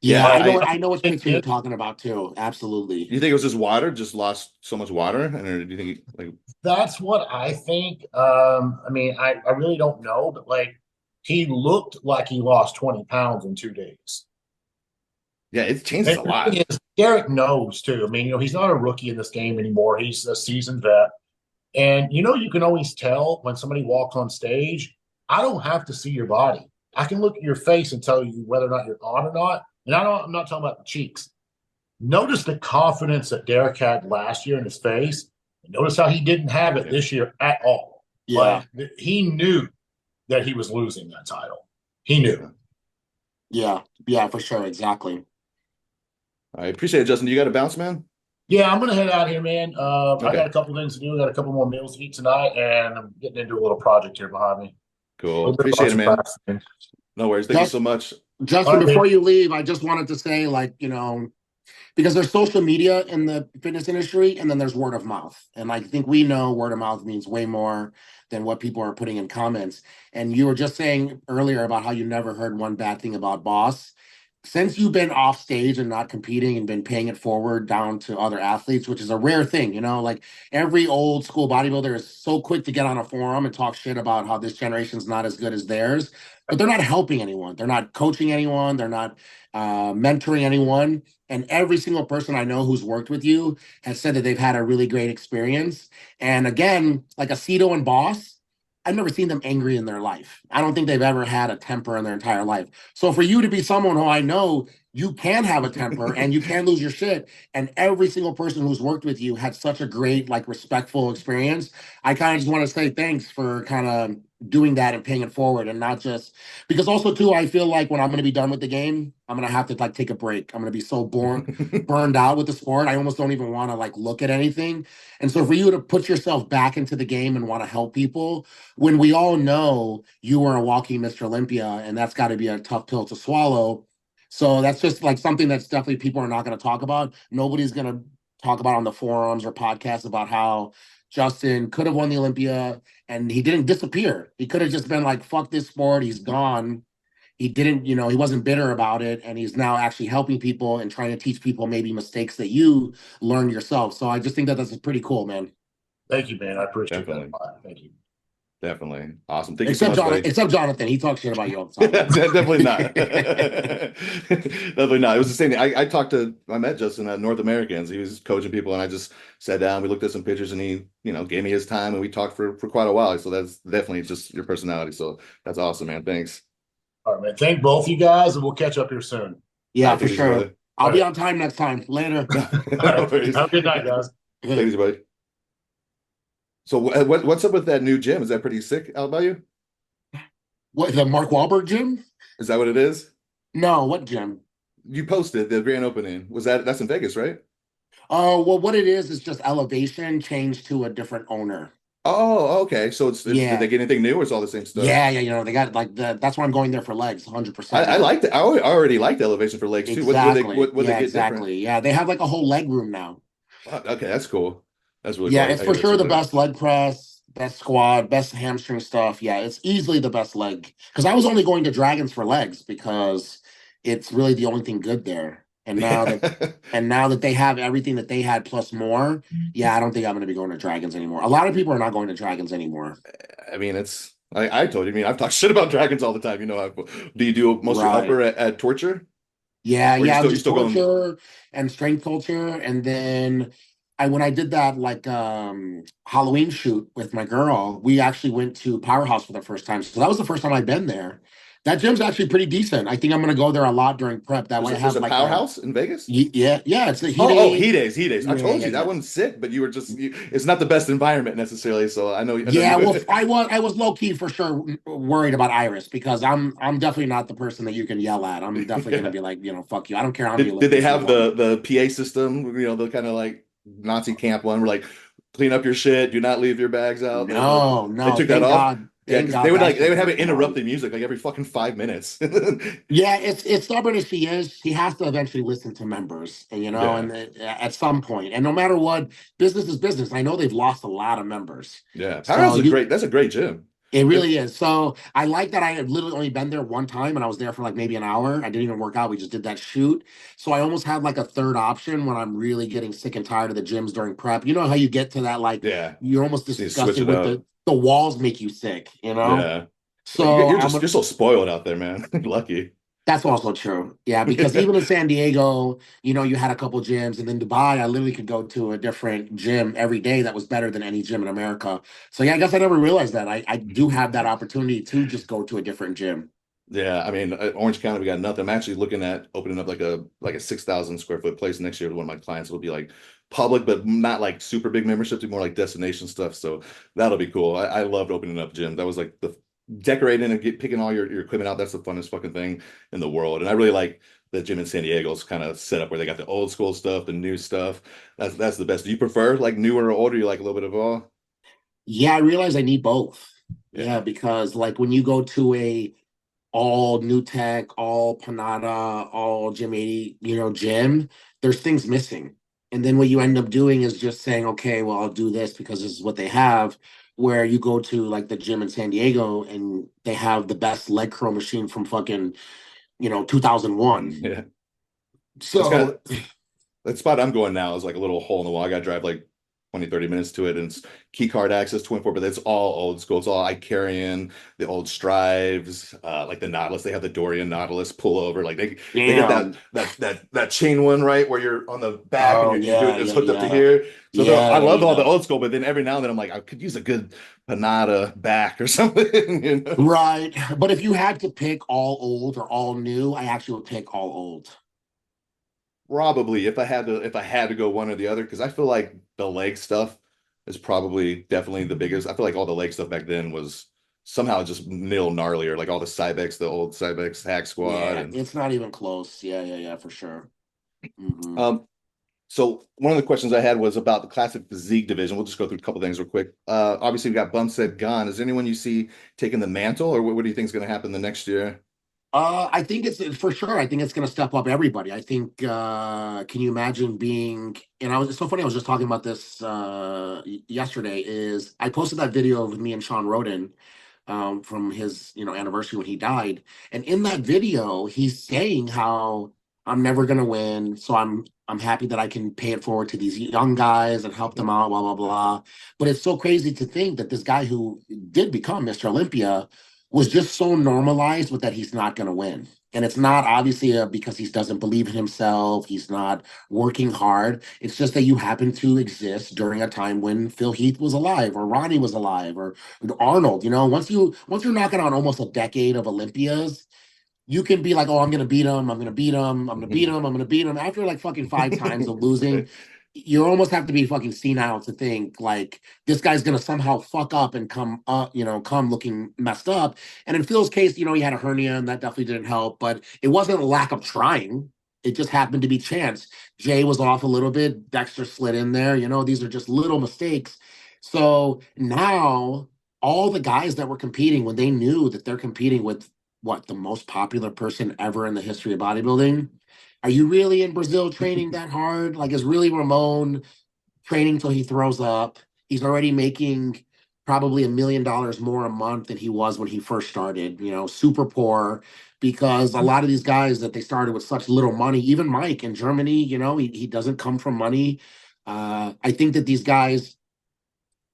Yeah, Yeah. I know what now. picture you're talking about too. Absolutely. You think it was just water, just lost so much water? And or do you think like That's what I think. I mean, I really don't know, but like he looked like he lost 20 pounds in 2 days. yeah, it changes And a the lot. thing is, Derek knows too. I mean, he's not a rookie in this game anymore. He's a seasoned vet. And you can always tell when somebody walks on stage. I don't have to see your body. I can look at your face and tell you whether or not you're on or not. And I'm not talking about the cheeks. Notice the confidence that Derek had last year in his face. And notice how he didn't have it Yeah. this year at all. Yeah. Like he knew that he was losing that title. He knew. Yeah. Yeah, for sure. Exactly. I appreciate it, Justin. You got to bounce, man? Yeah, I'm gonna head out here, man. I got Okay. a couple things to do. I got a couple more meals to eat tonight, and I'm getting into a little project here behind me. Cool. Appreciate it, man. No worries. Thank you Just so much. Justin, All right, before man. you leave, I just wanted to say, because there's social media in the fitness industry and then there's word of mouth. And I think we know word of mouth means way more than what people are putting in comments. And you were just saying earlier about how you never heard one bad thing about Boss. Since you've been off stage and not competing and been paying it forward down to other athletes, which is a rare thing, like every old school bodybuilder is so quick to get on a forum and talk shit about how this generation's not as good as theirs, but they're not helping anyone. They're not coaching anyone. They're not mentoring anyone. And every single person I know who's worked with you has said that they've had a really great experience. And again, like Aceto and Boss, I've never seen them angry in their life. I don't think they've ever had a temper in their entire life. So for you to be someone who I know you can have a temper and you can lose your shit, and every single person who's worked with you had such a great, like, respectful experience, I kind of just want to say thanks for kind of doing that and paying it forward, and not just because also too, I feel like when I'm going to be done with the game, I'm going to have to like take a break. I'm going to be so burned out with the sport. I almost don't even want to like look at anything. And so for you to put yourself back into the game and want to help people when we all know you are a walking Mr. Olympia, and that's got to be a tough pill to swallow. So that's just like something that's definitely people are not going to talk about. Nobody's going to talk about on the forums or podcasts about how Justin could have won the Olympia and he didn't disappear. He could have just been like, fuck this sport. He's gone. He didn't, he wasn't bitter about it. And he's now actually helping people and trying to teach people maybe mistakes that you learned yourself. So I just think that that's pretty cool, man. Thank you, man. I appreciate that a Definitely. lot. Thank you. Definitely. Awesome. Thank you so much, buddy. Except Jonathan. He talks shit about you all the time. Definitely not. Definitely not. It was the same thing. I met Justin at North Americans. He was coaching people, and I just sat down. We looked at some pictures, and he, gave me his time, and we talked for quite a while. So that's definitely just your personality. So that's awesome, man. Thanks. All right, man. Thank both you guys, and we'll catch up here soon. Yeah, All right, for take it easy, sure. brother. I'll be on time next time. Later. All No right. worries. Have a good night, guys. Take it easy, buddy. So what's up with that new gym? Is that pretty sick out by you? What, the Mark Wahlberg gym? Is that what it is? No, what gym? You posted the grand opening. That's in Vegas, right? Oh, well, what it is just elevation changed to a different owner. Oh, okay. So did they Yeah. get anything new or it's all the same stuff? Yeah, they got like that's why I'm going there for legs, 100%. I liked it. I already liked the elevation for legs too. Exactly. What they Yeah, get exactly. Yeah, they have like a whole leg room now. different? Okay, that's cool. That's really Yeah, cool. it's I for gotta sure check the that out. best leg press, best squat, best hamstring stuff. Yeah, it's easily the best leg. Because I was only going to Dragons for legs because it's really the only thing good there. Yeah. And now that they have everything that they had plus more, yeah, I don't think I'm going to be going to Dragons anymore. A lot of people are not going to Dragons anymore. I mean, I told you. I mean, I've talked shit about dragons all the time. Do you do most of your Right. upper at Torture? Yeah, Or yeah, you just still going? culture and strength culture. And then when I did that like Halloween shoot with my girl, we actually went to Powerhouse for the first time. So that was the first time I'd been there. That gym's actually pretty decent. I think I'm gonna go there a lot during prep. That way I There's have a like a powerhouse in Vegas. yeah, it's the Oh, hany. He Days, He Days. I Yeah, told yeah, you that yeah. one's sick, but you were just it's not the best environment necessarily. So I know Yeah, well, you. I was low key for sure worried about Iris because I'm definitely not the person that you can yell at. I'm definitely gonna Yeah. be like, fuck you. I don't care how many Did they Olympians you have won. the PA system? The kind of like Nazi camp one where like clean up your shit, do not leave your bags out. No, They no, took that off. Yeah, thank because they God would that like they shit would have didn't it come on. interrupting music like every fucking 5 minutes. Yeah, it's stubborn as she is. She has to eventually listen to members, and Yeah, at some point, and no matter what, business is business. I know they've lost a lot of members, yeah. Powerhouse so is a great. That's a great gym. it It- really is. So I like that I had literally only been there one time, and I was there for like maybe an hour. I didn't even work out. We just did that shoot. So I almost had like a third option when I'm really getting sick and tired of the gyms during prep. You know how you get to that like yeah, you're almost just need to switch disgusted it with up. the walls make you sick. Yeah, So you're so spoiled out there, man. Lucky. that's also true. Yeah, because even in San Diego, you had a couple gyms, and then Dubai, I literally could go to a different gym every day that was better than any gym in America. So yeah, I guess I never realized that. I do have that opportunity to just go to a different gym. Yeah, I mean, Orange County, we got nothing. I'm actually looking at opening up like a 6,000 square foot place next year with one of my clients. It'll be like public, but not like super big memberships, more like destination stuff. So that'll be cool. I loved opening up gyms. That was like the decorating and picking all your equipment out. That's the funnest fucking thing in the world. And I really like the gym in San Diego's kind of set up where they got the old school stuff, the new stuff. That's the best. Do you prefer like newer or older? You like a little bit of all? Yeah, I realize I need both. Yeah, Yeah. because like when you go to a all new tech, all Panada, all Gym 80, gym, there's things missing. And then what you end up doing is just saying, okay, well, I'll do this because this is what they have. Where you go to like the gym in San Diego and they have the best leg curl machine from fucking, 2001. Yeah. That's kind of So that spot I'm going now is like a little hole in the wall. I got to drive like 20, 30 minutes to it. And it's key card access 24, but it's all old school. It's all Icarian, the old Strives, like the Nautilus. They have the Dorian Nautilus pullover. Like they get damn. that chain one, right? Where you're on the back and Oh you're doing yeah, it's yeah, hooked up to yeah. here. So Yeah, I yeah, love all the yeah. old school, but then every now and then I'm like, I could use a good Panada back or something, you know? Right. But if you had to pick all old or all new, I actually would pick all old. Probably if I had to go one or the other, because I feel like the leg stuff is probably definitely the biggest. I feel like all the leg stuff back then was somehow just nil gnarlier, like all the Cybex, the old Cybex hack squad, Yeah, and it's not even close. Yeah, yeah, yeah, for sure. Hmm. um. So one of the questions I had was about the classic physique division. We'll just go through a couple things real quick. Obviously we got Bumstead gone. Is there anyone you see taking the mantle, or what do you think is going to happen the next year? I think it's for sure. I think it's going to step up everybody. I think. Can you imagine being? And it's so funny. I was just talking about this yesterday. Is I posted that video with me and Sean Roden from his anniversary when he died, and in that video he's saying how I'm never going to win, so I'm happy that I can pay it forward to these young guys and help them out. Blah blah blah. But it's so crazy to think that this guy who did become Mr. Olympia was just so normalized with that he's not going to win. And it's not obviously because he doesn't believe in himself. He's not working hard. It's just that you happen to exist during a time when Phil Heath was alive, or Ronnie was alive, or Arnold. Once you're knocking on almost a decade of Olympias, you can be like, oh, I'm gonna beat him, I'm gonna beat him, I'm gonna beat him, I'm gonna beat him. After like fucking five times of losing, you almost have to be fucking senile to think like this guy's gonna somehow fuck up and come up, come looking messed up. And in Phil's case, he had a hernia and that definitely didn't help, but it wasn't a lack of trying. It just happened to be chance. Jay was off a little bit, Dexter slid in there, these are just little mistakes. So now all the guys that were competing, when they knew that they're competing with what the most popular person ever in the history of bodybuilding. Are you really in Brazil training that hard? Like, is really Ramon training till he throws up? He's already making probably $1 million more a month than he was when he first started, super poor because a lot of these guys that they started with such little money, even Mike in Germany, he doesn't come from money. I think that these guys,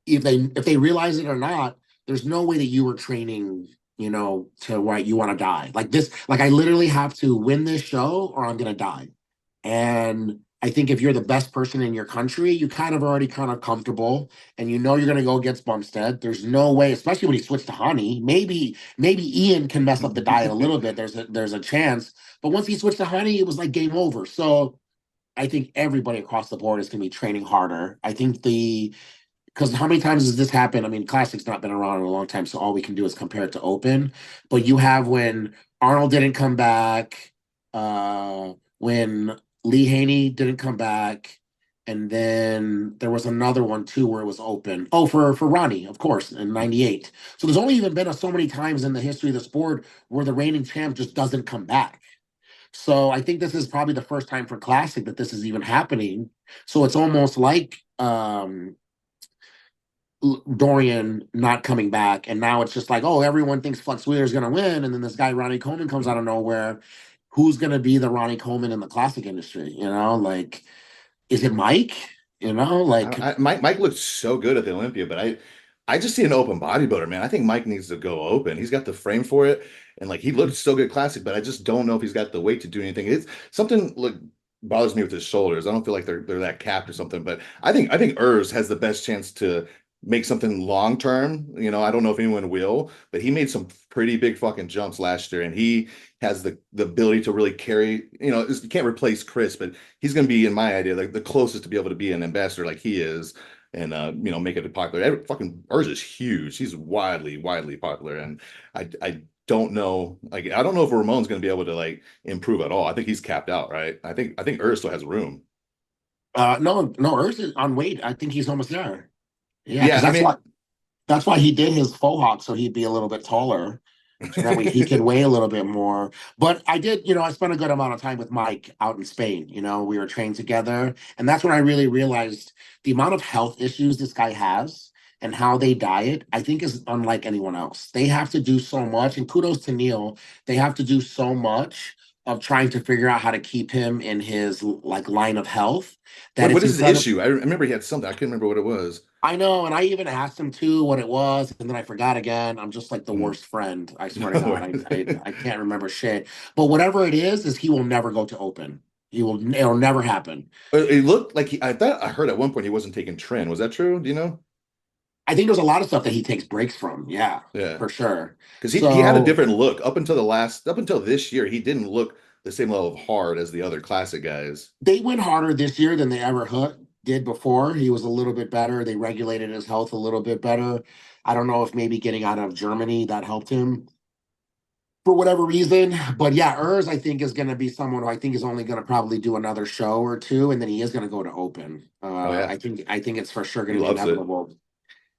if they realize it or not, there's no way that you were training, to where you want to die. Like this, like I literally have to win this show or I'm gonna die. And I think if you're the best person in your country, you kind of already kind of comfortable, and you know you're going to go against Bumstead. There's no way, especially when he switched to Honey. Maybe Ian can mess up the diet a little bit. There's a chance, but once he switched to Honey, it was like game over. So I think everybody across the board is going to be training harder. I think because how many times has this happened? I mean, Classic's not been around in a long time, so all we can do is compare it to Open. But you have when Arnold didn't come back, when Lee Haney didn't come back, and then there was another one too where it was Open. Oh, for Ronnie, of course, in '98. So there's only even been so many times in the history of the sport where the reigning champ just doesn't come back. So I think this is probably the first time for Classic that this is even happening. So it's almost like Dorian not coming back, and now it's just like, oh, everyone thinks Flex Wheeler is going to win, and then this guy Ronnie Coleman comes out of nowhere. Who's going to be the Ronnie Coleman in the classic industry? Like, is it Mike? Like Mike looked so good at the Olympia, but I just see an open bodybuilder, man. I think Mike needs to go open. He's got the frame for it, and like he looked so good classic, but I just don't know if he's got the weight to do anything. It's something like bothers me with his shoulders. I don't feel like they're that capped or something, but I think Urs has the best chance to make something long term. I don't know if anyone will, but he made some pretty big fucking jumps last year, and he has the ability to really carry. You can't replace Chris, but he's going to be, in my idea, like the closest to be able to be an ambassador like he is, and make it popular. Fucking Urs is huge. He's widely popular, and I don't know, like I don't know if Ramon's going to be able to like improve at all. I think he's capped out, right? I think Urs still has room. no, Urs is on weight. I think he's almost there. Yeah, Yeah, because I that's mean, why he did his faux hawk, so he'd be a little bit taller. So that way he could weigh a little bit more. But I did, I spent a good amount of time with Mike out in Spain. We were trained together. And that's when I really realized the amount of health issues this guy has and how they diet, I think is unlike anyone else. They have to do so much, and kudos to Neil, they have to do so much of trying to figure out how to keep him in his like line of health that what it's is his incredible. issue? I remember he had something. I couldn't remember what it was. I know, and I even asked him too what it was, and then I forgot again. I'm just like the Hmm. worst friend. I swear to No God, I can't remember shit. But whatever it is he will never go to open. It'll never happen. But it looked like I thought I heard at one point he wasn't taking Tren. Was that true? Do you know? I think there's a lot of stuff that he takes breaks from. Yeah, Yeah. for sure. Because he had a So different look up until this year. He didn't look the same level of hard as the other classic guys. they went harder this year than they ever did before. He was a little bit better. They regulated his health a little bit better. I don't know if maybe getting out of Germany that helped him for whatever reason. But yeah, Urs, I think, is going to be someone who I think is only going to probably do another show or two, and then he is going to go to open. Oh yeah, I think it's for sure he going to be loves it. inevitable.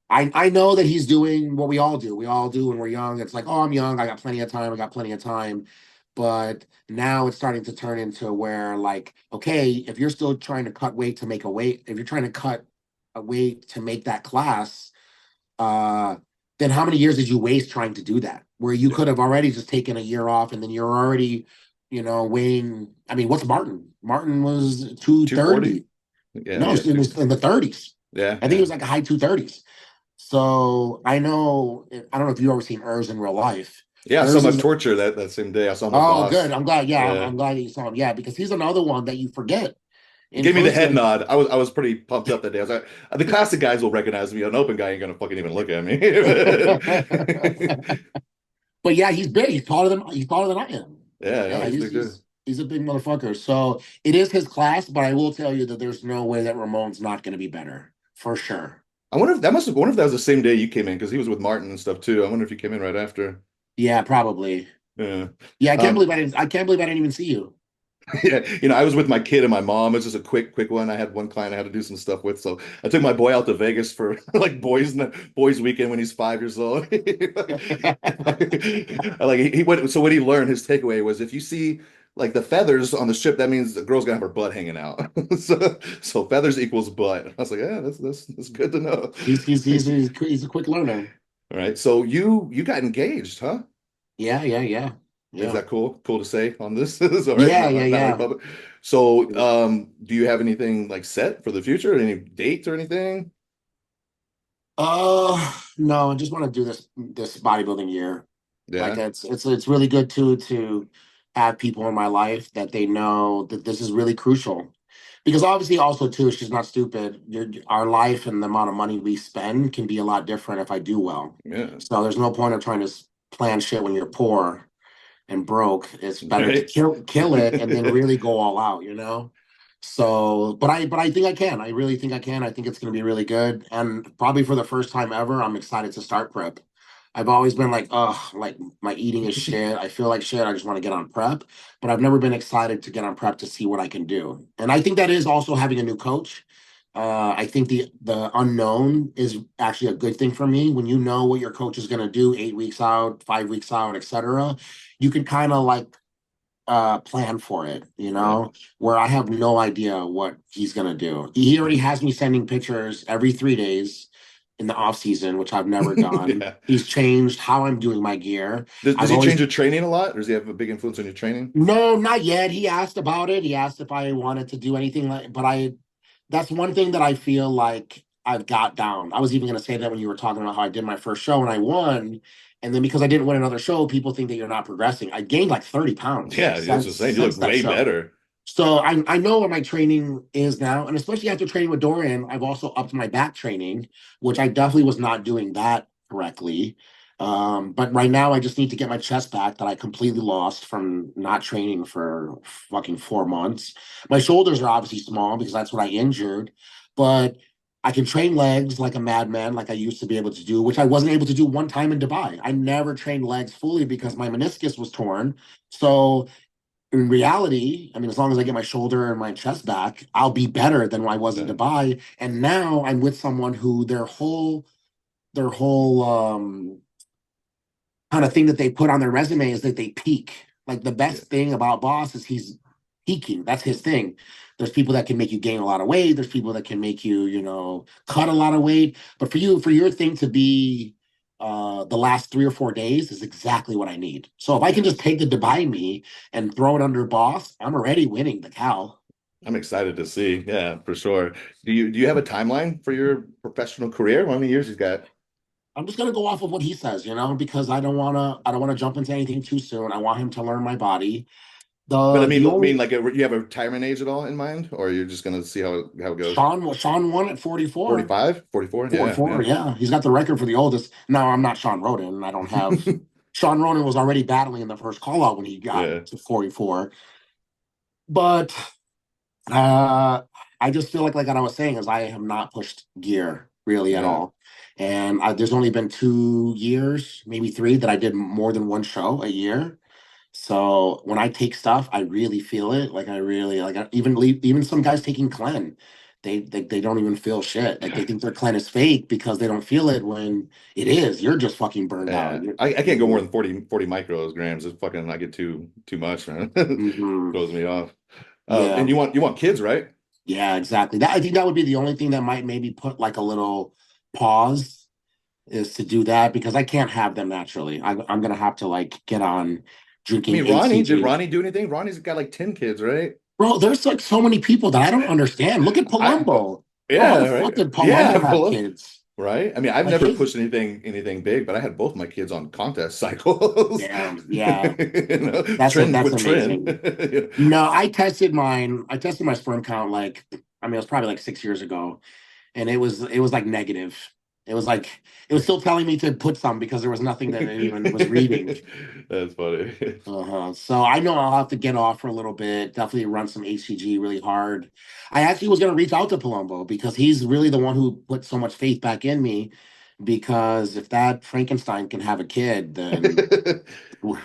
I know that he's doing what we all do. We all do when we're young. It's like, oh, I'm young. I got plenty of time. I got plenty of time. But now it's starting to turn into where, like, okay, if you're still trying to cut weight to make a weight, if you're trying to cut a weight to make that class, uh, then how many years did you waste trying to do that? Where you Yeah, could have already just taken a year off and then you're already, weighing. I mean, what's Martin? Martin was 240. 230. Yeah, No, yeah, it was in the 30s. yeah, I think it yeah. was like a high 230s. So I don't know if you've ever seen Urs in real life. Yeah, I saw Urs him at is, Torture that same day. I saw my oh, good. boss. I'm glad. Yeah, Yeah. I'm glad that you saw him. Yeah, because he's another one that you forget He in gave me the head person. nod. I was pretty pumped up that day. I was like, the classic guys will recognize me. An open guy ain't gonna fucking even look at me. But yeah, he's big. He's taller than I am. Yeah, no, Yeah, he's he's big too. he's he's a big motherfucker. So it is his class, but I will tell you that there's no way that Ramon's not going to be better for sure. I wonder if that was the same day you came in because he was with Martin and stuff too. I wonder if you came in right after. Yeah, probably. Yeah. Yeah, I can't Um, believe I didn't even see you. yeah, I was with my kid and my mom. It's just a quick one. I had one client I had to do some stuff with, so I took my boy out to Vegas for like boys weekend when he's 5 years old. Like he went. So what he learned, his takeaway was if you see like the feathers on the strip, that means the girl's gonna have her butt hanging out. So feathers equals butt. I was like, yeah, that's good to know. He's a quick learner. All right. So you got engaged, huh? Yeah, yeah, yeah, Is yeah, that cool? Cool to say on this? Is all right. yeah, Not, yeah, not like yeah. public. So, do you have anything like set for the future? Any dates or anything? No, I just want to do this bodybuilding year. Like Yeah. it's really good to have people in my life that they know that this is really crucial Because obviously, also too, she's not stupid. Our life and the amount of money we spend can be a lot different if I do well. Yeah. So there's no point of trying to plan shit when you're poor and broke. It's better to Right. kill it and then really go all out, you know. So, but I think I can. I really think I can. I think it's going to be really good, and probably for the first time ever, I'm excited to start prep. I've always been like, oh, like my eating is shit. I feel like shit. I just want to get on prep, but I've never been excited to get on prep to see what I can do. And I think that is also having a new coach. I think the unknown is actually a good thing for me. When you know what your coach is going to do 8 weeks out, 5 weeks out, etc., you can kind of like plan for it, you Yeah. know, where I have no idea what he's gonna do. He already has me sending pictures every 3 days in the off season, which I've never done. Yeah. He's changed how I'm doing my gear. Does I've he change always your training a lot, or does he have a big influence on your training? No, not yet. He asked about it. He asked if I wanted to do anything like, but that's one thing that I feel like I've got down. I was even going to say that when you were talking about how I did my first show and I won. And then because I didn't win another show, people think that you're not progressing. I gained like 30 pounds Yeah, that's just saying. You since look that way show. better. So I know what my training is now. And especially after training with Dorian, I've also upped my back training, which I definitely was not doing that correctly. But right now I just need to get my chest back that I completely lost from not training for fucking 4 months. My shoulders are obviously small because that's what I injured, but I can train legs like a madman, like I used to be able to do, which I wasn't able to do one time in Dubai. I never trained legs fully because my meniscus was torn. So in reality, I mean, as long as I get my shoulder and my chest back, I'll be better than I was in Yeah. Dubai. And now I'm with someone who their whole kind of thing that they put on their resume is that they peak. Like the Yeah. best thing about Boss is he's peaking. That's his thing. There's people that can make you gain a lot of weight. There's people that can make you, cut a lot of weight. But for you, for your thing to be the last 3 or 4 days is exactly what I need. So if I can just Yes. take the Dubai me and throw it under Boss, I'm already winning the cow. I'm excited to see. Yeah, for sure. Do you have a timeline for your professional career? How many years you got? I'm just gonna go off of what he says, because I don't wanna jump into anything too soon. I want him to learn my body. But I The mean, the only like, you have a retirement age at all in mind, or you're just gonna see how it goes? Sean won at 44. 45, 44? Yeah, 44, yeah. yeah. He's got the record for the oldest. Now I'm not Sean Roden. I don't have Sean Roden was already battling in the first call out when he got Yeah, to 44. But uh I just feel like I was saying, is I have not pushed gear really at yeah. all. And there's only been 2 years, maybe three, that I did more than one show a year. So when I take stuff, I really feel it. Like I really like even some guys taking Clen, they don't even feel shit. Like they think their Clen is fake because they don't feel it when it is. You're just fucking burned out. Yeah. I can't go more than 40 micrograms. It's fucking I get too much, man. Mhm. Throws me off. And Yeah, you want kids, right? yeah, exactly. I think that would be the only thing that might maybe put like a little pause, is to do that because I can't have them naturally. I'm gonna have to like get on I drinking mean, Ronnie, did HCG. Ronnie do anything? Ronnie's got like 10 kids, right? Bro, there's like so many people that I don't understand. Look at I Palumbo. Bro, how Yeah, the fuck right. did Palumbo Yeah, have kids? right. I mean, I've Like never his pushed anything big, but I had both my kids on contest cycles. Damn, yeah. Trend That's with trend. amazing. No, I tested my sperm count like, I mean, it was probably like 6 years ago, and it was like negative. It was like it was still telling me to put some because there was nothing that it even was reading. That's funny. So I know I'll have to get off for a little bit. Definitely run some HCG really hard. I actually was going to reach out to Palumbo because he's really the one who put so much faith back in me. Because if that Frankenstein can have a kid, then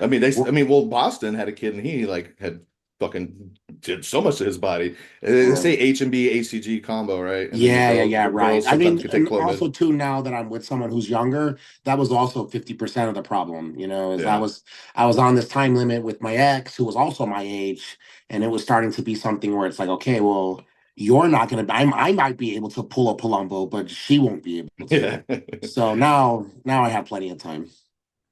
I mean, well, Boston had a kid and he like had fucking did so much to his body. They say H and B HCG combo, right? And then the yeah, yeah, girls, yeah, right. girls I sometimes mean, can take and also Clomid. too, now that I'm with someone who's younger, that was also 50% of the problem, is I Yeah. was I was on this time limit with my ex who was also my age, and it was starting to be something where it's like, okay, well, you're not gonna I might be able to pull a Palumbo, but she won't be able to. Yeah. So now I have plenty of time.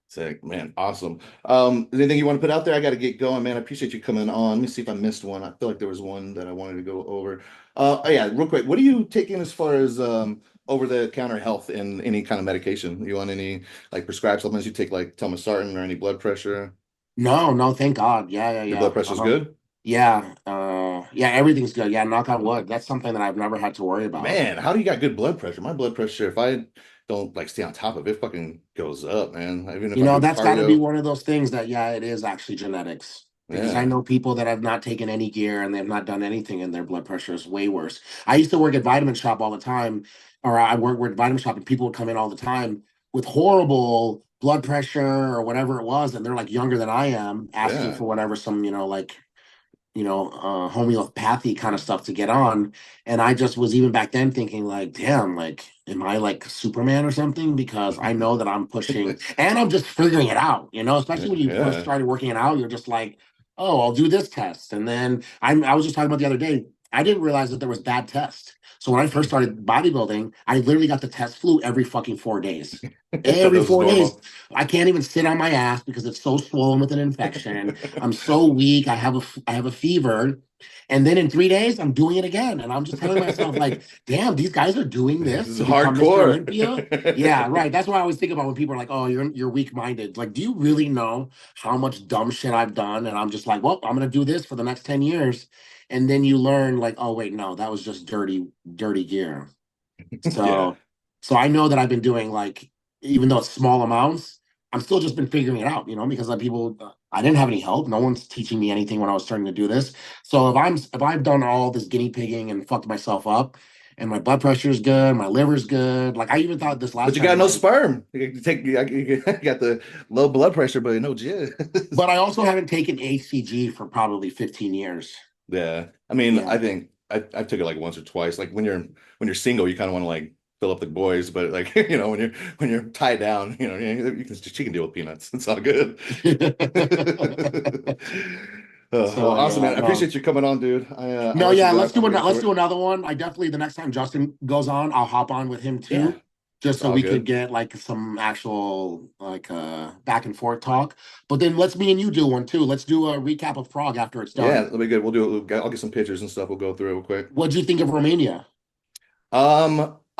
Sick, man. Awesome. Anything you want to put out there? I got to get going, man. I appreciate you coming on. Let me see if I missed one. I feel like there was one that I wanted to go over. Oh yeah, real quick. What are you taking as far as over-the-counter health and any kind of medication? You want any like prescribed supplements? You take like telmisartan or any blood pressure? No, no, thank God. Yeah, yeah, Your yeah. blood pressure's Uh-huh. good? Yeah, yeah, everything's good. Yeah, knock on wood. That's something that I've never had to worry about. Man, how do you got good blood pressure? My blood pressure, if I don't like stay on top of it, fucking goes up, man. Even if You I know, do that's got to be cardio. one of those things that, yeah, it is actually genetics. Because I Yeah. know people that have not taken any gear and they've not done anything, and their blood pressure is way worse. I used to work at Vitamin Shop all the time, or I worked at Vitamin Shop, and people would come in all the time with horrible blood pressure or whatever it was, and they're like younger than I am, asking Yeah. for whatever, some, like, homeopathy kind of stuff to get on. And I just was even back then thinking like, damn, like, am I like Superman or something? Because I know that I'm pushing and I'm just figuring it out, especially when you first Yeah. started working it out, you're just like, oh, I'll do this test. And then I was just talking about the other day, I didn't realize that there was bad tests. So when I first started bodybuilding, I literally got the test flu every fucking 4 days. Thought Every that was 4 days. normal. I can't even sit on my ass because it's so swollen with an infection. I'm so weak. I have a fever. And then in 3 days, I'm doing it again. And I'm just telling myself, like, damn, these guys are doing This this is to become Mr. hardcore. Olympia. Yeah, right. That's what I always think about when people are like, oh, you're weak-minded. Like, do you really know how much dumb shit I've done? And I'm just like, well, I'm gonna do this for the next 10 years. And then you learn, like, oh wait, no, that was just dirty, dirty gear. Yeah. So I know that I've been doing, like, even though it's small amounts, I'm still just been figuring it out, because like people, I didn't have any help. No one's teaching me anything when I was starting to do this. So if I've done all this guinea pigging and fucked myself up, and my blood pressure is good, my liver's good. Like I even thought this But last you got time, no like, sperm. You got the low blood pressure, but no jizz. but I also haven't taken HCG for probably 15 years. Yeah. I mean, Yeah. I think I took it like once or twice. Like when you're single, you kind of want to like fill up the boys, but like when you're tied down, she can deal with peanuts. It's all good. Well, So awesome, yeah, man. I no. appreciate you coming on, dude. I'll No, let you yeah, go. I'm gonna get to let's do it. another one. I definitely, the next time Justin goes on, I'll hop on with him Yeah, too, just it's so all we could good. get like some actual like back and forth talk. But then let's me and you do one too. Let's do a recap of Prague after it's Yeah, done. that'll be good. I'll get some pictures and stuff. We'll go through it real quick. What'd you think of Romania?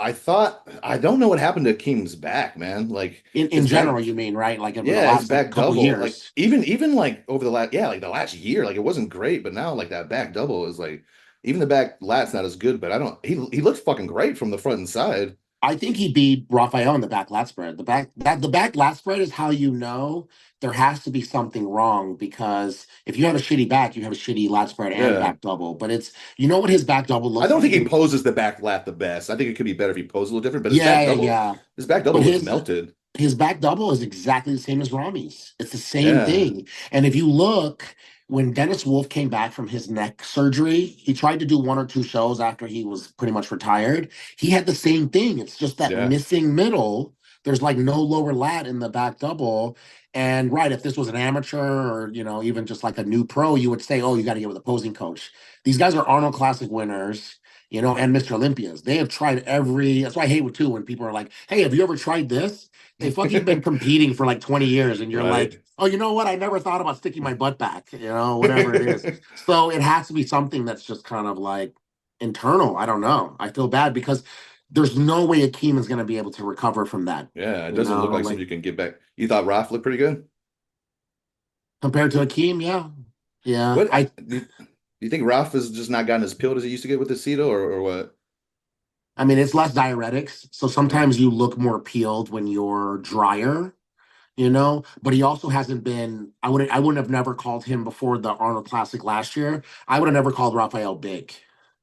I don't know what happened to Keem's back, man. Like In his back, general, you mean, right? Like in the yeah, his last like back couple double. Like years. even like over the last, yeah, like the last year, like it wasn't great, but now like that back double is like even the back lat's not as good, but I don't he looks fucking great from the front and side. I think he beat Rafael in the back lat spread. The back lat spread is how you know there has to be something wrong, because if you have a shitty back, you have a shitty lat spread and Yeah. back double. But it's, what his back double I looks don't think like. he poses the back lat the best. I think it could be better if he posed a little different, but Yeah, yeah, yeah. his back double But looks his melted. his back double is exactly the same as Rami's. It's the same Yeah. thing. And if you look, when Dennis Wolf came back from his neck surgery, he tried to do one or two shows after he was pretty much retired. He had the same thing. It's just that Yeah. missing middle. There's like no lower lat in the back double. And right, if this was an amateur or even just like a new pro, you would say, oh, you got to get with a posing coach. These guys are Arnold Classic winners, and Mr. Olympias. They have tried every. That's why I hate it too when people are like, "Hey, have you ever tried this?" They fucking been competing for like 20 years, and you're like, Right. "Oh, you know what? I never thought about sticking my butt back." Whatever it is. So it has to be something that's just kind of like internal. I don't know. I feel bad because there's no way Akeem is going to be able to recover from that. Yeah, it doesn't look like Like somebody can get back. You thought Raf looked pretty good? compared to Akeem, yeah, yeah. What do you think Ralph has just not gotten as peeled as he used to get with the Ceto or what? I mean, it's less diuretics, so Yeah. sometimes you look more peeled when you're drier. But he also hasn't been. I wouldn't have never called him before the Arnold Classic last year. I would have never called Rafael big.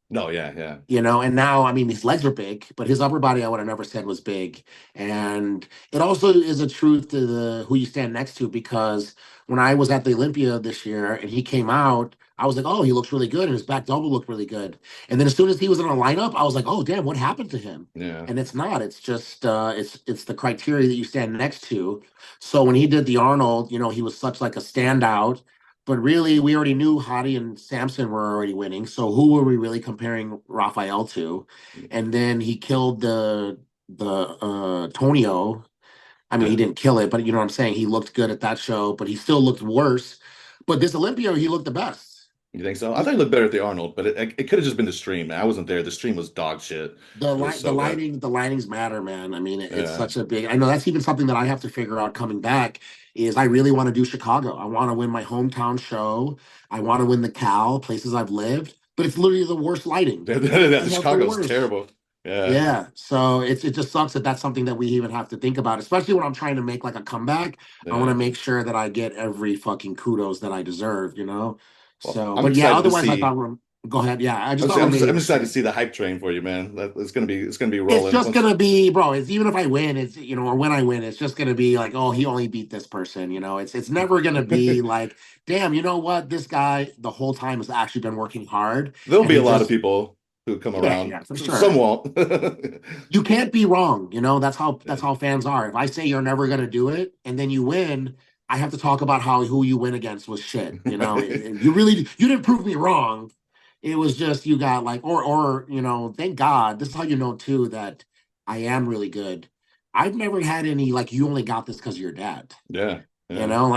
No, yeah, yeah. And now, I mean, his legs are big, but his upper body I would have never said was big. And it also is a truth to the who you stand next to, because when I was at the Olympia this year and he came out, I was like, oh, he looks really good, and his back double looked really good. And then as soon as he was in a lineup, I was like, oh damn, what happened to him? Yeah. And it's not. It's just it's the criteria that you stand next to. So when he did the Arnold, he was such like a standout. But really, we already knew Hadi and Samson were already winning. So who were we really comparing Raphael to? And then he killed the Tonio. I mean, he Yeah. didn't kill it, but you know what I'm saying? He looked good at that show, but he still looked worse. But this Olympia, he looked the best. You think so? I thought he looked better at the Arnold, but it could have just been the stream, man. I wasn't there. The stream was dog shit. It was The so bad. lighting, the lighting's matter, man. I mean, it's Yeah. such a big. I know that's even something that I have to figure out coming back. Is I really want to do Chicago. I want to win my hometown show. I want to win the Cal, places I've lived, but it's literally the worst lighting. I The have the Chicago's worst. terrible. Yeah. Yeah, so it just sucks that that's something that we even have to think about, especially when I'm trying to make like a comeback. I want to Yeah. make sure that I get every fucking kudos that I deserve, you know. Well, So, I'm but yeah, excited to otherwise I see. thought go ahead. Yeah, I just thought Romania I'm was excited to sick. see the hype train for you, man. It's gonna be It's rolling just once. gonna be, bro. It's even if I win, it's or when I win, it's just gonna be like, oh, he only beat this person. It's never gonna be like, damn, you know what? This guy the whole time has actually been working hard, There'll and be a he lot of just people who come yeah, around. yeah, for Some sure. won't. You can't be wrong. That's Yeah. how fans are. If I say you're never gonna do it and then you win, I have to talk about how who you win against was shit. You didn't prove me wrong. It was just you got like thank God. This is how you know too that I am really good. I've never had any like you only got this because of your dad. Yeah. You Yeah. know,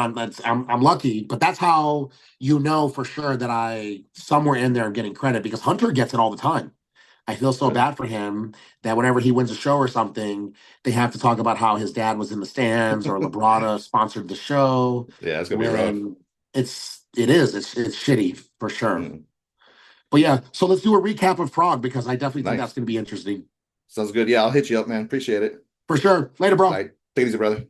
I'm lucky, but that's how you know for sure that I somewhere in there I'm getting credit because Hunter gets it all the time. I feel so Good. bad for him that whenever he wins a show or something, they have to talk about how his dad was in the stands or Labrada sponsored the show. Yeah, it's gonna be rough. When it's shitty for sure. Mm. But yeah, so let's do a recap of Prague because I definitely think that's Nice. going to be interesting Sounds good. Yeah, I'll hit you up, man. Appreciate it. for sure. Later, All bro. right. Take it easy, brother.